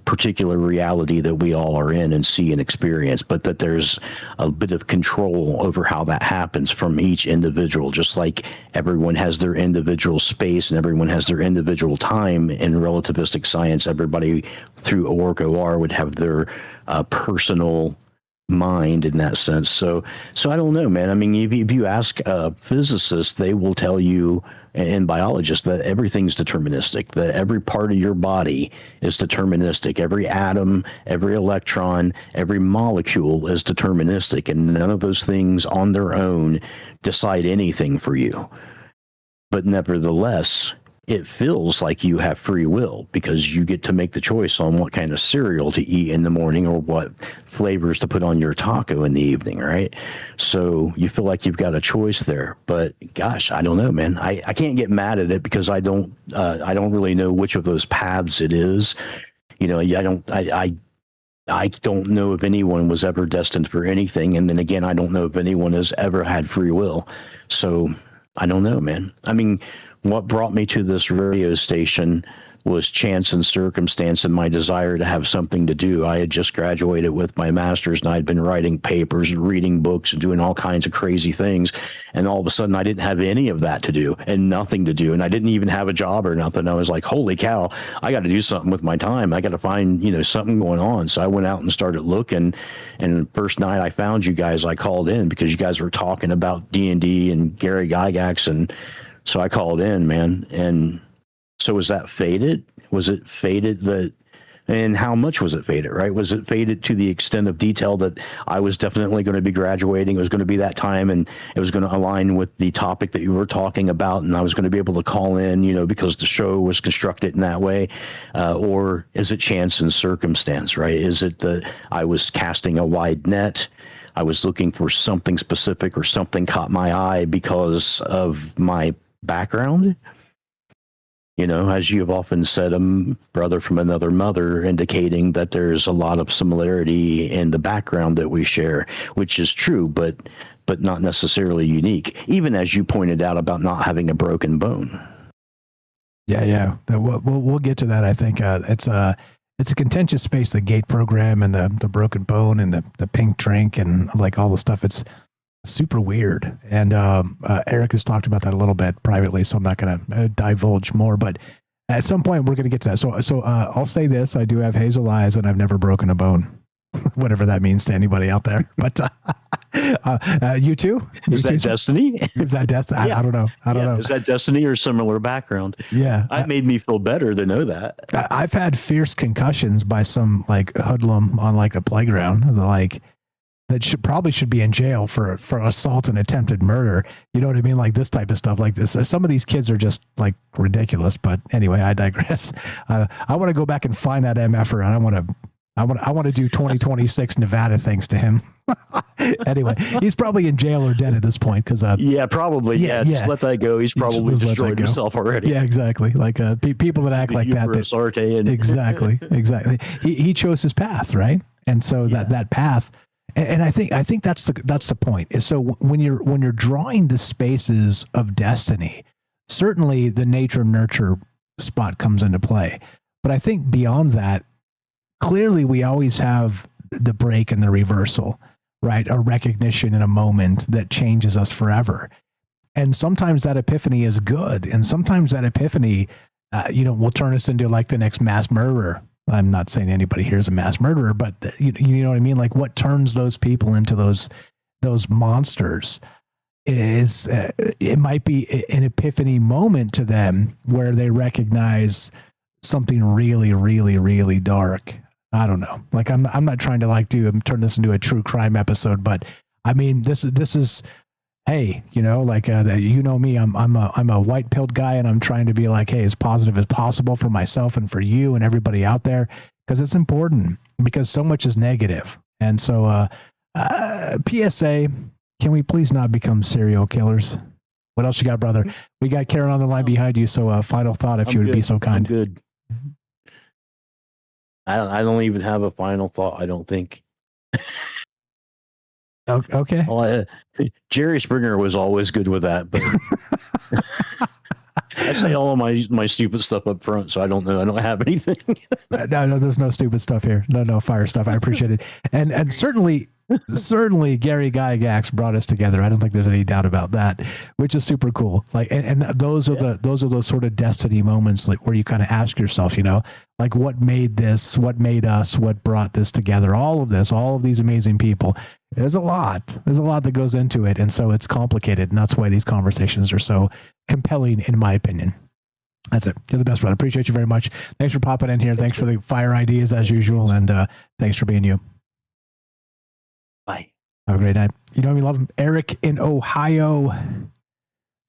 particular reality that we all are in and see and experience, but that there's a bit of control over how that happens from each individual, just like everyone has their individual space and everyone has their individual time. In relativistic science, everybody through OR would have their personal mind in that sense. So I don't know, man. I mean, if you ask physicists, they will tell you, and biologists, that everything's deterministic, that every part of your body is deterministic. Every atom, every electron, every molecule is deterministic, and none of those things on their own decide anything for you. But nevertheless, it feels like you have free will because you get to make the choice on what kind of cereal to eat in the morning or what flavors to put on your taco in the evening, right? So you feel like you've got a choice there. But gosh, I don't know, man. I can't get mad at it because I don't really know which of those paths it is. You know, I don't know if anyone was ever destined for anything. And then again, I don't know if anyone has ever had free will. So I don't know, man. I mean, what brought me to this radio station was chance and circumstance and my desire to have something to do. I had just graduated with my master's and I'd been writing papers and reading books and doing all kinds of crazy things. And all of a sudden I didn't have any of that to do and nothing to do. And I didn't even have a job or nothing. I was like, holy cow, I got to do something with my time. I got to find, something going on. So I went out and started looking. And the first night I found you guys, I called in because you guys were talking about D&D and Gary Gygax. And so I called in, man. And so was that fated? Was it fated that, and how much was it fated, right? Was it fated to the extent of detail that I was definitely going to be graduating? It was going to be that time and it was going to align with the topic that you were talking about. And I was going to be able to call in, because the show was constructed in that way. Or is it chance and circumstance, right? Is it that I was casting a wide net? I was looking for something specific or something caught my eye because of my background? As you have often said, brother from another mother, indicating that there's a lot of similarity in the background that we share, which is true, but not necessarily unique, even as you pointed out about not having a broken bone. Yeah. We'll get to that. I think it's a contentious space, the gate program and the broken bone and the pink drink and like all the stuff. It's super weird. And Eric has talked about that a little bit privately, so I'm not going to divulge more, but at some point we're going to get to that. So I'll say this, I do have hazel eyes and I've never broken a bone, whatever that means to anybody out there. But you too? Is that destiny? Is that destiny? Yeah. I don't know. I don't know. Is that destiny or similar background? Yeah. That made me feel better to know that. I've had fierce concussions by some like hoodlum on like a playground, that probably should be in jail for assault and attempted murder. You know what I mean? Like this type of stuff like this. Some of these kids are just like ridiculous, but anyway, I digress. I want to go back and find that MFer and I want to do 2026 Nevada things to him. Anyway, he's probably in jail or dead at this point. Cause yeah, probably. Yeah. Just let that go. He's probably destroyed himself already. Yeah, exactly. Like people that act like that. Exactly. He chose his path. Right. And so that path, and I think that's the point. Is so when you're drawing the spaces of destiny, certainly the nature nurture spot comes into play. But I think beyond that, clearly we always have the break and the reversal, right? A recognition in a moment that changes us forever. And sometimes that epiphany is good, and sometimes that epiphany, will turn us into like the next mass murderer. I'm not saying anybody here is a mass murderer, but you know what I mean? Like what turns those people into those monsters is, it might be an epiphany moment to them where they recognize something really, really, really dark. I don't know. Like I'm not trying to turn this into a true crime episode, but I mean, this is, hey, me, I'm a white pilled guy and I'm trying to be like, hey, as positive as possible for myself and for you and everybody out there, because it's important, because so much is negative. And so, PSA, can we please not become serial killers? What else you got, brother? We got Karen on the line behind you. So final thought, if you would be so kind. I'm good. I don't even have a final thought, I don't think. Okay. Well, Jerry Springer was always good with that, but say all of my stupid stuff up front, so I don't know. I don't have anything. No, there's no stupid stuff here. No fire stuff. I appreciate it. And certainly Gary Gygax brought us together. I don't think there's any doubt about that, which is super cool. Like, and those are those sort of destiny moments, like where you kind of ask yourself, like what made this, what made us, what brought this together, all of these amazing people. There's a lot that goes into it. And so it's complicated. And that's why these conversations are so compelling, in my opinion. That's it. You're the best, brother. Appreciate you very much. Thanks for popping in here. Thanks for the fire ideas as usual. And thanks for being you. Bye. Have a great night. We love him. Eric in Ohio.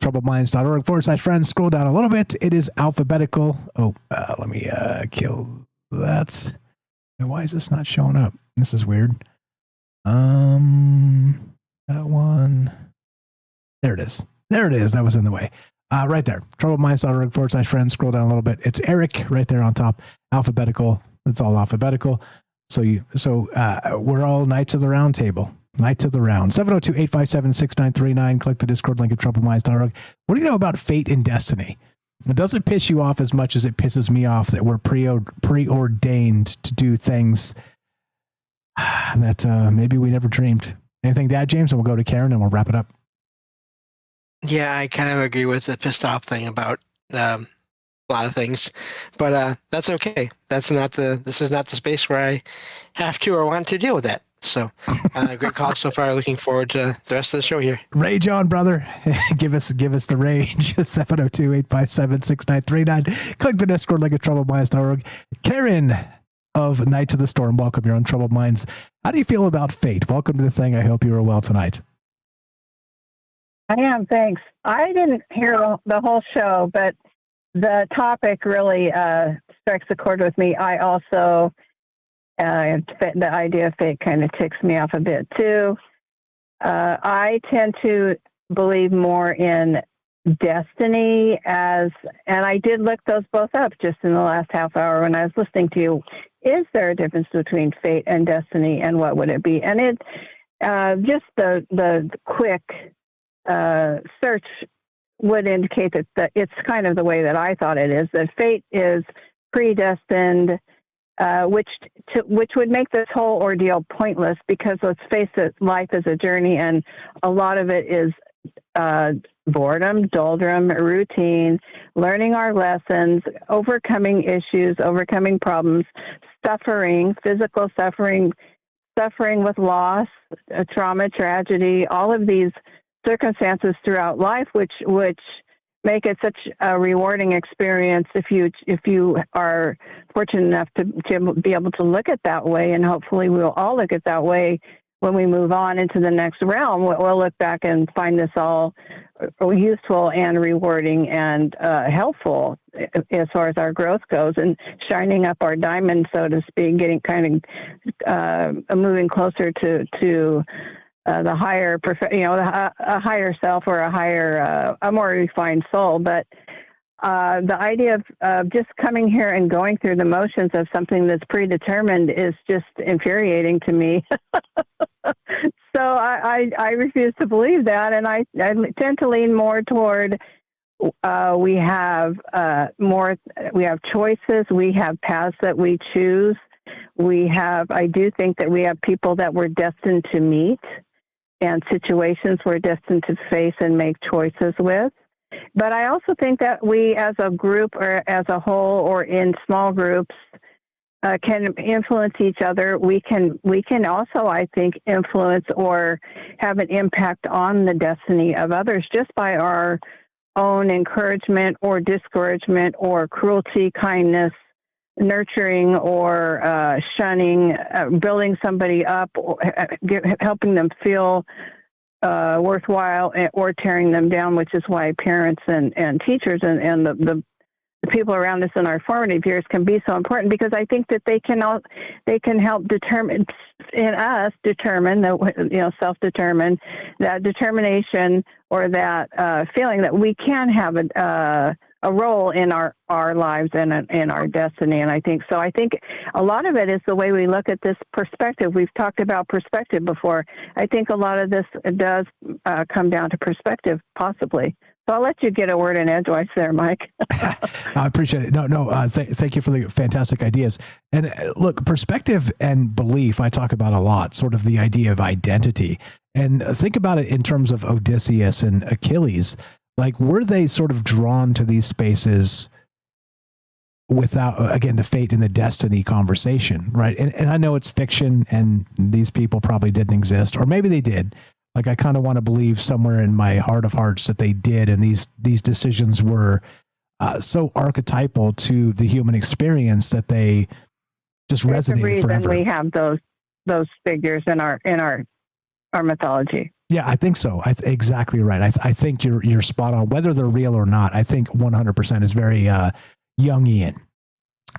TroubledMinds.org/friends. Scroll down a little bit. It is alphabetical. Let me kill that. Why is this not showing up? This is weird. That one. There it is. That was in the way. Right there. TroubledMinds.org/friends. Scroll down a little bit. It's Eric right there on top. Alphabetical. It's all alphabetical. So we're all Knights of the Round Table. Knights of the Round. 702-857-6939. Click the Discord link at TroubledMinds.org. What do you know about fate and destiny? It doesn't piss you off as much as it pisses me off that we're preordained to do things that maybe we never dreamed. Anything to add, James? And we'll go to Karen and we'll wrap it up. Yeah, I kind of agree with the pissed off thing about a lot of things, but that's okay. This is not the space where I have to or want to deal with that. So, great call so far. Looking forward to the rest of the show here. Rage on, brother. give us the rage. 702-857-6939. Click the Discord link at TroubledMinds.org. Karen of Knights of the Storm, welcome. You're on Troubled Minds. How do you feel about fate? Welcome to the thing. I hope you are well tonight. I am, thanks. I didn't hear the whole show, but the topic really strikes a chord with me. I also, the idea of fate kind of ticks me off a bit too. I tend to believe more in destiny and I did look those both up just in the last half hour when I was listening to you. Is there a difference between fate and destiny, and what would it be? And it just the quick search would indicate that it's kind of the way that I thought it is, that fate is predestined, which would make this whole ordeal pointless, because let's face it, life is a journey, and a lot of it is boredom, doldrum, routine, learning our lessons, overcoming issues, overcoming problems, suffering, physical suffering with loss, trauma, tragedy, all of these circumstances throughout life, which make it such a rewarding experience if you are fortunate enough to be able to look at that way. And hopefully we'll all look at that way when we move on into the next realm. We'll look back and find this all useful and rewarding and helpful as far as our growth goes, and shining up our diamond, so to speak, getting kind of moving closer to the higher, a higher self, or a more refined soul. But the idea of just coming here and going through the motions of something that's predetermined is just infuriating to me. So I refuse to believe that, and I tend to lean more toward we have choices, we have paths that we choose, I do think that we have people that we're destined to meet, and situations we're destined to face and make choices with. But I also think that we as a group, or as a whole, or in small groups, can influence each other. We can also, I think, influence or have an impact on the destiny of others just by our own encouragement or discouragement or cruelty, kindness, nurturing or shunning, building somebody up, or helping them feel worthwhile, or tearing them down, which is why parents and teachers and the people around us in our formative years can be so important, because I think that they can help determine self-determine that determination, or that feeling that we can have a role in our lives and in our destiny. And I think a lot of it is the way we look at this perspective. We've talked about perspective before. I think a lot of this does come down to perspective, possibly. So I'll let you get a word in edgewise there, Mike. I appreciate it. Thank you for the fantastic ideas. And look, perspective and belief, I talk about a lot, sort of the idea of identity. And think about it in terms of Odysseus and Achilles. Like, were they sort of drawn to these spaces without, again, the fate and the destiny conversation, right? And I know it's fiction and these people probably didn't exist, or maybe they did. Like, I kind of want to believe somewhere in my heart of hearts that they did, and these decisions were so archetypal to the human experience that they just resonated forever. We have those figures in our mythology. Yeah, I think so. Exactly right. I think you're spot on. Whether they're real or not, I think 100% is very Jungian.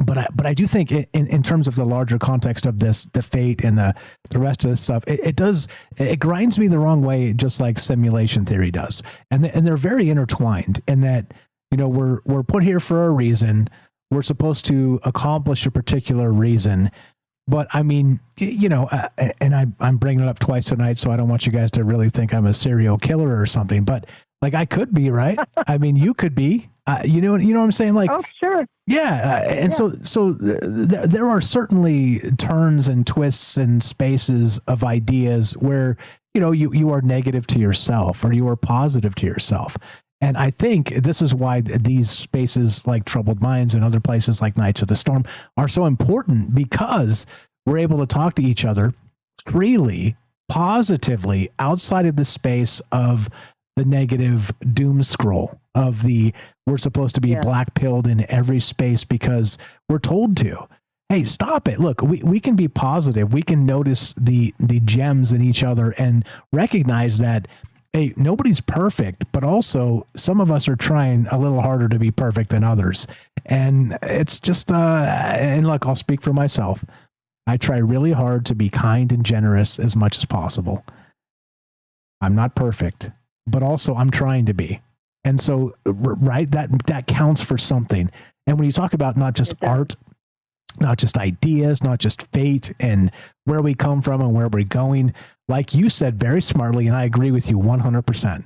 But I do think in terms of the larger context of this, the fate and the rest of this stuff, it grinds me the wrong way, just like simulation theory does. And they're very intertwined in that, we're put here for a reason. We're supposed to accomplish a particular reason. But I mean, and I'm bringing it up twice tonight, so I don't want you guys to really think I'm a serial killer or something. But like, I could be, right? I mean, you could be. You know what I'm saying? Like, oh, sure. Yeah. And so there are certainly turns and twists and spaces of ideas where, you are negative to yourself or you are positive to yourself. And I think this is why these spaces like Troubled Minds and other places like Knights of the Storm are so important, because we're able to talk to each other freely, positively, outside of the space of the negative doom scroll of we're supposed to be black-pilled in every space because we're told to. Hey, stop it. Look, we can be positive. We can notice the gems in each other and recognize that, hey, nobody's perfect, but also some of us are trying a little harder to be perfect than others. And it's just, and look, I'll speak for myself. I try really hard to be kind and generous as much as possible. I'm not perfect, but also I'm trying to be. And so, right, that counts for something. And when you talk about not just art, not just ideas, not just fate and where we come from and where we're going, like you said very smartly, and I agree with you 100%.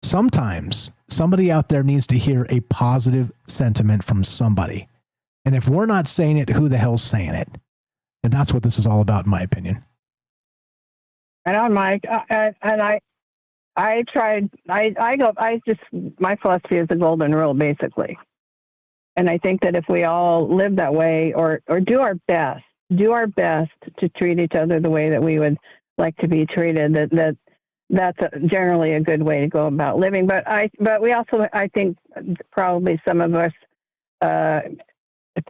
Sometimes somebody out there needs to hear a positive sentiment from somebody. And if we're not saying it, who the hell's saying it? And that's what this is all about, in my opinion. And on Mike, my philosophy is the golden rule, basically. And I think that if we all live that way or do our best to treat each other the way that we would like to be treated, that's generally a good way to go about living. But we also, I think probably some of us,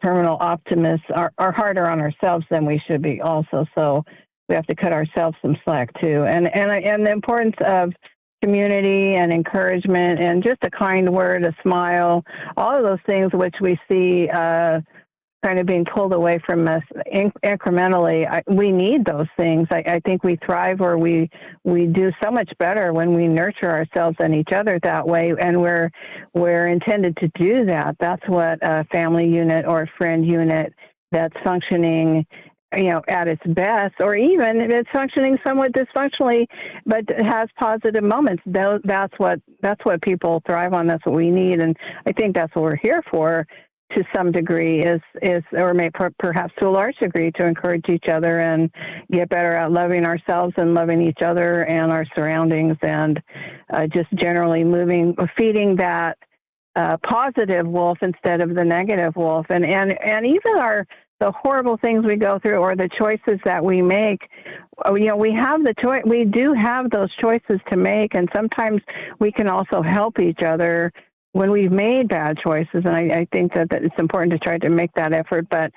terminal optimists are harder on ourselves than we should be also. So we have to cut ourselves some slack too. And the importance of community and encouragement and just a kind word, a smile, all of those things which we see kind of being pulled away from us incrementally. We need those things. I think we thrive, or we do so much better when we nurture ourselves and each other that way, and we're intended to do that. That's what a family unit or a friend unit that's functioning at its best, or even if it's functioning somewhat dysfunctionally, but has positive moments. That's what people thrive on. That's what we need, and I think that's what we're here for, to some degree, is or perhaps to a large degree, to encourage each other and get better at loving ourselves and loving each other and our surroundings, and just generally feeding that positive wolf instead of the negative wolf, and even the horrible things we go through or the choices that we make, we have the choice. We do have those choices to make, and sometimes we can also help each other when we've made bad choices. And I think that it's important to try to make that effort. But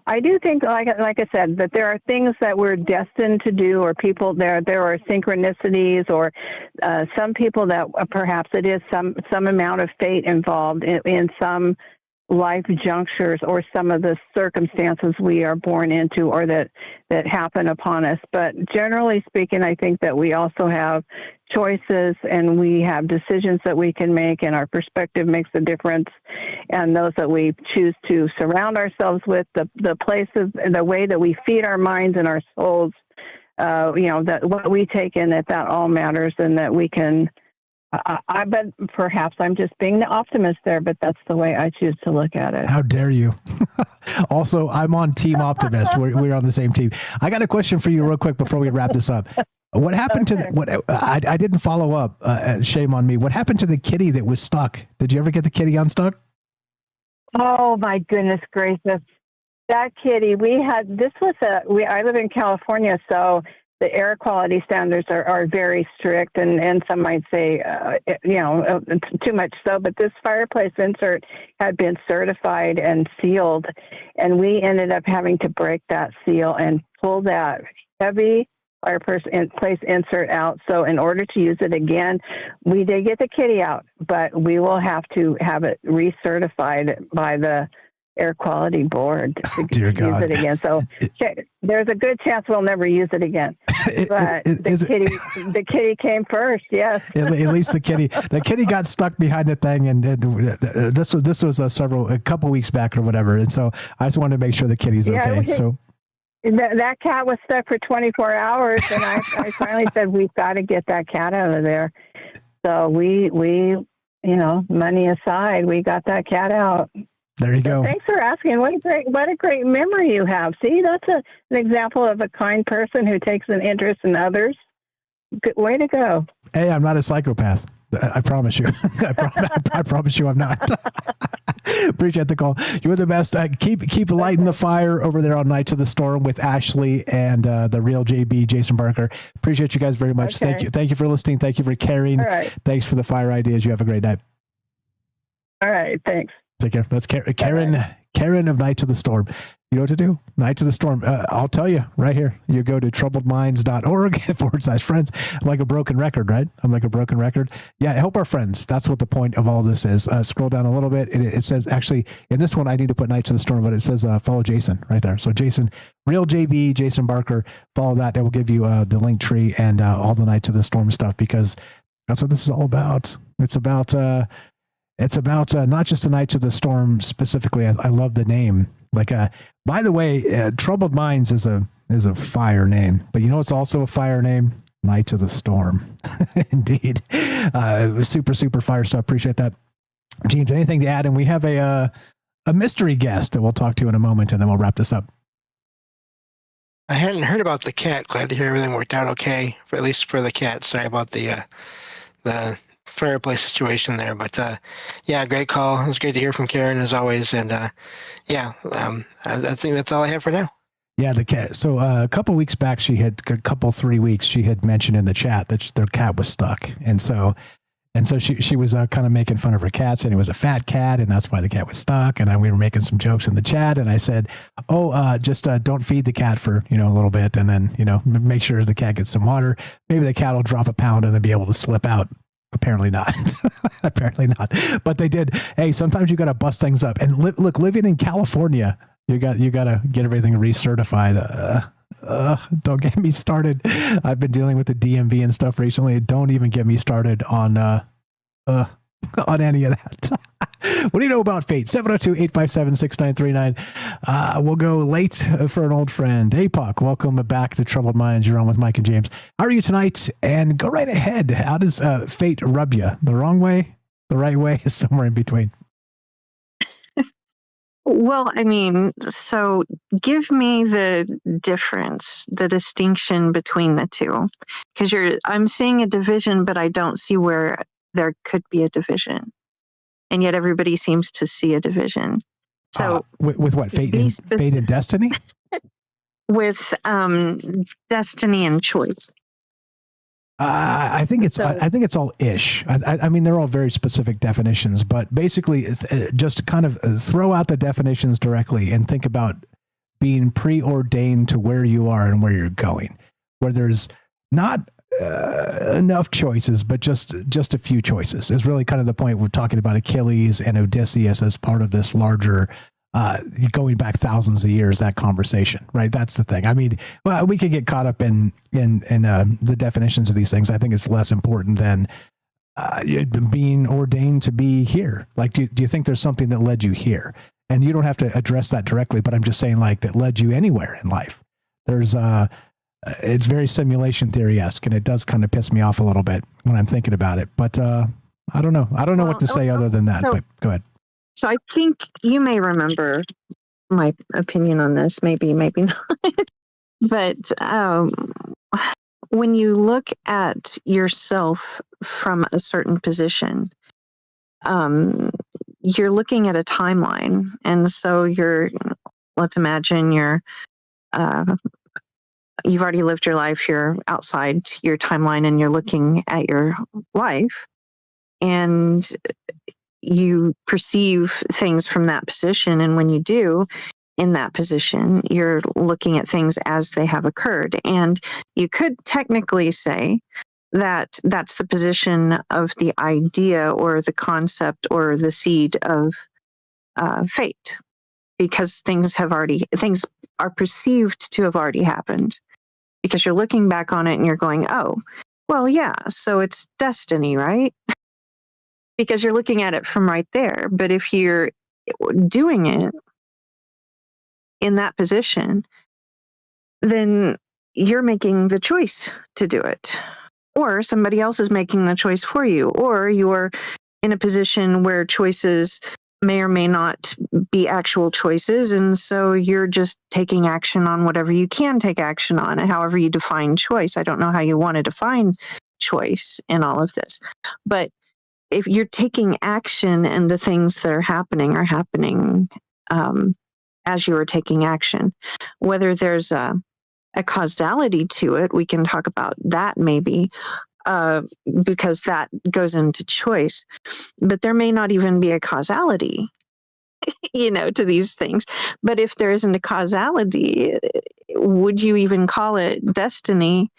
I do think, like I said, that there are things that we're destined to do, or people there are synchronicities, or some people that perhaps it is some amount of fate involved in some life junctures, or some of the circumstances we are born into or that happen upon us. But generally speaking, I think that we also have choices, and we have decisions that we can make, and our perspective makes a difference. And those that we choose to surround ourselves with, the places, the way that we feed our minds and our souls, that what we take in, that all matters, and that we can but perhaps I'm just being the optimist there, but that's the way I choose to look at it. How dare you? Also, I'm on Team Optimist. We're on the same team. I got a question for you real quick before we wrap this up. What happened to what I didn't follow up? Shame on me. What happened to the kitty that was stuck? Did you ever get the kitty unstuck? Oh my goodness gracious. That kitty, I live in California, so the air quality standards are very strict, and some might say, too much so. But this fireplace insert had been certified and sealed, and we ended up having to break that seal and pull that heavy fireplace insert out. So in order to use it again, we did get the kitty out, but we will have to have it recertified by the Air Quality Board to use it again. So there's a good chance we'll never use it again. But the kitty came first. Yes. At least the kitty got stuck behind the thing, and this was a couple weeks back or whatever. And so I just wanted to make sure the kitty's okay. So that cat was stuck for 24 hours, and I finally said, we've got to get that cat out of there. So we money aside, we got that cat out. There you go. Thanks for asking. What a great memory you have. See, that's an example of a kind person who takes an interest in others. Good way to go. Hey, I'm not a psychopath. I promise you. I promise you I'm not. Appreciate the call. You're the best. Keep lighting the fire over there on Nights of the Storm with Ashley and the real JB, Jason Barker. Appreciate you guys very much. Okay. Thank you for listening. Thank you for caring. All right. Thanks for the fire ideas. You have a great night. All right. Thanks. Take care. That's Karen of Nights of the Storm. You know what to do? Nights of the Storm. I'll tell you right here. You go to troubledminds.org/friends. I'm like a broken record, right? I'm like a broken record. Yeah, help our friends. That's what the point of all this is. Scroll down a little bit. It says, actually, in this one, I need to put Nights of the Storm, but it says follow Jason right there. So Jason, real JB, Jason Barker, follow that. That will give you the link tree and all the Nights of the Storm stuff, because that's what this is all about. It's about not just the Nights of the Storm specifically. I love the name. By the way, Troubled Minds is a fire name, but you know it's also a fire name? Nights of the Storm. Indeed. Super fire stuff. Appreciate that. James, anything to add? And we have a mystery guest that we'll talk to in a moment, and then we'll wrap this up. I hadn't heard about the cat. Glad to hear everything worked out okay, at least for the cat. Sorry about the fireplace situation there, but great call. It was great to hear from Karen as always, and I think that's all I have for now. Yeah, the cat. So a couple weeks back, 3 weeks, she had mentioned in the chat that their cat was stuck, and so she was kind of making fun of her cat, saying it was a fat cat, and that's why the cat was stuck. And we were making some jokes in the chat, and I said, just don't feed the cat for a little bit, and then make sure the cat gets some water. Maybe the cat will drop a pound and then be able to slip out. Apparently not. Apparently not. But they did. Hey, sometimes you got to bust things up. And look, living in California, you got to get everything recertified. Don't get me started. I've been dealing with the DMV and stuff recently. Don't even get me started on any of that. What do you know about fate? 702-857-6939. We'll go late for an old friend. APOC, welcome back to Troubled Minds. You're on with Mike and James. How are you tonight? And go right ahead. How does fate rub you? The wrong way? The right way? Is somewhere in between? Well, so give me the difference, the distinction between the two. Because I'm seeing a division, but I don't see where there could be a division. And yet everybody seems to see a division. So with what? Fate and destiny? With destiny and choice. I think it's all ish. I mean, they're all very specific definitions, but basically just kind of throw out the definitions directly and think about being preordained to where you are and where you're going, where there's not enough choices, but just a few choices is really kind of the point. We're talking about Achilles and Odysseus as part of this larger, going back thousands of years, that conversation, right? That's the thing. I mean, well, we could get caught up in the definitions of these things. I think it's less important than being ordained to be here. Like, do you think there's something that led you here? And you don't have to address that directly, but I'm just saying, like, that led you anywhere in life. There's it's very simulation theory-esque, and it does kind of piss me off a little bit when I'm thinking about it. But I don't know. I don't know what to say other than that. But go ahead. So I think you may remember my opinion on this. Maybe not. But when you look at yourself from a certain position, you're looking at a timeline, and so let's imagine you've already lived your life, you're outside your timeline, and you're looking at your life, and you perceive things from that position. And when you do, in that position, you're looking at things as they have occurred. And you could technically say that that's the position of the idea or the concept or the seed of fate, because things are perceived to have already happened, because you're looking back on it and you're going, oh, well, yeah, so it's destiny, right? Because you're looking at it from right there. But if you're doing it in that position, then you're making the choice to do it, or somebody else is making the choice for you, or you're in a position where choices may or may not be actual choices, and so you're just taking action on whatever you can take action on, and however you define choice. I don't know how you want to define choice in all of this, but if you're taking action and the things that are happening as you are taking action, whether there's a causality to it, we can talk about that maybe, because that goes into choice. But there may not even be a causality, to these things. But if there isn't a causality, would you even call it destiny?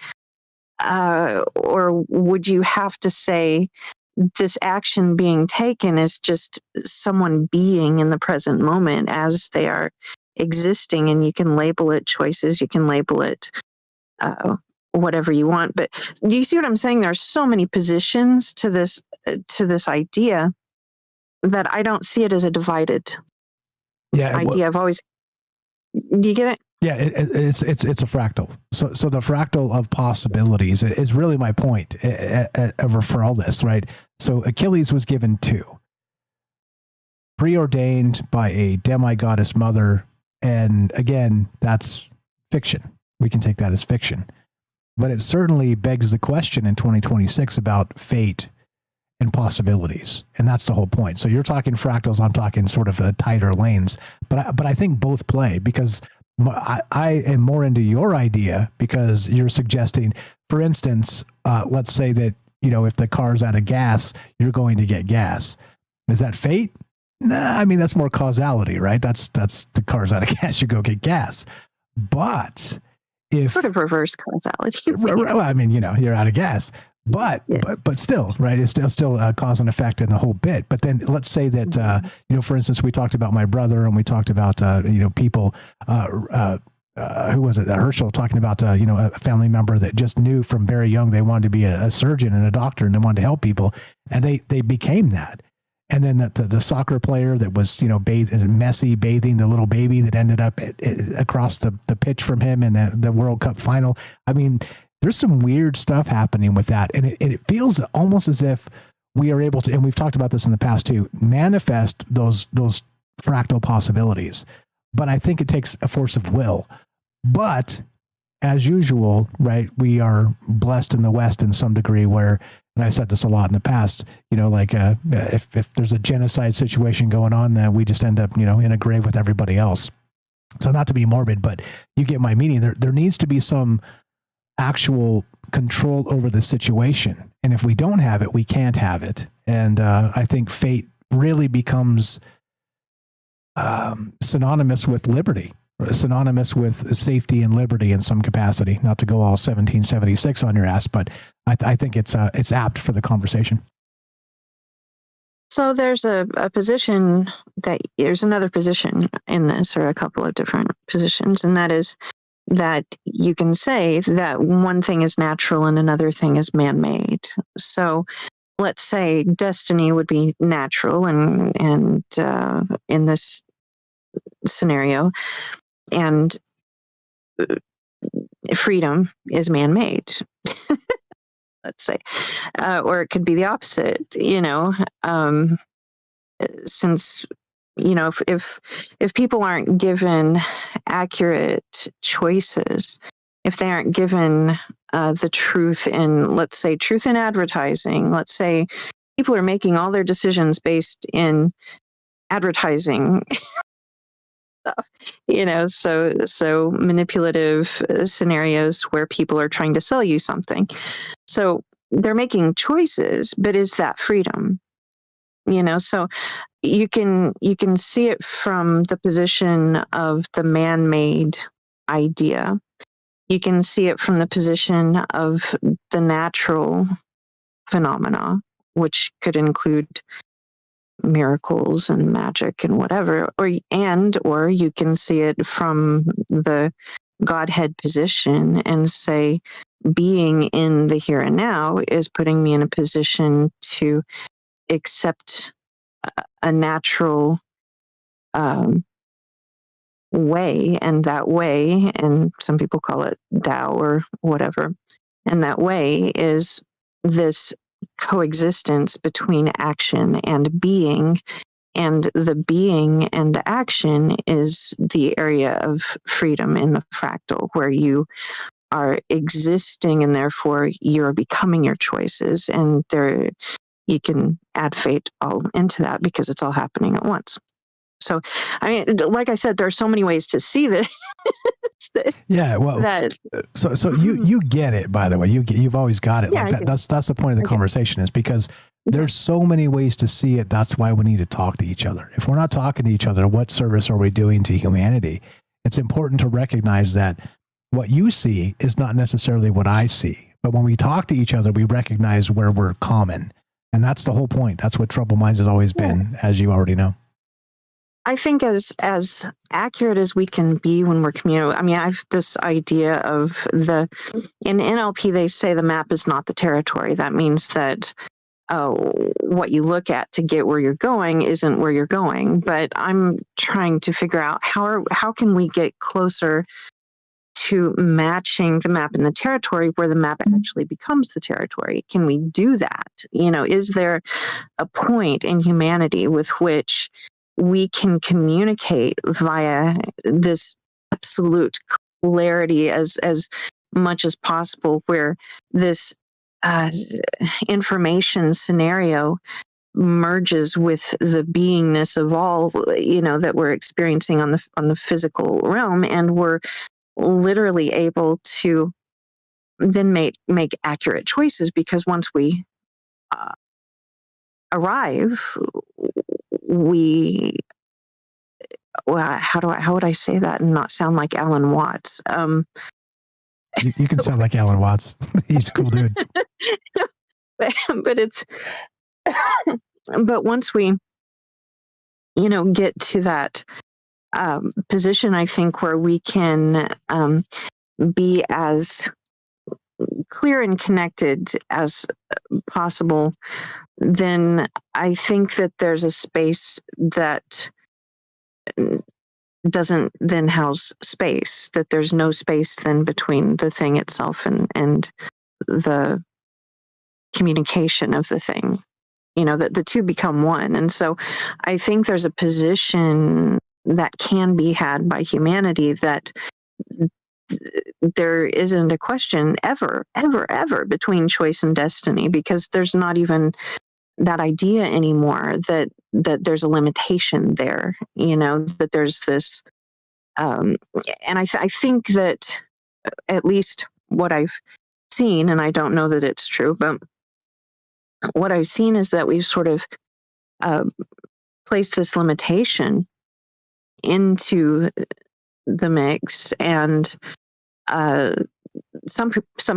Or would you have to say this action being taken is just someone being in the present moment as they are existing, and you can label it choices, you can label it whatever you want. But do you see what I'm saying? There are so many positions to this idea that I don't see it as a divided idea. I've always, do you get it? Yeah, it's a fractal. So the fractal of possibilities is really my point for all this, right? So Achilles was given 2, preordained by a demigoddess mother, and again, that's fiction. We can take that as fiction, but it certainly begs the question in 2026 about fate and possibilities, and that's the whole point. So you're talking fractals, I'm talking sort of tighter lanes, but I think both play, because I am more into your idea, because you're suggesting, for instance, let's say that, if the car's out of gas, you're going to get gas. Is that fate? Nah, I mean, that's more causality, right? That's the car's out of gas, you go get gas. But if sort of reverse causality. Well, I mean, you're out of gas. But still, right? It's still cause and effect in the whole bit. But then let's say that for instance, we talked about my brother, and we talked about people. Who was it? Herschel, talking about a family member that just knew from very young they wanted to be a surgeon and a doctor, and they wanted to help people, and they became that. And then the soccer player that was Messi bathing the little baby that ended up across the pitch from him in the World Cup final. I mean, there's some weird stuff happening with that. And it feels almost as if we are able to, and we've talked about this in the past too, manifest those fractal possibilities. But I think it takes a force of will. But as usual, right, we are blessed in the West in some degree where, and I said this a lot in the past, if there's a genocide situation going on, then we just end up, in a grave with everybody else. So not to be morbid, but you get my meaning. There needs to be some actual control over the situation. And if we don't have it, we can't have it. And I think fate really becomes synonymous with liberty, synonymous with safety and liberty in some capacity. Not to go all 1776 on your ass, but I think it's apt for the conversation. So there's there's another position in this, or a couple of different positions, and that is that you can say that one thing is natural and another thing is man-made. So let's say destiny would be natural, and in this scenario, and freedom is man-made. Let's say, or it could be the opposite. Since if people aren't given accurate choices, if they aren't given the truth in, let's say, truth in advertising, let's say people are making all their decisions based in advertising stuff, so manipulative scenarios where people are trying to sell you something. So they're making choices, but is that freedom? So you can see it from the position of the man-made idea. You can see it from the position of the natural phenomena, which could include miracles and magic and whatever, or you can see it from the Godhead position and say, being in the here and now is putting me in a position to accept a natural way, and that way, and some people call it Tao or whatever, and that way is this coexistence between action and being, and the being and the action is the area of freedom in the fractal, where you are existing and therefore you're becoming your choices, and there you can add fate all into that because it's all happening at once. So, I mean, like I said, there are so many ways to see this. Yeah, well, so you get it. By the way, you've always got it. Yeah, like that's the point of the conversation, is because there's so many ways to see it. That's why we need to talk to each other. If we're not talking to each other, what service are we doing to humanity? It's important to recognize that what you see is not necessarily what I see. But when we talk to each other, we recognize where we're common. And that's the whole point. That's what Troubled Minds has always been, as you already know. I think as accurate as we can be when we're communicating. I mean, I've this idea of in NLP, they say the map is not the territory. That means that what you look at to get where you're going isn't where you're going. But I'm trying to figure out how can we get closer to matching the map in the territory where the map actually becomes the territory. Can we do that? Is there a point in humanity with which we can communicate via this absolute clarity as much as possible, where this information scenario merges with the beingness of all, that we're experiencing on the physical realm, and we're literally able to then make accurate choices, because once we arrive, how would I say that and not sound like Alan Watts? You can sound like Alan Watts. He's a cool dude. but it's but once we get to that position, I think, where we can be as clear and connected as possible, then I think that there's a space that doesn't then house space, that there's no space then between the thing itself and the communication of the thing, that the two become one. And so I think there's a position that can be had by humanity that there isn't a question ever between choice and destiny, because there's not even that idea anymore that there's a limitation there, that there's this, and I think that at least what I've seen, and I don't know that it's true, but what I've seen is that we've sort of placed this limitation into the mix, and some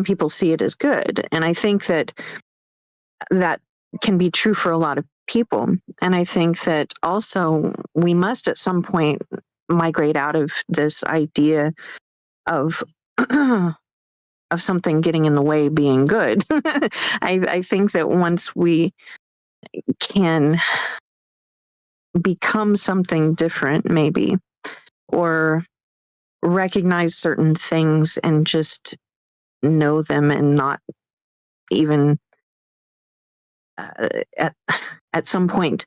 people see it as good, and I think that can be true for a lot of people. And I think that also we must at some point migrate out of this idea of something getting in the way being good. I think that once we can become something different, maybe, or recognize certain things and just know them and not even at some point,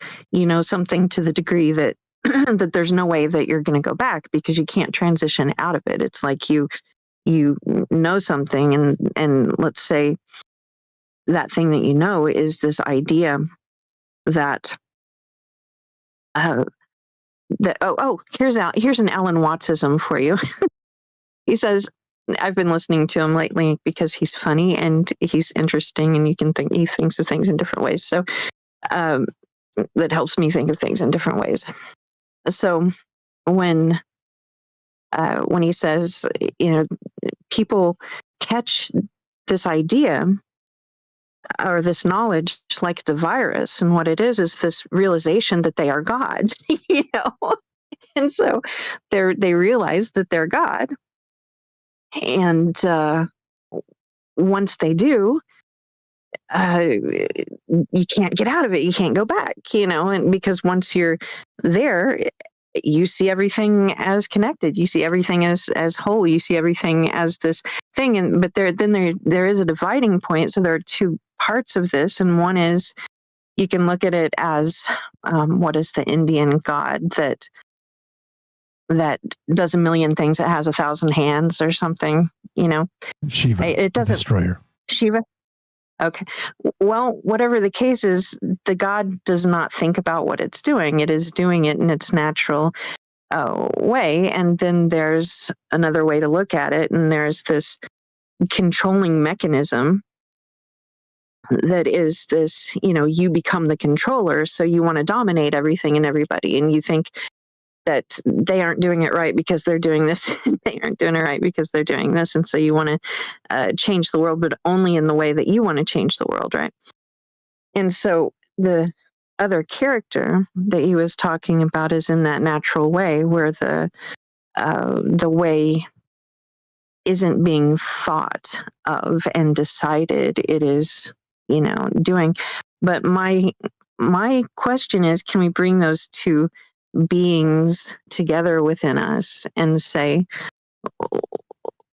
something to the degree that that there's no way that you're going to go back because you can't transition out of it. It's like you know something, and let's say that thing that you know is this idea that here's an Alan Wattsism for you. He says, I've been listening to him lately because he's funny and he's interesting, and he thinks of things in different ways. So that helps me think of things in different ways. So when he says, people catch this idea or this knowledge like it's a virus, and what it is this realization that they are God, and so they realize that they're God, and once they do, you can't get out of it. You can't go back, and because once you're there, you see everything as connected. You see everything as whole. You see everything as this thing. But there is a dividing point. So there are two parts of this, and one is you can look at it as what is the Indian god that does a million things. It has 1,000 hands or something. Shiva, it doesn't. Destroyer. Shiva. Okay. Well, whatever the case is, the god does not think about what it's doing. It is doing it in its natural way. And then there's another way to look at it. And there's this controlling mechanism that is this, you become the controller. So you want to dominate everything and everybody. And you think that they aren't doing it right because they're doing this. They aren't doing it right because they're doing this. And so you want to change the world, but only in the way that you want to change the world, right? And so the other character that he was talking about is in that natural way where the way isn't being thought of and decided. It is, doing. But my question is, can we bring those two beings together within us and say,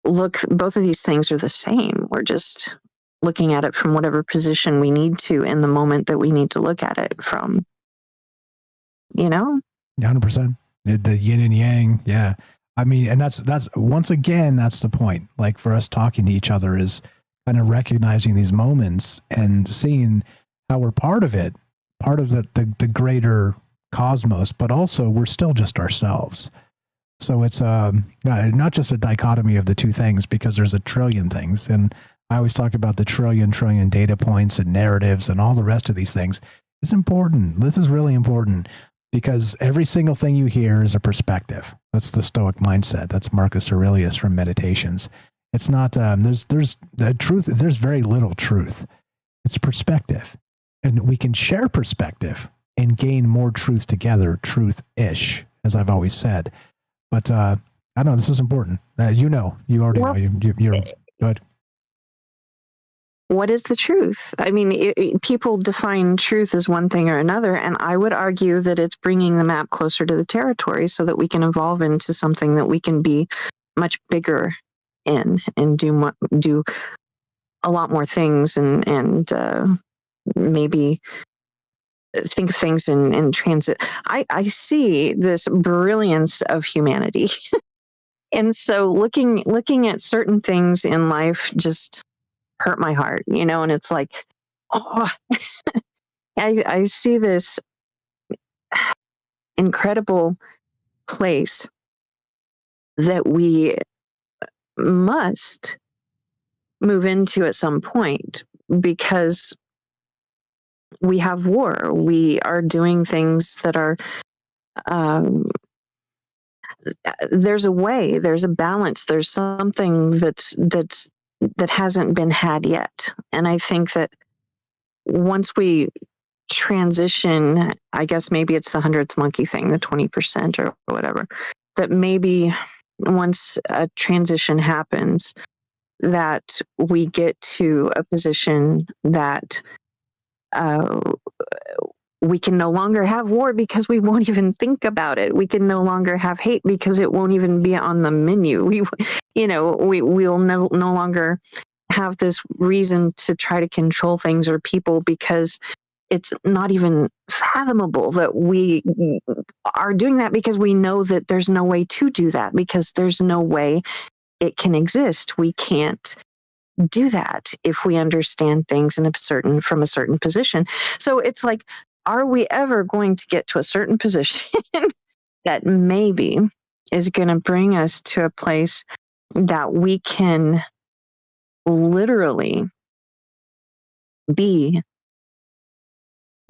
look, both of these things are the same. We're just looking at it from whatever position we need to in the moment that we need to look at it from, 100%. The yin and yang. Yeah. I mean, and that's once again, that's the point. Like for us talking to each other is kind of recognizing these moments and seeing how we're part of it, part of the greater cosmos, but also we're still just ourselves. So it's not just a dichotomy of the two things, because there's a trillion things. And I always talk about the trillion data points and narratives and all the rest of these things. It's important. This is really important because every single thing you hear is a perspective. That's the Stoic mindset. That's Marcus Aurelius from Meditations. It's not, there's the truth. There's very little truth. It's perspective, and we can share perspective and gain more truth together, truth-ish, as I've always said. But I know this is important. You already know. You're go ahead. What is the truth? I mean, people define truth as one thing or another, and I would argue that it's bringing the map closer to the territory so that we can evolve into something that we can be much bigger in and do a lot more things and maybe think of things in transit. I see this brilliance of humanity. And so looking at certain things in life just hurt my heart, and it's like, oh, I see this incredible place that we must move into at some point, because we have war. We are doing things that are, there's a way, there's a balance, there's something that hasn't been had yet. And I think that once we transition, I guess maybe it's the 100th monkey thing, the 20% or whatever, that maybe once a transition happens, that we get to a position that we can no longer have war because we won't even think about it. We can no longer have hate because it won't even be on the menu. We'll no longer have this reason to try to control things or people because it's not even fathomable that we are doing that, because we know that there's no way to do that, because there's no way it can exist. We can't do that if we understand things from a certain position. So it's like, are we ever going to get to a certain position that maybe is going to bring us to a place that we can literally be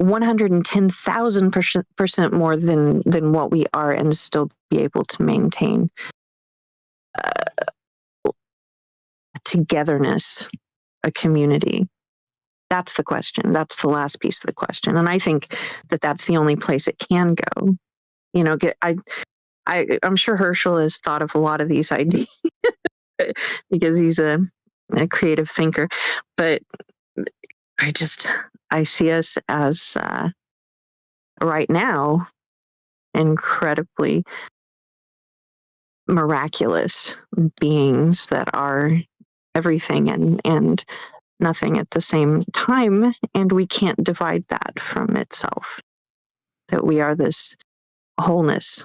110,000% more than what we are and still be able to maintain togetherness, a community? That's the question. That's the last piece of the question. And I think that that's the only place it can go. I'm sure Herschel has thought of a lot of these ideas because he's a creative thinker. But I see us as right now incredibly miraculous beings that are everything and nothing at the same time, and we can't divide that from itself, that we are this wholeness.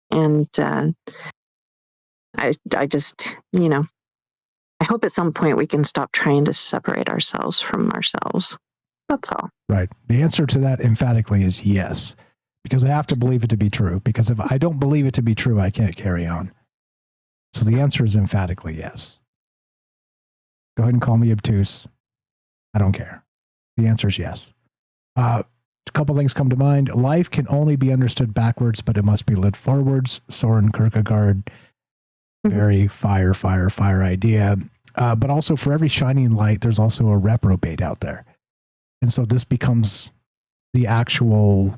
And I just, I hope at some point we can stop trying to separate ourselves from ourselves. That's all. Right. The answer to that emphatically is yes, because I have to believe it to be true, because if I don't believe it to be true, I can't carry on. So the answer is emphatically yes. Go ahead and call me obtuse. I don't care. The answer is yes. A couple things come to mind. Life can only be understood backwards, but it must be lived forwards. Soren Kierkegaard, very fire idea. But also, for every shining light, there's also a reprobate out there. And so this becomes the actual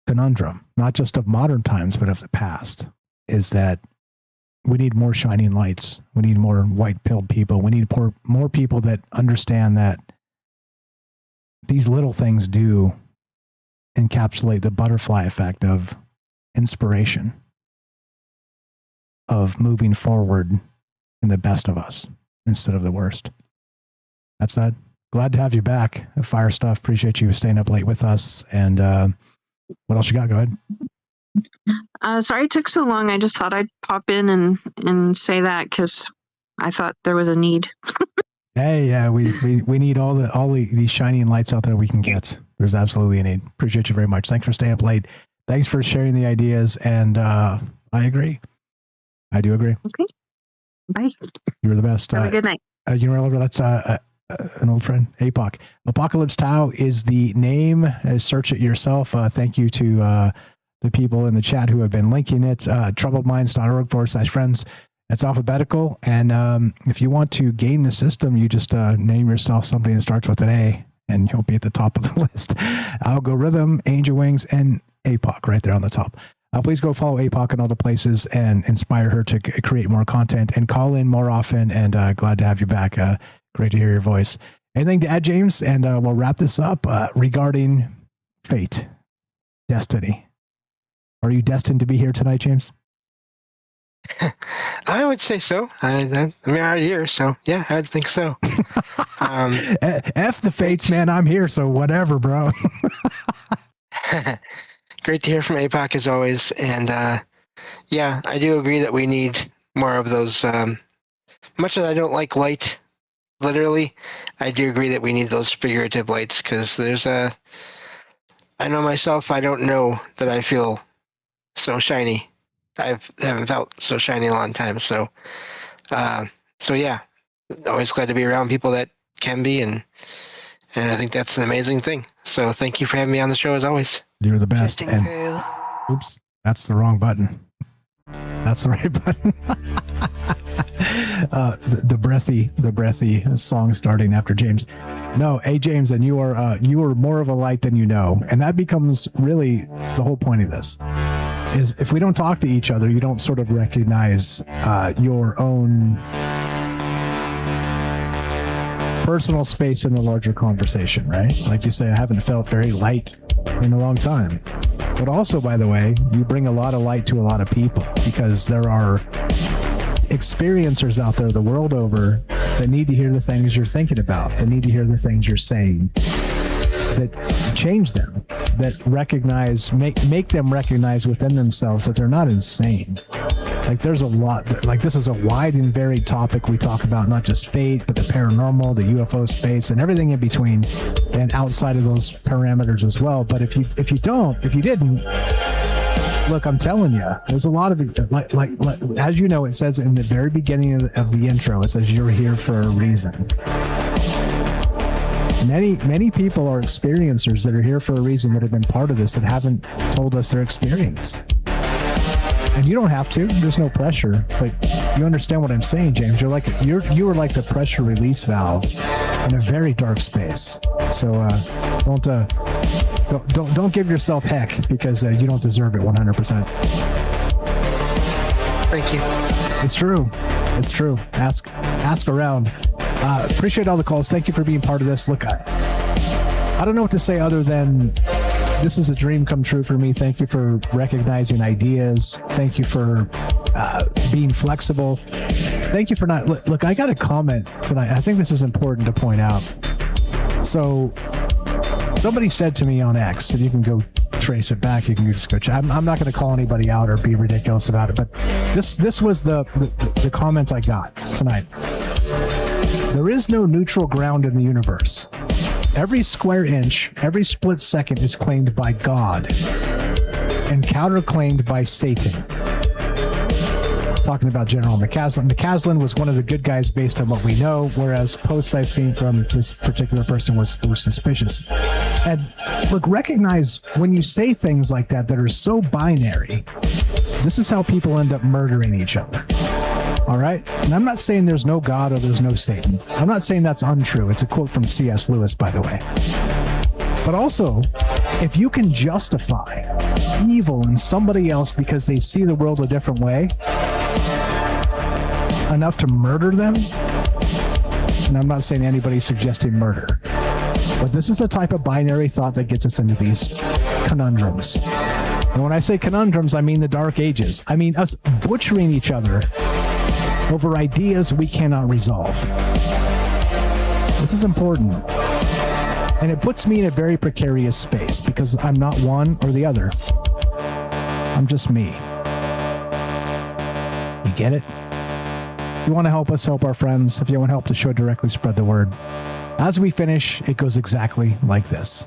conundrum, not just of modern times, but of the past, is that we need more shining lights. We need more white-pilled people. We need more people that understand that these little things do encapsulate the butterfly effect of inspiration, of moving forward in the best of us instead of the worst. That's that. Glad to have you back. Fire stuff. Appreciate you staying up late with us. And what else you got? Go ahead. Sorry it took so long. I just thought I'd pop in and say that because I thought there was a need. Hey, yeah, we need all these shining lights out there we can get. There's absolutely a need. Appreciate you very much. Thanks for staying up late. Thanks for sharing the ideas. And I agree. I do agree. Okay. Bye. You're the best. Have a good night. That's an old friend, APOC. Apocalypse Tau is the name. Search it yourself. Thank you to the people in the chat who have been linking it. troubledminds.org/friends. It's alphabetical. And if you want to game the system, you just name yourself something that starts with an A, and you'll be at the top of the list. Algorithm, Angel Wings, and APOC right there on the top. Please go follow APOC in all the places and inspire her to create more content and call in more often. And glad to have you back. Great to hear your voice. Anything to add, James? And we'll wrap this up regarding fate, destiny. Are you destined to be here tonight, James? I would say so. I mean, I'm here, so yeah, I think so. F the fates, man. I'm here, so whatever, bro. Great to hear from APOC as always. And yeah, I do agree that we need more of those. Much as I don't like light, literally, I do agree that we need those figurative lights, because there's I know myself, I don't know that I feel so shiny. I haven't felt so shiny in a long time. So yeah, always glad to be around people that can be, and I think that's an amazing thing. So thank you for having me on the show as always. You're the best. And, oops, that's the wrong button. That's the right button. The breathy song starting after James. No, hey James, and you are more of a light than you know, and that becomes really the whole point of this. Is if we don't talk to each other, you don't sort of recognize your own personal space in the larger conversation, right? Like you say, I haven't felt very light in a long time. But also, by the way, you bring a lot of light to a lot of people because there are experiencers out there the world over that need to hear the things you're thinking about, that need to hear the things you're saying, that change them, that recognize, make them recognize within themselves that they're not insane. Like there's a lot, like this is a wide and varied topic we talk about, not just fate, but the paranormal, the UFO space, and everything in between and outside of those parameters as well. But if you didn't, look, I'm telling you, there's a lot of it, like as you know, it says in the very beginning of the intro, it says you're here for a reason. Many people are experiencers that are here for a reason, that have been part of this, that haven't told us their experience. And you don't have to. There's no pressure. But you understand what I'm saying, James. You are like the pressure release valve in a very dark space. So don't give yourself heck because you don't deserve it 100%. Thank you. It's true. It's true. Ask around. Appreciate all the calls. Thank you for being part of this. Look, I don't know what to say other than this is a dream come true for me. Thank you for recognizing ideas. Thank you for being flexible. Thank you for not... Look, I got a comment tonight. I think this is important to point out. So somebody said to me on X, and you can go trace it back. You can just go check. I'm not going to call anybody out or be ridiculous about it, but this was the comment I got tonight. There is no neutral ground in the universe. Every square inch, every split second is claimed by God and counterclaimed by Satan. Talking about General McCaslin. McCaslin was one of the good guys based on what we know, whereas posts I've seen from this particular person was suspicious. And look, recognize when you say things like that are so binary, this is how people end up murdering each other. All right? And I'm not saying there's no God or there's no Satan. I'm not saying that's untrue. It's a quote from C.S. Lewis, by the way. But also, if you can justify evil in somebody else because they see the world a different way, enough to murder them, and I'm not saying anybody's suggesting murder, but this is the type of binary thought that gets us into these conundrums. And when I say conundrums, I mean the Dark Ages. I mean us butchering each other over ideas we cannot resolve. This is important. And it puts me in a very precarious space because I'm not one or the other. I'm just me. You get it? If you want to help us help our friends, if you want to help the show directly spread the word, as we finish, it goes exactly like this.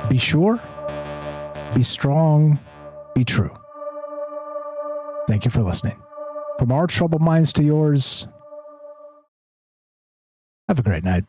Be sure, be strong, be true. Thank you for listening. From our troubled minds to yours, have a great night.